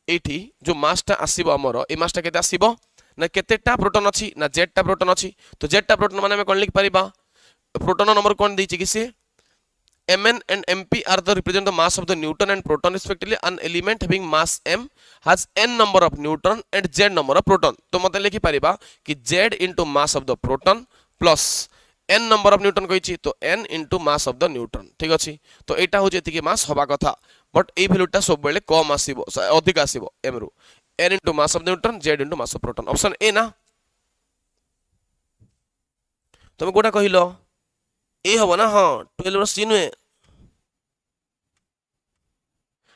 एटी जो मासटा आसीबो हमरो ए मासटा केते आसीबो ना केतेटा प्रोटॉन अछि ना जेडटा प्रोटॉन अछि तो जेडटा प्रोटॉन माने हम कोन लिख परिबा प्रोटॉन नंबर कोन दैछि कि से Mn and Mp are the represent the mass of the neutron and proton respectively. An element having mass m has n number of neutron and z number of proton. तो मते लिखि परिबा कि z into mass of the proton plus n number of neutron कहिछि तो n into mass of the neutron ठीक अछि तो एटा हो जेति कि मास होबा कथा बट ए वैल्यूटा सब बेले कम आसीबो अधिक आसीबो m रु n into mass of the neutron z into mass of proton option A ना तुम कोटा कहिलो ए हबो ना हां 12 रो सी नुए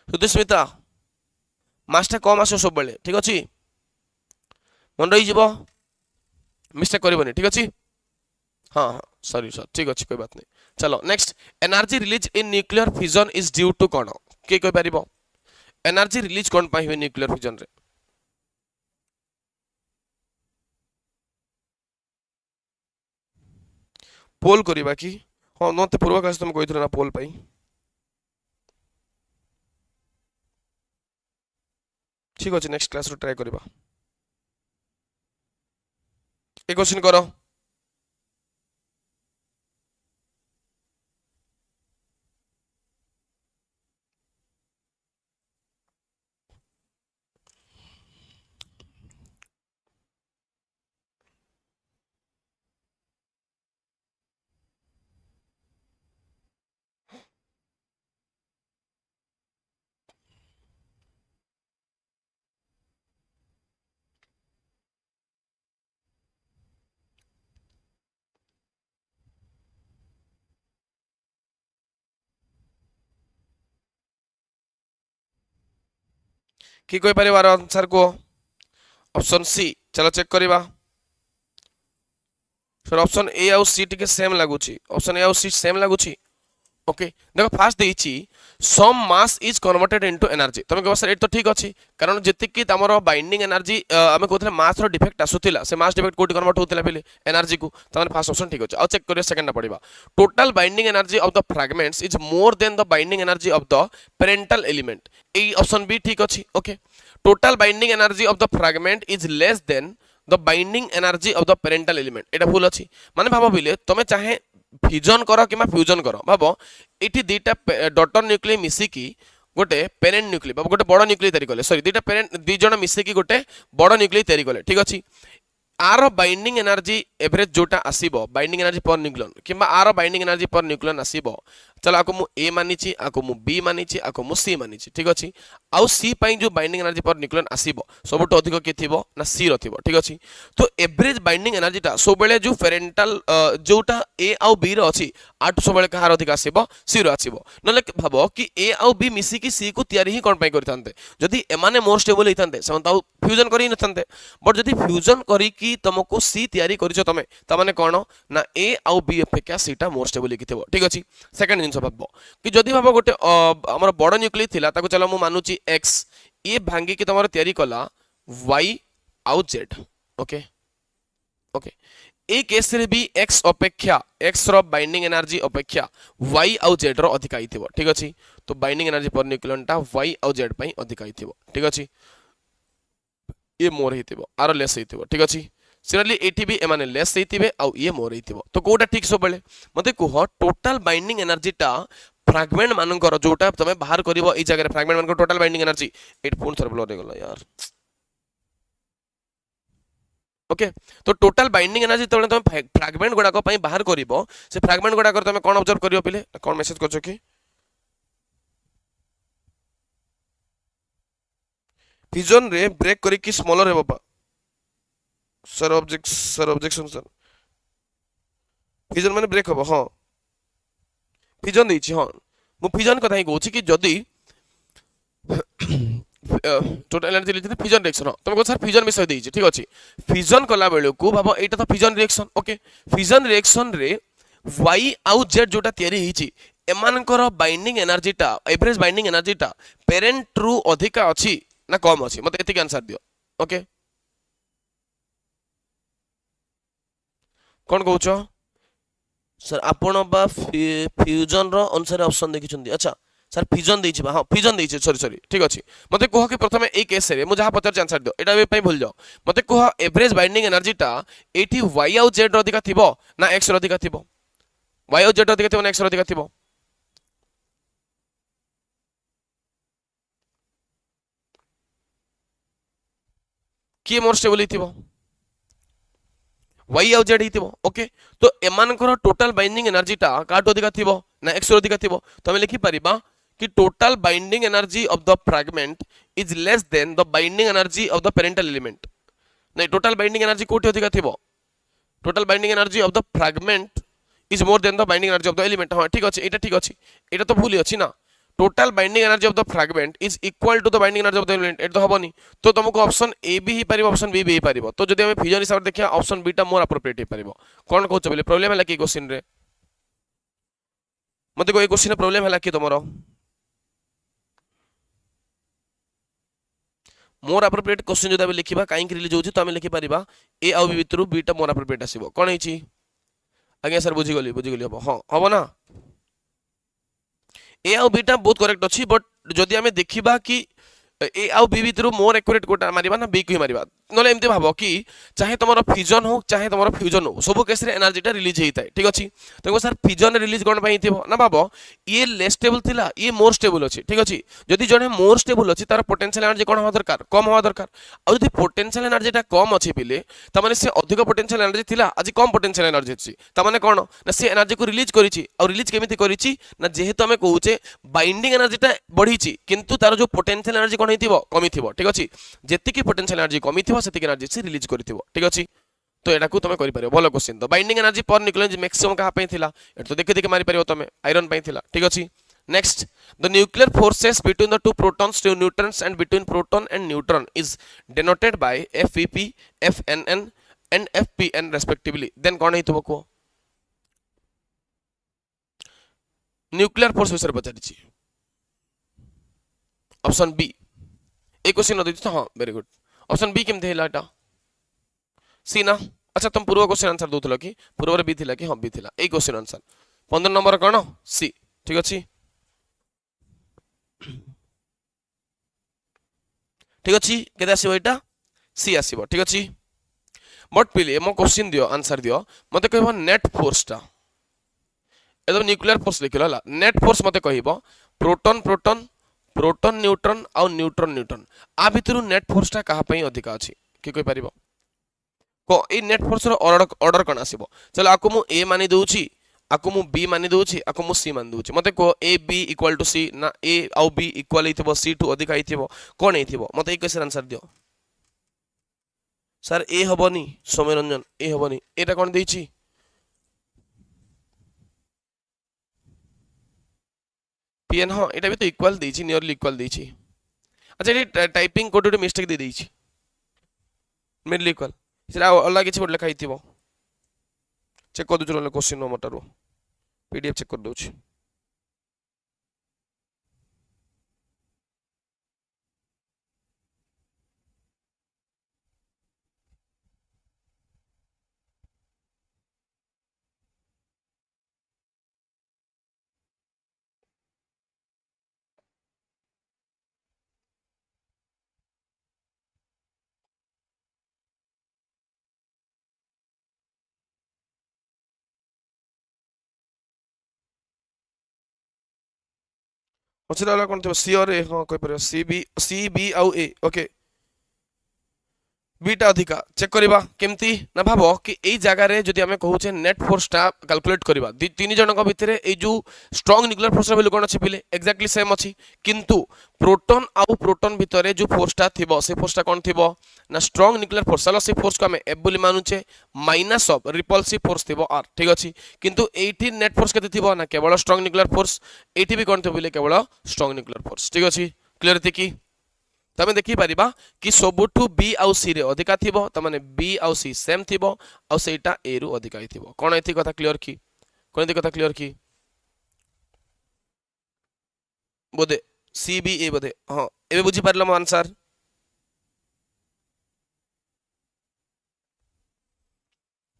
सुदेस्मिता मासटा कम आसो सब बेले ठीक अछि मन रही जीवो मिस्टेक करबनी ठीक अछि हाँ हाँ सॉरी सर ठीक अछि कोई बात नहीं चलो next energy release in nuclear fusion is due to कोन के कोइ परिबो एनर्जी रिलीज कोन पाई हुए न्यूक्लियर फ्यूजन रे पोल करिबा कि हां नते पूर्वकाश तुम कहिथला ना पोल पाई ठीक अछि नेक्स्ट क्लास रो ट्राई करिबा ए क्वेश्चन करो कि कोइ परिवार आंसर को ऑप्शन सी चलो चेक करिबा सर ऑप्शन ए और सी टिके सेम लागुची ऑप्शन ए और सी सेम लागुची ओके देखो फास्ट देइची some mass is converted into energy तमे कहबो सर एट तो ठीक अछि कारण जति कि तमरो बाइंडिंग एनर्जी हमें कहथले मास रो डिफेक्ट आसुतिला से मास डिफेक्ट कोटी कन्वर्ट होतिला पहिले एनर्जी को तमने फास्ट ऑप्शन ठीक अछि आ चेक करियो सेकंड ना पड़िबा total binding energy of the fragments is more than the binding energy of the parental element A option B ठीक अछि okay total binding energy of the fragment is less than the binding energy of the parental element एटा भूल अछि माने भाबो बिले तमे चाहे fusion करो कि फ्यूजन करो भाबो एटी दीटा डॉटर न्यूक्लियस मिसी की गोटे पेरेंट न्यूक्लियस बाबू गोटे बड़ न्यूक्लियस तयारी कले सॉरी दीटा पेरेंट दी जण मिसी की गोटे बड़ न्यूक्लियस तयारी कले ठीक अछि आर बाइंडिंग एनर्जी एवरेज जोटा आसीबो बाइंडिंग एनर्जी पर न्यूक्लियन किबा आर बाइंडिंग एनर्जी पर न्यूक्लियन आसीबो चलो आको मु ए मानिची आको मु बी मानिची आको मु सी मानिची ठीक अछि आउ सी पई जो बाइंडिंग एनर्जी पर न्यूक्लियन आसीबो सबटो अधिक के थिबो ना सी रो थिबो ठीक अछि तो एवरेज बाइंडिंग एनर्जी ता सब बेले जो पेरेंटल जोटा ए आउ बी रो अछि आठ सब बेले कहार अधिक आसीबो सी रो आसीबो नले भाबो कि ए आउ बी मिसी की सी को तयारी ही कोन पई करथानते जदी एमाने मोर स्टेबल हिथानते सम ताउ फ्यूजन करि नथानते बट जदी फ्यूजन करि कि तुमको सी तयारी करिसो तमे त माने कोन ना ए आउ बी अपेक्षा सीटा मोर स्टेबल लिखिथिबो ठीक अछि सेकंड जिंस भाबो कि जदी भाबो गोटे हमर बड़ न्यूक्लियस थिला ताको चलो मु मानुची x ये भांगी कि तमरो तयारी कला y आउ z ओके ओके ए केस रे भी x अपेक्षा x रो बाइंडिंग एनर्जी अपेक्षा y आउ z रो अधिक आइथिबो ठीक अछि तो बाइंडिंग एनर्जी पर न्यूक्लियन ता y आउ z पई अधिक आइथिबो ठीक अछि ये मोर हिथिबो आरो लेस हिथिबो ठीक अछि सिमिलरली एटी भी एमाने लेस हिथिबे आउ ये मोर हिथिबो तो कोटा ठीक सब बेले मते कुह टोटल बाइंडिंग एनर्जी ता फ्रैगमेंट मानकर जोटा तमे बाहर करिवो ई जगह फ्रैगमेंट मानकर टोटल बाइंडिंग एनर्जी 8 फोन थर ब्लर गला यार ओके तो टोटल बाइंडिंग एनर्जी तने तमे फ्रैगमेंट गुडा को पई बाहर करिवो से फ्रैगमेंट गुडा कर तमे कोन ऑब्जर्व करिवो पहिले कोन मेसेज करछो कि फ्यूजन रे ब्रेक करी कि स्मॉलर हे बाबा सर ऑब्जेक्शन सर फ्यूजन माने ब्रेक हो हां फ्यूजन दैछि हां मु फ्यूजन कथा ही कहूछि कि जदी total energy release fusion reaction तुमको सर फ्यूजन विषय देइछि ठीक अछि फ्यूजन कला बेलू को भाबो एटा तो fusion reaction okay fusion reaction रे y आउ z जोटा तयारी हिची एमानकर बाइंडिंग एनर्जी टा एवरेज बाइंडिंग एनर्जी टा पेरेंट रु अधिका अछि ना कम अछि मते एतिक आंसर दियो ओके कोन कहउछो सर आपण बा फ्यूजन रो अनुसार ऑप्शन देखिछन्ती अच्छा सर फ्यूजन देइछि हां फ्यूजन देइछि सॉरी सॉरी ठीक अछि मते कह कि प्रथमे ए केस रे मु जहा पचार आंसर दियो एटा बे पई भूल जाओ मते कह एवरेज बाइंडिंग एनर्जी टा एठी y आउ z रो अधिका थिबो ना x रो अधिका थिबो y आउ z रो अधिका थिबो ना x रो अधिका थिबो किए मोर स्टेबल हिथिबो y आउ z हिथिबो ओके तो एमानकर टोटल बाइंडिंग एनर्जी टा काट अधिका थिबो ना x रो अधिका थिबो तो हम लिखि परिबा कि total binding energy of the fragment is less than the binding energy of the parental element नहीं टोटल बाइंडिंग एनर्जी कोठी अधिका थिबो total binding energy of the fragment is more than the binding energy of the element हां ठीक अछि एटा तो भूल अछि ना total binding energy of the fragment is equal to the binding energy of the element एटा तो हबनी तो तुमको ऑप्शन ए भी ही परिबो ऑप्शन बी भी ही परिबो तो जदि हम फ्यूजन हिसाब देखिया ऑप्शन बी टा मोर एप्रोप्रिएट ही परिबो कोन कहउछ बोले प्रॉब्लम हला कि क्वेश्चन रे मते को ए क्वेश्चन प्रॉब्लम हला कि तमरो मोर एप्रोप्रिएट क्वेश्चन जदि हम लिखिबा काई कि रिलीज होछि तो हम लिखि परिबा ए आउ बी भितरु बी टा मोर एप्रोप्रिएट आसीबो कोन हिची आज्ञा सर बुझी गली हबो हां हबो ना ए आउ बी टा बहुत करेक्ट अछि बट जदि हमें देखिबा कि ए आउ बी भितरु मोर एक्यूरेट कोटा मारिबा ना बी को ही मारिबा नले एमते भाबो कि चाहे तमरो फ्यूजन हो चाहे तमरो फ्यूजन हो सब केस रे एनर्जी टा रिलीज हेइताय ठीक अछि तो सर फ्यूजन रिलीज कोन पई थिबो ना भाबो ये लेस स्टेबल थिला ये मोर स्टेबल अछि ठीक अछि जदि जने मोर स्टेबल अछि तार पोटेंशियल एनर्जी कोन होवा दरकार कम होवा दरकार आ जदि पोटेंशियल एनर्जी टा कम अछि पिले त माने से अधिक पोटेंशियल एनर्जी थिला आज कम पोटेंशियल एनर्जी अछि त माने कोन ना से एनर्जी को रिलीज करिछि आ रिलीज केमिति करिछि ना जेहेतु हमें कहउचे बाइंडिंग एनर्जी टा बढ़िछि किंतु तार जो पोटेंशियल एनर्जी कोन हिथिबो कमी थिबो ठीक अछि जेतिकी पोटेंशियल एनर्जी कमी थिबो सेतिकी एनर्जी से रिलीज करथिबो ठीक अछि तो एटा को तमे करि परिबो भलो क्वेश्चन तो बाइंडिंग एनर्जी पर न्यूक्लियस मैक्सिमम कहा पे थिला एटा तो देखि देखि मारि परिबो तमे आयरन पे थिला ठीक अछि next the nuclear forces between the two protons two neutrons and between proton and neutron is denoted by FeP FNN and FPN respectively then कोन हितबो को न्यूक्लियर फोर्स विषय पचारिछि ऑप्शन बी एक क्वेश्चन न दैछि हां वेरी गुड ऑप्शन बी केमते हैला एटा सी ना अच्छा तुम पूर्व क्वेश्चन आंसर दोथलो कि पूर्व रे बी थिला कि हां बी थिला ए क्वेश्चन आंसर 15 नंबर कोन सी ठीक अछि ठीक अछि केते आसीबो एटा सी आसीबो ठीक अछि बट पिले मो क्वेश्चन दियो आंसर दियो मते कहबो नेट फोर्स टा एकदम न्यूक्लियर फोर्स लिखलो हला नेट फोर्स मते कहबो प्रोटॉन प्रोटॉन प्रोटॉन न्यूट्रॉन आ न्यूट्रॉन न्यूट्रॉन आ भितरु नेट फोर्स टा कहा पई अधिक अछि कि कोइ परिबो को ए नेट फोर्स रो ऑर्डर कोन आसीबो चलो आको मु ए मानि दोउची आको मु बी मानि दोउची आको मु सी मानि दोउची मते को A B equal to C ना ए आउ बी इक्वल हिथिबो सी टू अधिक हिथिबो कोन हिथिबो मते एक क्वेश्चन आंसर दियो सर ए हबनी सौम्य रंजन ए हबनी एटा कोन देइची पीएन हां एटा भी तो इक्वल देइची नियरली इक्वल देइची अच्छा ये टाइपिंग कोड मिस्टेक दे देइची मिडल इक्वल सेटा अलग किछि बोल लिखा हिथिबो चेक कर दोछु क्वेश्चन नो मटारो पीडीएफ चेक कर दोछु पछरा वाला कोन थियो सी और ए हां कोइ पर सी बी आउ ए ओके बीटा अधिका चेक करिबा केमती ना भाबो कि एई जगह रे जदि हमें कहउचे नेट फोर्स टा कैलकुलेट करिबा तीन जन को भितरे एई जो स्ट्रांग न्यूक्लियर फोर्स वैल्यू कोन अछि पिले एक्जेक्टली सेम अछि किंतु प्रोटॉन आउ प्रोटॉन भितरे जो फोर्स टा थिबो से फोर्स टा कोन थिबो ना स्ट्रांग न्यूक्लियर फोर्स आलो से फोर्स को हमें एफ बोली मानुचे माइनस ऑफ रिपल्सिव फोर्स थिबो आर ठीक अछि किंतु एठी नेट फोर्स केते थिबो ना केवल स्ट्रांग न्यूक्लियर फोर्स एठी भी कोन थिबो पिले केवल स्ट्रांग न्यूक्लियर फोर्स ठीक अछि क्लियर थि कि तो आम देखिपर कि सबुठू बी आउ सी रे अधिका थिबो त माने बी आउ सी सेम थिबो आउ सेटा ए रु अधिका ही थिबो। कोन एति कथा क्लियर की? कोन एति कथा क्लियर की? बोधे सी बी ए बोधे हाँ एबे बुझी पारलो मो आंसर।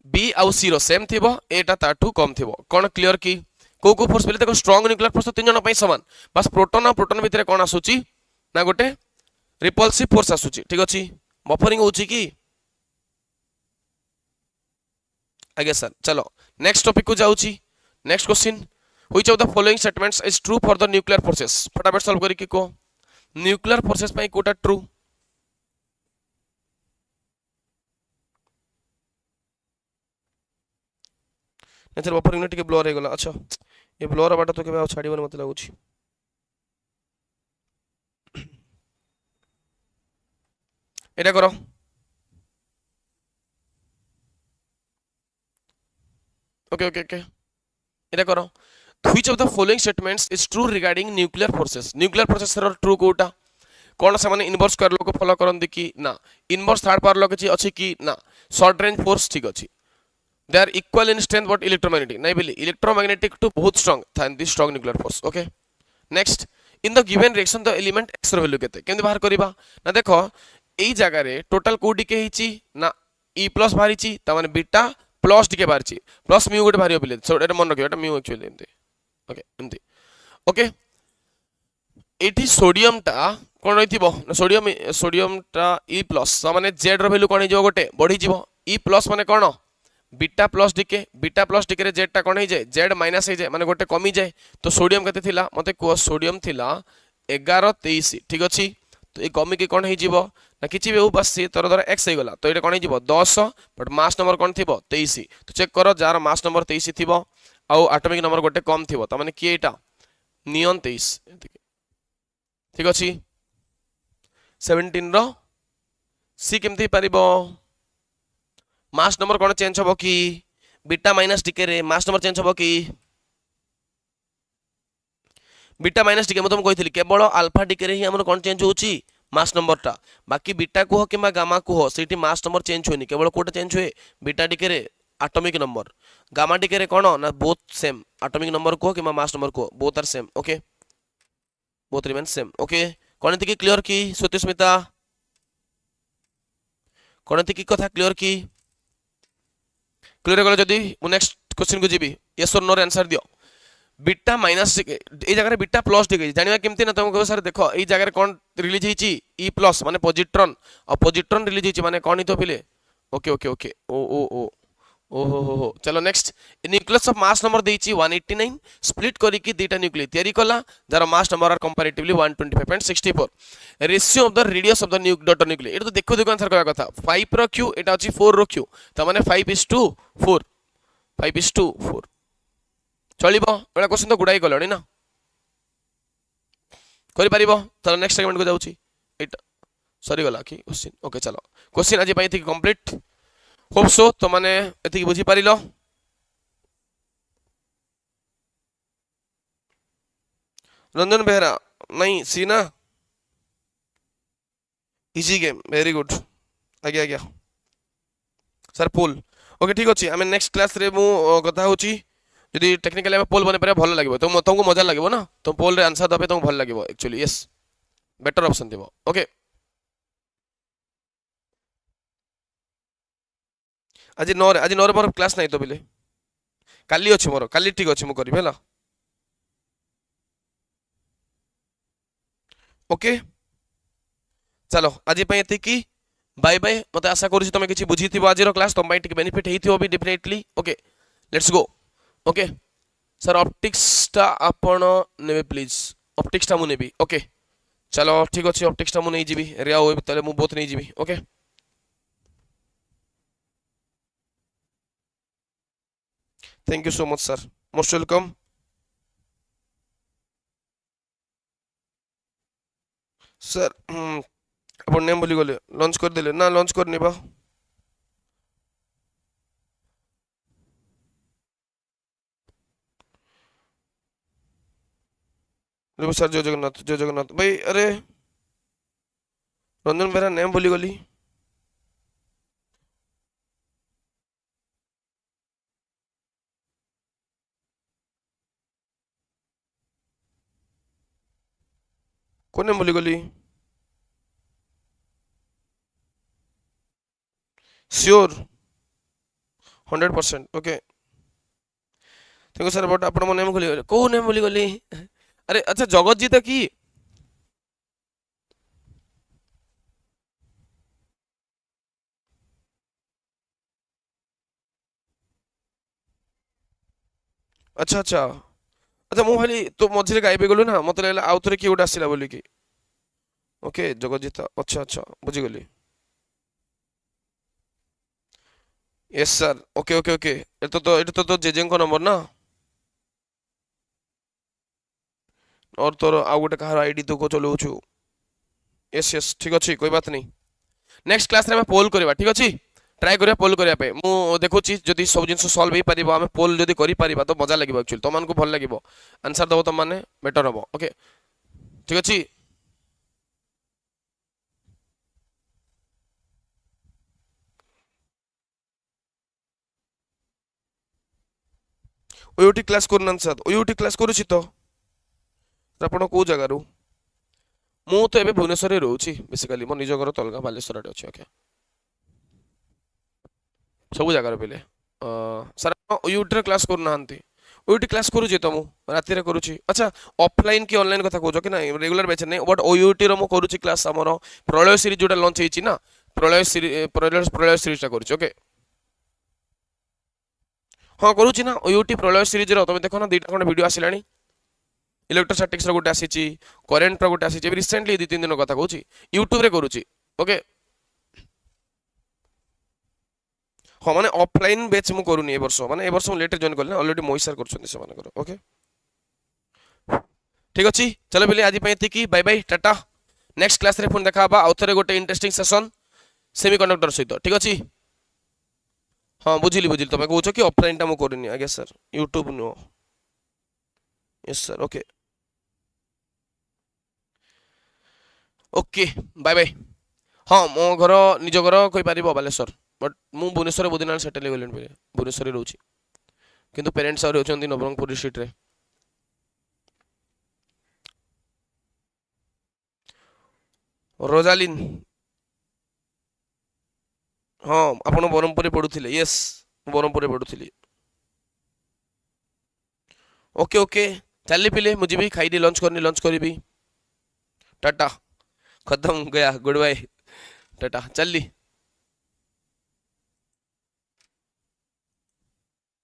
बी आउ सी रो सेम थिबो एटा ताठू कम थिबो। कोन क्लियर की? को फोर्स पहिले देखो स्ट्रांग न्यूक्लियर फोर्स तो तीन जन पई समान बस प्रोटॉन और प्रोटॉन भितर कोन आसुची ना गोटे रिपल्सिव फोर्स आसुची। ठीक अछि बफरिंग होउची की? आगे सर चलो नेक्स्ट टॉपिक को जाउची। Next question which of the following statements is true for the nuclear forces? फटाफट सॉल्व करी की को न्यूक्लियर फोर्सेस पई कोटा ट्रू? नेचर बफरिंग टिके ब्लर हे गला। अच्छा ये ब्लर बाटा तो केबे आ छाड़ीबन मते लागुची। एटा करो ओके ओके ओके एटा करो which of the following statements is true regarding nuclear forces? Nuclear forces रो ट्रू कोटा कौन से माने इनवर्स स्क्वायर लॉ को फॉलो करन कि ना इनवर्स थर्ड पावर लॉ किछि अछि कि ना शॉर्ट रेंज फोर्स ठीक अछि they are equal in strength but electromagnetic नहीं बोली इलेक्ट्रोमैग्नेटिक टू बहुत strong than this strong nuclear force. Okay next in the given reaction the element X रो वैल्यू केते केमते बाहर करबा ना देखो एई जगह रे टोटल कोडी के हिची ना ई प्लस बाहरिची त माने बीटा प्लस टिके बाहरिची प्लस म्यू गोटे बाहरियो बिले सो एटा मन रखियो एटा म्यू एक्चुअली एमते ओके एमते ओके एठी सोडियम टा कोन रहिथिबो सोडियम सोडियम टा ई प्लस माने जेड रो वैल्यू कोन हिजो गोटे बढ़ी जिवो ई प्लस माने कोन बीटा प्लस डिके रे जेड टा कोन हे जाय जेड माइनस हे जाय माने गोटे कमी जाय तो सोडियम केते थिला मते को सोडियम थिला 11 23 ठीक अछि तो ए कमी के कोन हे जिवो ना किछि बेउ बस से तोर धर x हे गला तो एटा कोन हे जिवो 10 बट मास नंबर कोन थिबो 23 तो चेक करो जार मास नंबर 23 थिबो आ एटॉमिक नंबर गोटे कम थिबो त माने की एटा नियन 23 ठीक अछि 17 रो सी केमथि पारिबो मास नंबर कोन चेंज होबो कि बीटा माइनस डिके रे मास नंबर चेंज होबो कि बीटा माइनस डिके म तुम कहितली केवल अल्फा डिके रे ही हमर कोन चेंज होउची मास नंबर टा बाकी बीटा को हो किबा गामा को हो सेठी मास नंबर चेंज होनी केवल कोटा चेंज होए बीटा डिके रे एटॉमिक नंबर गामा डिके रे कोन ना बोथ सेम एटॉमिक नंबर को किबा मास नंबर को both are same okay both remain same okay कोन एति की क्लियर की सुतिस्मिता कोन एति की कथा क्लियर की क्लियर गला जदी मु नेक्स्ट क्वेश्चन को जीबी यस और नो रे आंसर दियो बीटा माइनस ए जगह बीटा प्लस डिके जानिबा केमती ना तुम कहो सर देखो ए जगह कोन रिलीज हिची ई प्लस माने पॉजिट्रॉन रिलीज हिची माने कोन ही तो पिले ओके ओके ओके ओ ओ ओ ओ हो चलो next nucleus of mass number देइची 189 स्प्लिट करी की दीटा न्यूक्लियस तयारी कला जार mass number are comparatively 125.64 ratio of the radius of the daughter nucleus एटा तो देखो देखो आंसर करबा कथा 5 रो क्यू एटा अछि 4 रो क्यू त माने 5:4 5:4 चलिबो एटा क्वेश्चन तो गुडाई गलणी ना करि परिबो चलो नेक्स्ट सेगमेंट को जाउची एटा सरी गला की क्वेश्चन ओके चलो क्वेश्चन आज पई थी कंप्लीट होप सो तो माने एति बुझी पारिलो रंजन बेहरा नहीं सी ना इजी गेम वेरी गुड आगे आगे सर पोल ओके ठीक अछि हमें नेक्स्ट क्लास रे मु कथा होची यदि टेक्निकली हम पोल बने पारे भल लागिवो तो तुमको मजा लागिवो ना तो पोल रे आंसर दबे तुमको भल लागिवो एक्चुअली यस बेटर ऑप्शन देबो ओके आज नौ मोर क्लास नहीं तो बिले काली अछि मोर काली ठीक अछि मु करबे हला ओके चलो आज पई एति की बाय बाय मते आशा करू तुम किछि बुझी थिबो आज रो क्लास तुम पई टिक बेनिफिट हेइथिबो भी definitely okay let's go okay sir optics ता आपण नेबे प्लीज ऑप्टिक्स ता मु नेबी ओके चलो ठीक अछि ऑप्टिक्स ता मु नै जीबी रे आओ तले मु बोथ नै GB okay thank you so much sir most welcome sir upon name बोली गले लॉन्च कर देले ना लॉन्च करनी बा सर जय जगन्नाथ भाई अरे रंजन बेहरा नेम भूली गली। कौन नेम भूली गली? Sure 100%। Okay thank you sir but आपण मो नेम भूली गले को नेम भूली गली। अरे अच्छा जगत जी की अच्छा अच्छा अच्छा मु भाई तो मझे गायबे गलु ना मत लगला आउ थरे किए गोटे आसिला बोली कि ओके जगजीत अच्छा अच्छा बुझीगली। Yes sir okay okay okay ये तो जेजे को नंबर ना और तोर आउ गोटे कहार आईडी तू को चलाउछु। यस यस ठीक अच्छे कोई बात नहीं नेक्स्ट क्लास रे पोल करवा ठीक अच्छे ट्राए करिया पोल करिया पे मु देखुची जदि सब जिंस सॉल्व हो पारिबो आमे पोल जदि करि पारिबा तो मजा लागिबो एक्चुअली तमन को भल लागिबो आंसर दबो तम माने बेटर हबो ओके ठीक अच्छे। ओयूटी क्लास करनन सर ओयूटी क्लास करूची तो ଆପଣ କୋଉ ଜାଗାରୁ? ମୁଁ ତ ଏବେ ଭୁବନେଶ୍ୱରରେ ରହୁଛି ବେସିକାଲି ମୋ ନିଜ ଘର ତଲଗା ବାଲେଶ୍ୱର ଆଡ଼େ ଅଛି ଓକେ ସବୁ ଜାଗାର ପିଲେ ସାର୍ ଆପଣ ଓୟୁଟିରେ କ୍ଲାସ୍ କରୁନାହାନ୍ତି? ଓୟୁଟି କ୍ଲାସ୍ କରୁଛି ତ ମୁଁ ରାତିରେ କରୁଛି ଆଚ୍ଛା ଅଫଲାଇନ୍ କି ଅନଲାଇନ୍ କଥା କହୁଛ କି ନାଇଁ ରେଗୁଲାର ବ୍ୟାଚ୍ ନାହିଁ ବଟ୍ ଓୟୁଟିର ମୁଁ କରୁଛି କ୍ଲାସ୍ ଆମର ପ୍ରଳୟ ସିରିଜ୍ ଯୋଉଟା ଲଞ୍ଚ ହେଇଛି ନା ପ୍ରଳୟ ସିରିଜଟା କରୁଛି ଓକେ ହଁ କରୁଛି ନା ଓୟୁଟି ପ୍ରଳୟ ସିରିଜ୍ର ତମେ ଦେଖ ନା ଦୁଇଟା ଖଣ୍ଡେ ଭିଡ଼ିଓ ଆସିଲାଣି इलेक्ट्रोस्टैटिक्स गोटे आसी करेन्ट गोटे आसी रिसेंटली 2-3 दिन कथा कहूँ यूट्यूब रे करूची ओके हाँ माने ऑफलाइन बैच मु करूनी ए वर्ष माने ए वर्ष मु लेट जॉइन करले ऑलरेडी मोइसार करछन से माने करो ओके ठीक अछि चलो बेले आज पई एतिकी bye bye tata next class रे फोन देखा बा आउथरे गोटे इंटरेस्टिंग सेशन सेमीकंडक्टर सहित ठीक अछि हाँ बुझिली बुझिली तमे कहूछ कि ऑफलाइन टा मु करूनी आगे sir YouTube no yes sir okay okay bye bye हाँ मो घर निज घर कहि पारिबो बालेश्वर बट मु भुवनेश्वर बुदिनाल सेटल गलेन पे भुवनेश्वर रहउची किंतु पेरेंट्स और होचंदी नवरंगपुर डिस्ट्रिक्ट रे रोजालिन हाँ आपण बरमपुर पढुथिले यस बरमपुर पढुथिली ओके ओके चली पिले मुझे भी खाई लंच करनी लंच करी टाटा खत्म गया गुड बाय टाटा चली